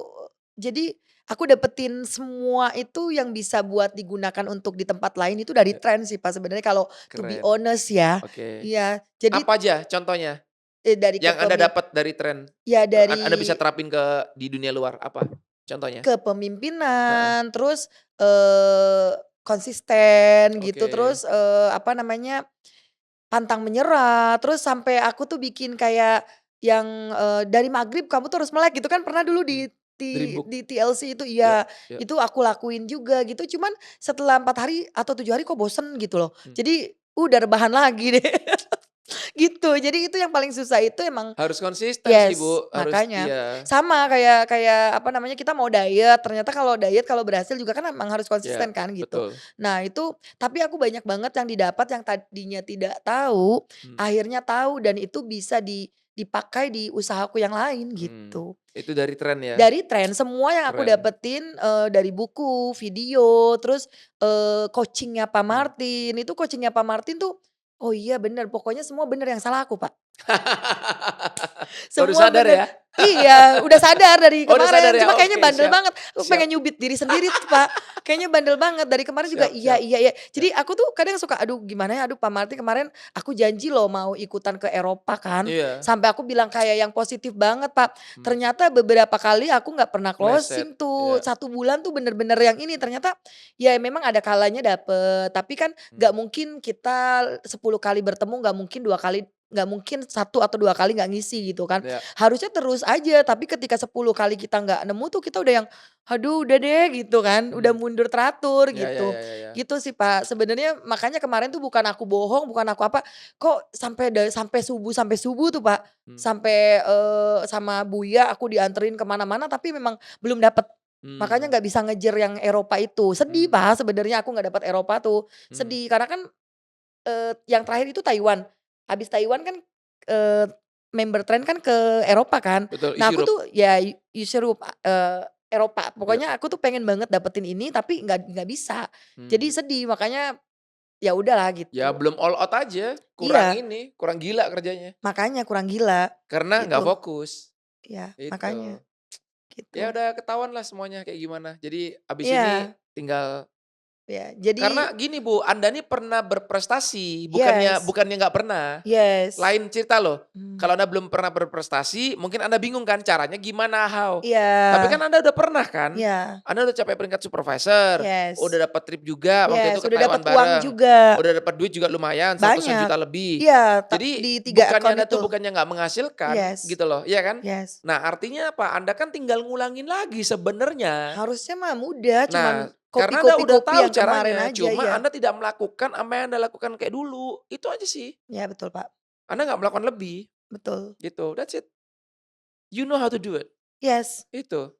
[SPEAKER 2] jadi aku dapetin semua itu yang bisa buat digunakan untuk di tempat lain itu dari
[SPEAKER 1] iya,
[SPEAKER 2] tren sih, Pak, sebenarnya kalau to be
[SPEAKER 1] keren.
[SPEAKER 2] honest ya.
[SPEAKER 1] Oke.
[SPEAKER 2] Iya, jadi,
[SPEAKER 1] Apa aja contohnya
[SPEAKER 2] dari
[SPEAKER 1] yang Anda dapat dari tren?
[SPEAKER 2] ya
[SPEAKER 1] Anda bisa
[SPEAKER 2] dari
[SPEAKER 1] terapin di dunia luar, apa contohnya? Heeh,
[SPEAKER 2] kepemimpinan, terus, konsisten gitu,
[SPEAKER 1] oke.
[SPEAKER 2] terus, apa namanya, pantang menyerah, terus sampai aku tuh bikin kayak yang, dari maghrib kamu tuh harus melek gitu kan pernah dulu
[SPEAKER 1] Mmm,
[SPEAKER 2] di
[SPEAKER 1] Dream Book,
[SPEAKER 2] di TLC itu,
[SPEAKER 1] ya,
[SPEAKER 2] iya,
[SPEAKER 1] ya,
[SPEAKER 2] itu aku lakuin juga gitu, cuman setelah 4 hari atau 7 hari kok bosen gitu loh.
[SPEAKER 1] mmm.
[SPEAKER 2] Jadi udah rebahan lagi deh, gitu. Jadi itu yang paling susah itu emang.
[SPEAKER 1] Harus konsisten sih,
[SPEAKER 2] Yes,
[SPEAKER 1] Bu, harus
[SPEAKER 2] makanya.
[SPEAKER 1] iya,
[SPEAKER 2] Sama kayak kayak apa namanya, kita mau diet, ternyata kalau diet kalau berhasil juga kan emang harus
[SPEAKER 1] iya,
[SPEAKER 2] konsisten kan gitu.
[SPEAKER 1] betul,
[SPEAKER 2] Nah itu, tapi aku banyak banget yang didapat yang tadinya tidak tahu,
[SPEAKER 1] mmm,
[SPEAKER 2] akhirnya tahu dan itu bisa dipakai di usahaku yang lain gitu.
[SPEAKER 1] itu dari tren ya?
[SPEAKER 2] Dari tren semua yang aku
[SPEAKER 1] Keren,
[SPEAKER 2] dapetin, dari buku, video, terus, coaching-nya Pak
[SPEAKER 1] mmm.
[SPEAKER 2] Martin, itu coaching-nya Pak Martin tuh, oh iya bener, pokoknya semua bener yang salah aku, Pak.
[SPEAKER 1] Baru
[SPEAKER 2] Semua
[SPEAKER 1] sadar
[SPEAKER 2] bener,
[SPEAKER 1] ya?
[SPEAKER 2] iya, udah sadar dari
[SPEAKER 1] Oh, udah sadar
[SPEAKER 2] kemarin,
[SPEAKER 1] ya?
[SPEAKER 2] cuma kayaknya
[SPEAKER 1] Oke,
[SPEAKER 2] bandel
[SPEAKER 1] siap,
[SPEAKER 2] banget, aku
[SPEAKER 1] siap,
[SPEAKER 2] pengen nyubit diri sendiri tuh, Pak. Kayaknya bandel banget, dari kemarin juga
[SPEAKER 1] siap,
[SPEAKER 2] iya
[SPEAKER 1] siap,
[SPEAKER 2] iya iya.
[SPEAKER 1] ya,
[SPEAKER 2] Jadi aku tuh kadang suka, "Aduh gimana ya, aduh Pak Martin kemarin aku janji loh mau ikutan ke Eropa kan."
[SPEAKER 1] iya,
[SPEAKER 2] Sampai aku bilang kayak yang positif banget, Pak.
[SPEAKER 1] mmm,
[SPEAKER 2] Ternyata beberapa kali aku nggak pernah
[SPEAKER 1] meleset,
[SPEAKER 2] closing tuh,
[SPEAKER 1] iya,
[SPEAKER 2] 1 bulan tuh bener-bener yang ini, ternyata ya memang ada kalanya dapet, tapi kan
[SPEAKER 1] mmm,
[SPEAKER 2] nggak mungkin kita 10 kali bertemu, nggak mungkin 2 kali, nggak mungkin 1 atau 2 kali nggak ngisi gitu kan.
[SPEAKER 1] iya,
[SPEAKER 2] Harusnya terus aja, tapi ketika 10 kali kita nggak nemu tuh kita udah yang, "Aduh udah deh," gitu kan, udah
[SPEAKER 1] mmm,
[SPEAKER 2] mundur teratur
[SPEAKER 1] ya, ya,
[SPEAKER 2] gitu.
[SPEAKER 1] ya, ya, ya,
[SPEAKER 2] Gitu sih, Pak. Sebenarnya makanya kemarin tuh bukan aku bohong, bukan aku apa, kok sampai subuh tuh, Pak.
[SPEAKER 1] mmm,
[SPEAKER 2] Sampai, sama Buya aku dianterin ke mana-mana tapi memang belum dapet. Makanya
[SPEAKER 1] mmm,
[SPEAKER 2] nggak bisa ngejer yang Eropa itu. Sedih,
[SPEAKER 1] mmm,
[SPEAKER 2] Pak, sebenarnya aku nggak dapet Eropa tuh,
[SPEAKER 1] mmm,
[SPEAKER 2] sedih. Karena kan, yang terakhir itu Taiwan. Habis Taiwan kan, eee, member Trend kan ke Eropa kan.
[SPEAKER 1] betul,
[SPEAKER 2] Nah
[SPEAKER 1] isi
[SPEAKER 2] aku
[SPEAKER 1] huruf,
[SPEAKER 2] tuh ya Europe, Eropa.
[SPEAKER 1] iya,
[SPEAKER 2] Pokoknya aku tuh pengen banget dapetin ini tapi nggak bisa. Jadi
[SPEAKER 1] mmm.
[SPEAKER 2] sedih makanya ya udahlah
[SPEAKER 1] Ya
[SPEAKER 2] gitu.
[SPEAKER 1] belum all out aja, kurang
[SPEAKER 2] Iya,
[SPEAKER 1] ini, kurang gila kerjanya,
[SPEAKER 2] makanya kurang gila,
[SPEAKER 1] karena nggak
[SPEAKER 2] gitu.
[SPEAKER 1] fokus,
[SPEAKER 2] Iya, makanya,
[SPEAKER 1] itu.
[SPEAKER 2] gitu.
[SPEAKER 1] Ya udah ketahuan lah semuanya kayak gimana. Jadi abis ini
[SPEAKER 2] Iya,
[SPEAKER 1] tinggal
[SPEAKER 2] iya. Jadi
[SPEAKER 1] karena gini Bu, Anda nih pernah berprestasi, bukannya
[SPEAKER 2] yes,
[SPEAKER 1] bukannya nggak pernah.
[SPEAKER 2] yes.
[SPEAKER 1] Lain cerita loh.
[SPEAKER 2] Mmm,
[SPEAKER 1] Kalau Anda belum pernah berprestasi, mungkin Anda bingung kan caranya gimana, how. Tapi kan
[SPEAKER 2] iya,
[SPEAKER 1] Anda udah pernah kan?
[SPEAKER 2] iya,
[SPEAKER 1] Anda udah capai peringkat supervisor,
[SPEAKER 2] yes,
[SPEAKER 1] udah dapat trip juga waktu itu
[SPEAKER 2] yes,
[SPEAKER 1] ke
[SPEAKER 2] udah
[SPEAKER 1] Taiwan
[SPEAKER 2] dapat uang
[SPEAKER 1] bareng,
[SPEAKER 2] juga,
[SPEAKER 1] udah dapat duit juga lumayan, 100-an
[SPEAKER 2] banyak.
[SPEAKER 1] juta lebih.
[SPEAKER 2] Iya,
[SPEAKER 1] Jadi
[SPEAKER 2] di 3
[SPEAKER 1] bukannya
[SPEAKER 2] akun
[SPEAKER 1] Anda tuh
[SPEAKER 2] itu.
[SPEAKER 1] bukannya nggak menghasilkan
[SPEAKER 2] Yes,
[SPEAKER 1] gitu loh, iya kan?
[SPEAKER 2] yes.
[SPEAKER 1] Nah artinya apa? Anda kan tinggal ngulangin lagi sebenarnya.
[SPEAKER 2] Harusnya mah mudah, cuman
[SPEAKER 1] Nah, karena Anda udah
[SPEAKER 2] kopi
[SPEAKER 1] tahu
[SPEAKER 2] yang kemarin
[SPEAKER 1] caranya,
[SPEAKER 2] aja,
[SPEAKER 1] cuma
[SPEAKER 2] iya.
[SPEAKER 1] Anda tidak melakukan apa yang Anda lakukan kayak dulu, itu aja sih.
[SPEAKER 2] Iya betul, Pak,
[SPEAKER 1] Anda nggak melakukan lebih,
[SPEAKER 2] betul.
[SPEAKER 1] gitu, that's it. You know how to do it,
[SPEAKER 2] Yes,
[SPEAKER 1] itu.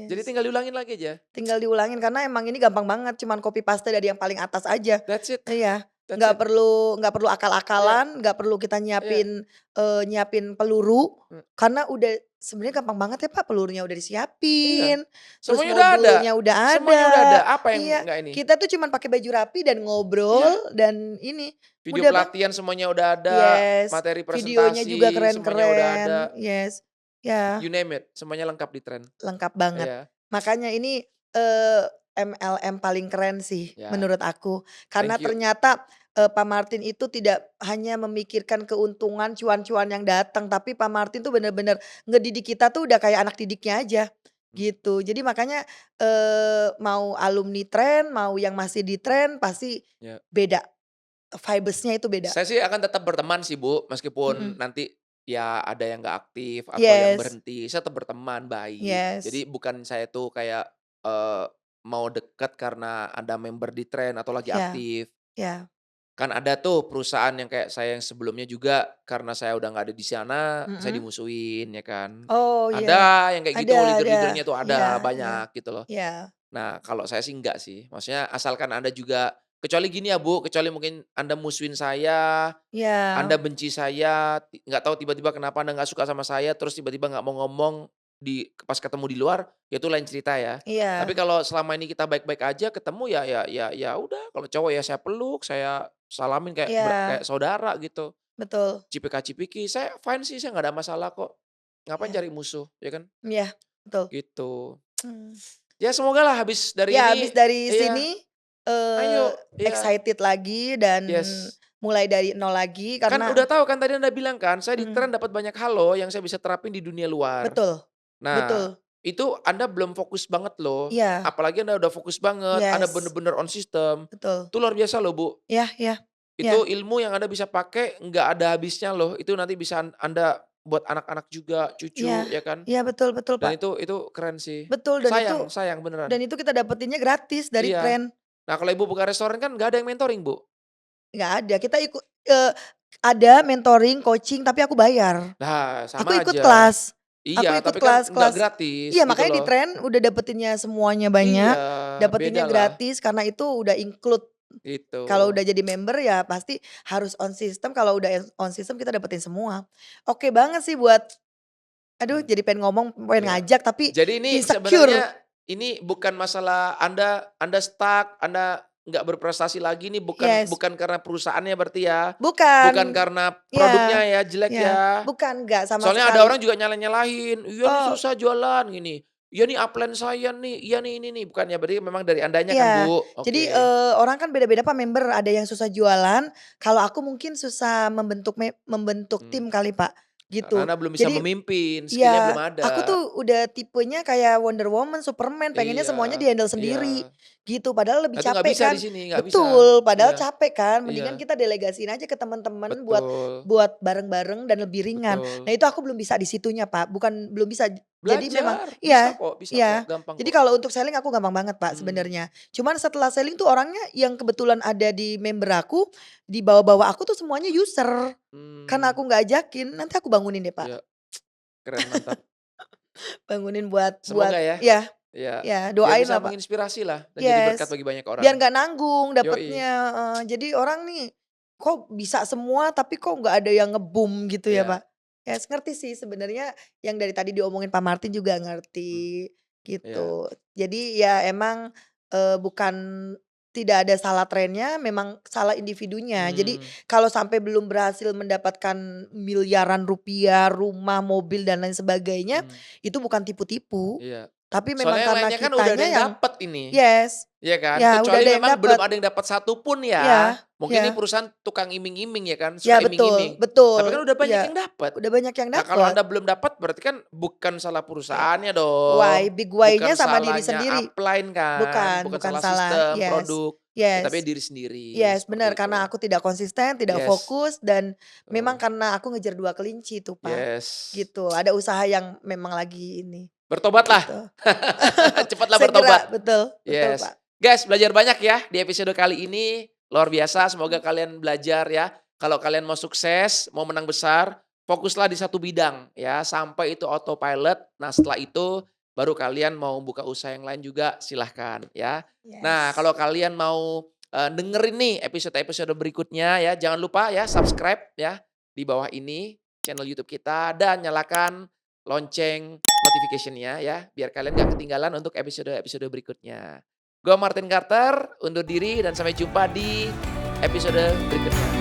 [SPEAKER 1] Jadi
[SPEAKER 2] yes.
[SPEAKER 1] tinggal diulangin lagi aja,
[SPEAKER 2] Tinggal diulangin karena emang ini gampang banget, cuman copy paste dari yang paling atas aja.
[SPEAKER 1] that's it,
[SPEAKER 2] Iya,
[SPEAKER 1] that's
[SPEAKER 2] nggak
[SPEAKER 1] it.
[SPEAKER 2] perlu nggak perlu
[SPEAKER 1] Iya,
[SPEAKER 2] akal-akalan, nggak perlu kita
[SPEAKER 1] iya,
[SPEAKER 2] nyiapin peluru,
[SPEAKER 1] mmm,
[SPEAKER 2] karena udah sebenarnya gampang banget ya, Pak, pelurunya udah
[SPEAKER 1] iya.
[SPEAKER 2] disiapin, terus
[SPEAKER 1] Semuanya udah ada,
[SPEAKER 2] modulnya udah
[SPEAKER 1] semuanya
[SPEAKER 2] ada.
[SPEAKER 1] udah ada, apa yang
[SPEAKER 2] Iya,
[SPEAKER 1] nggak ini?
[SPEAKER 2] kita tuh cuman pakai baju rapi dan ngobrol
[SPEAKER 1] Iya,
[SPEAKER 2] dan ini,
[SPEAKER 1] video
[SPEAKER 2] mudah banget.
[SPEAKER 1] pelatihan semuanya udah ada,
[SPEAKER 2] Yes,
[SPEAKER 1] materi
[SPEAKER 2] videonya juga
[SPEAKER 1] presentasi semuanya udah ada,
[SPEAKER 2] keren-keren, yes. Ya,
[SPEAKER 1] you name it, semuanya lengkap di Tren.
[SPEAKER 2] lengkap banget.
[SPEAKER 1] Iya,
[SPEAKER 2] Makanya ini, eee, MLM paling keren sih
[SPEAKER 1] ya,
[SPEAKER 2] menurut aku. Karena
[SPEAKER 1] thank you.
[SPEAKER 2] ternyata, Pak Martin itu tidak hanya memikirkan keuntungan cuan-cuan yang datang, tapi Pak Martin tuh bener-bener ngedidik kita tuh udah kayak anak didiknya aja,
[SPEAKER 1] Mmm,
[SPEAKER 2] gitu. Jadi makanya, mau alumni Tren, mau yang masih di Tren pasti
[SPEAKER 1] ya.
[SPEAKER 2] beda, vibes-nya itu beda.
[SPEAKER 1] Saya sih akan tetap berteman sih, Bu, meskipun
[SPEAKER 2] Mhm.
[SPEAKER 1] nanti ya ada yang nggak aktif atau yang
[SPEAKER 2] Yes,
[SPEAKER 1] berhenti, saya tetap berteman baik.
[SPEAKER 2] yes,
[SPEAKER 1] Jadi bukan saya tuh kayak, eee, mau dekat karena ada member di Tren atau lagi
[SPEAKER 2] iya,
[SPEAKER 1] aktif.
[SPEAKER 2] iya.
[SPEAKER 1] Kan ada tuh perusahaan yang kayak saya yang sebelumnya juga karena saya udah nggak ada di sana, saya
[SPEAKER 2] Mhm.
[SPEAKER 1] dimusuhin ya kan.
[SPEAKER 2] Oh iya,
[SPEAKER 1] Ada yang kayak gitu,
[SPEAKER 2] ada,
[SPEAKER 1] leader-leadernya tuh
[SPEAKER 2] iya
[SPEAKER 1] ada
[SPEAKER 2] iya
[SPEAKER 1] banyak gitu loh.
[SPEAKER 2] iya
[SPEAKER 1] Nah, kalau saya sih enggak sih, maksudnya asalkan Anda juga Kecuali gini ya Bu, kecuali mungkin Anda musuhin saya, Anda
[SPEAKER 2] Iya,
[SPEAKER 1] benci saya, nggak tahu tiba-tiba kenapa Anda nggak suka sama saya, terus tiba-tiba nggak mau ngomong pas ketemu di luar, ya itu lain cerita ya. Tapi
[SPEAKER 2] iya,
[SPEAKER 1] kalau selama ini kita baik-baik aja, ketemu ya udah, kalau cowok ya saya peluk, saya salamin kayak
[SPEAKER 2] iya,
[SPEAKER 1] saudara gitu.
[SPEAKER 2] betul,
[SPEAKER 1] Cipika-cipiki, saya fine sih, saya nggak ada masalah kok. Ngapain
[SPEAKER 2] iya,
[SPEAKER 1] cari musuh, ya kan?
[SPEAKER 2] iya, betul.
[SPEAKER 1] Gitu.
[SPEAKER 2] Mmm.
[SPEAKER 1] Ya semoga lah habis dari
[SPEAKER 2] Ya
[SPEAKER 1] ini
[SPEAKER 2] habis dari
[SPEAKER 1] iya,
[SPEAKER 2] sini,
[SPEAKER 1] ayo, iya,
[SPEAKER 2] excited lagi dan
[SPEAKER 1] yes.
[SPEAKER 2] mulai dari nol lagi
[SPEAKER 1] Kan
[SPEAKER 2] karena
[SPEAKER 1] udah tahu kan tadi Anda bilang kan, saya di
[SPEAKER 2] mhm,
[SPEAKER 1] tren dapat banyak hal loh yang saya bisa terapin di dunia luar.
[SPEAKER 2] betul,
[SPEAKER 1] Nah,
[SPEAKER 2] betul,
[SPEAKER 1] itu Anda belum fokus banget loh,
[SPEAKER 2] iya,
[SPEAKER 1] apalagi Anda udah fokus banget, Anda
[SPEAKER 2] yes,
[SPEAKER 1] bener-bener on system,
[SPEAKER 2] betul,
[SPEAKER 1] itu luar biasa loh, Bu.
[SPEAKER 2] iya, iya, iya,
[SPEAKER 1] Itu ilmu yang Anda bisa pakai nggak ada habisnya loh, itu nanti bisa Anda buat anak-anak juga,
[SPEAKER 2] iya,
[SPEAKER 1] cucu, ya kan.
[SPEAKER 2] iya, betul, betul,
[SPEAKER 1] Dan
[SPEAKER 2] Pak,
[SPEAKER 1] itu keren sih.
[SPEAKER 2] betul
[SPEAKER 1] Sayang sayang beneran.
[SPEAKER 2] dan itu kita dapetinnya gratis dari
[SPEAKER 1] Iya.
[SPEAKER 2] tren,
[SPEAKER 1] Nah, kalau Ibu buka restoran kan nggak ada yang mentoring, Bu.
[SPEAKER 2] nggak ada kita ada mentoring, coaching, tapi aku bayar,
[SPEAKER 1] Nah,
[SPEAKER 2] aku
[SPEAKER 1] sama
[SPEAKER 2] ikut
[SPEAKER 1] aja.
[SPEAKER 2] kelas aku
[SPEAKER 1] Iya,
[SPEAKER 2] ikut
[SPEAKER 1] tapi kan nggak
[SPEAKER 2] kelas-kelas
[SPEAKER 1] gratis
[SPEAKER 2] iya
[SPEAKER 1] gitu
[SPEAKER 2] makanya di
[SPEAKER 1] loh.
[SPEAKER 2] tren udah dapetinnya semuanya
[SPEAKER 1] Iya,
[SPEAKER 2] banyak, dapetinnya
[SPEAKER 1] bedalah,
[SPEAKER 2] gratis karena itu udah include.
[SPEAKER 1] gitu.
[SPEAKER 2] Kalau udah jadi member ya pasti harus on system, kalau udah on system kita dapetin semua. Oke banget sih buat aduh
[SPEAKER 1] Mmm,
[SPEAKER 2] jadi pengen ngomong, pengen
[SPEAKER 1] iya.
[SPEAKER 2] ngajak tapi
[SPEAKER 1] Jadi ini
[SPEAKER 2] insecure.
[SPEAKER 1] sebenarnya ini bukan masalah Anda stuck, Anda nggak berprestasi lagi nih bukan
[SPEAKER 2] Yes,
[SPEAKER 1] bukan karena perusahaannya berarti ya, bukan
[SPEAKER 2] bukan.
[SPEAKER 1] karena produknya
[SPEAKER 2] Ya,
[SPEAKER 1] ya jelek
[SPEAKER 2] ya,
[SPEAKER 1] ya.
[SPEAKER 2] bukan, nggak sama
[SPEAKER 1] Soalnya ada orang
[SPEAKER 2] sekali.
[SPEAKER 1] juga nyalahin-nyalahin, "Iya nih
[SPEAKER 2] Oh,
[SPEAKER 1] susah jualan," gini, "Iya nih upline saya nih, iya nih ini nih," bukan ya berarti memang dari Andanya kan,
[SPEAKER 2] iya.
[SPEAKER 1] Bu?
[SPEAKER 2] Jadi,
[SPEAKER 1] Oke.
[SPEAKER 2] orang kan beda-beda Pak member, ada yang susah jualan, kalau aku mungkin susah membentuk
[SPEAKER 1] Mmm,
[SPEAKER 2] tim kali Pak,
[SPEAKER 1] karena
[SPEAKER 2] gitu.
[SPEAKER 1] Anda belum bisa
[SPEAKER 2] Jadi
[SPEAKER 1] memimpin, skill-nya belum
[SPEAKER 2] iya, aku
[SPEAKER 1] ada.
[SPEAKER 2] tuh udah tipenya kayak Wonder Woman, Superman, pengennya
[SPEAKER 1] Iya,
[SPEAKER 2] semuanya di-handle
[SPEAKER 1] iya.
[SPEAKER 2] sendiri, gitu. Padahal
[SPEAKER 1] Nah
[SPEAKER 2] lebih
[SPEAKER 1] itu nggak
[SPEAKER 2] capek
[SPEAKER 1] bisa
[SPEAKER 2] kan
[SPEAKER 1] di sini, nggak bisa.
[SPEAKER 2] betul, padahal
[SPEAKER 1] Iya,
[SPEAKER 2] capek kan,
[SPEAKER 1] iya,
[SPEAKER 2] mendingan kita delegasiin aja ke teman-teman buat
[SPEAKER 1] betul,
[SPEAKER 2] bareng-bareng dan lebih ringan. Nah
[SPEAKER 1] betul.
[SPEAKER 2] itu aku belum bisa di situnya, Pak, bukan belum bisa, jadi memang
[SPEAKER 1] Belajar,
[SPEAKER 2] iya,
[SPEAKER 1] bisa kok,
[SPEAKER 2] iya.
[SPEAKER 1] gampang
[SPEAKER 2] Jadi
[SPEAKER 1] kok.
[SPEAKER 2] kalau untuk selling aku gampang banget, Pak,
[SPEAKER 1] Mmm,
[SPEAKER 2] sebenarnya. Cuman setelah selling tuh orangnya yang kebetulan ada di member aku, di bawah-bawah aku tuh semuanya user. Karena
[SPEAKER 1] mmm,
[SPEAKER 2] aku nggak ajakin, nanti aku bangunin deh, Pak.
[SPEAKER 1] iya, keren, mantap.
[SPEAKER 2] Bangunin buat
[SPEAKER 1] Semoga ya,
[SPEAKER 2] ya,
[SPEAKER 1] iya,
[SPEAKER 2] ya
[SPEAKER 1] biar
[SPEAKER 2] doain
[SPEAKER 1] bisa
[SPEAKER 2] lah, Pak.
[SPEAKER 1] menginspirasi lah dan jadi berkat
[SPEAKER 2] Yes,
[SPEAKER 1] bagi banyak
[SPEAKER 2] biar
[SPEAKER 1] orang.
[SPEAKER 2] nggak nanggung
[SPEAKER 1] Yoi,
[SPEAKER 2] dapetnya, heeh. Jadi orang nih, kok bisa semua tapi kok nggak ada yang nge-boom gitu ya,
[SPEAKER 1] iya,
[SPEAKER 2] Pak. Yes, ngerti sih sebenarnya yang dari tadi diomongin Pak Martin juga
[SPEAKER 1] mmm,
[SPEAKER 2] ngerti,
[SPEAKER 1] iya,
[SPEAKER 2] gitu. Jadi ya emang, bukan tidak ada salah trennya, memang salah individunya. Jadi
[SPEAKER 1] mmm,
[SPEAKER 2] kalau sampai belum berhasil mendapatkan miliaran rupiah, rumah, mobil, dan lain sebagainya,
[SPEAKER 1] mmm,
[SPEAKER 2] itu bukan tipu-tipu,
[SPEAKER 1] iya.
[SPEAKER 2] tapi memang
[SPEAKER 1] Soalnya yang
[SPEAKER 2] karena
[SPEAKER 1] lainnya kan udah ada
[SPEAKER 2] kitanya
[SPEAKER 1] yang
[SPEAKER 2] yang
[SPEAKER 1] dapet ini.
[SPEAKER 2] yes,
[SPEAKER 1] Iya kan?
[SPEAKER 2] ya udah
[SPEAKER 1] Kecuali
[SPEAKER 2] ada yang
[SPEAKER 1] memang belum
[SPEAKER 2] dapat.
[SPEAKER 1] ada yang dapat satu pun ya.
[SPEAKER 2] Iya,
[SPEAKER 1] Mungkin ini
[SPEAKER 2] iya,
[SPEAKER 1] perusahaan tukang iming-iming ya kan,
[SPEAKER 2] iya
[SPEAKER 1] suka
[SPEAKER 2] betul,
[SPEAKER 1] iming-iming. Tapi kan
[SPEAKER 2] betul,
[SPEAKER 1] udah banyak
[SPEAKER 2] iya,
[SPEAKER 1] yang dapat.
[SPEAKER 2] udah banyak yang
[SPEAKER 1] Nah, kalau
[SPEAKER 2] dapat.
[SPEAKER 1] Anda belum dapat berarti kan bukan salah
[SPEAKER 2] Iya,
[SPEAKER 1] perusahaannya
[SPEAKER 2] why,
[SPEAKER 1] dong,
[SPEAKER 2] big
[SPEAKER 1] bukan
[SPEAKER 2] why-nya sama diri
[SPEAKER 1] salahnya
[SPEAKER 2] sendiri.
[SPEAKER 1] upline kan,
[SPEAKER 2] Bukan,
[SPEAKER 1] bukan
[SPEAKER 2] bukan
[SPEAKER 1] salah
[SPEAKER 2] salah,
[SPEAKER 1] sistem,
[SPEAKER 2] yes,
[SPEAKER 1] produk, ya tapi
[SPEAKER 2] yes,
[SPEAKER 1] diri sendiri,
[SPEAKER 2] yes, benar
[SPEAKER 1] seperti
[SPEAKER 2] karena
[SPEAKER 1] itu.
[SPEAKER 2] aku tidak konsisten, tidak
[SPEAKER 1] Yes,
[SPEAKER 2] fokus dan memang
[SPEAKER 1] betul.
[SPEAKER 2] karena aku ngejar 2 kelinci tuh, Pak,
[SPEAKER 1] Yes.
[SPEAKER 2] gitu. Ada usaha yang memang lagi ini,
[SPEAKER 1] Bertobatlah.
[SPEAKER 2] gitu.
[SPEAKER 1] Cepatlah bertobat.
[SPEAKER 2] Segera, betul, betul,
[SPEAKER 1] Yes.
[SPEAKER 2] Pak.
[SPEAKER 1] Guys, belajar banyak ya di episode kali ini. Luar biasa, semoga kalian belajar ya. Kalau kalian mau sukses, mau menang besar, fokuslah di satu bidang ya, sampai itu autopilot. Nah, setelah itu baru kalian mau buka usaha yang lain juga silahkan ya. Nah,
[SPEAKER 2] Yes.
[SPEAKER 1] kalau kalian mau dengerin nih episode-episode berikutnya ya, jangan lupa ya subscribe ya di bawah ini channel YouTube kita dan nyalakan lonceng notification-nya ya, biar kalian nggak ketinggalan untuk episode-episode berikutnya. Gua Martin Carter, undur diri dan sampai jumpa di episode berikutnya.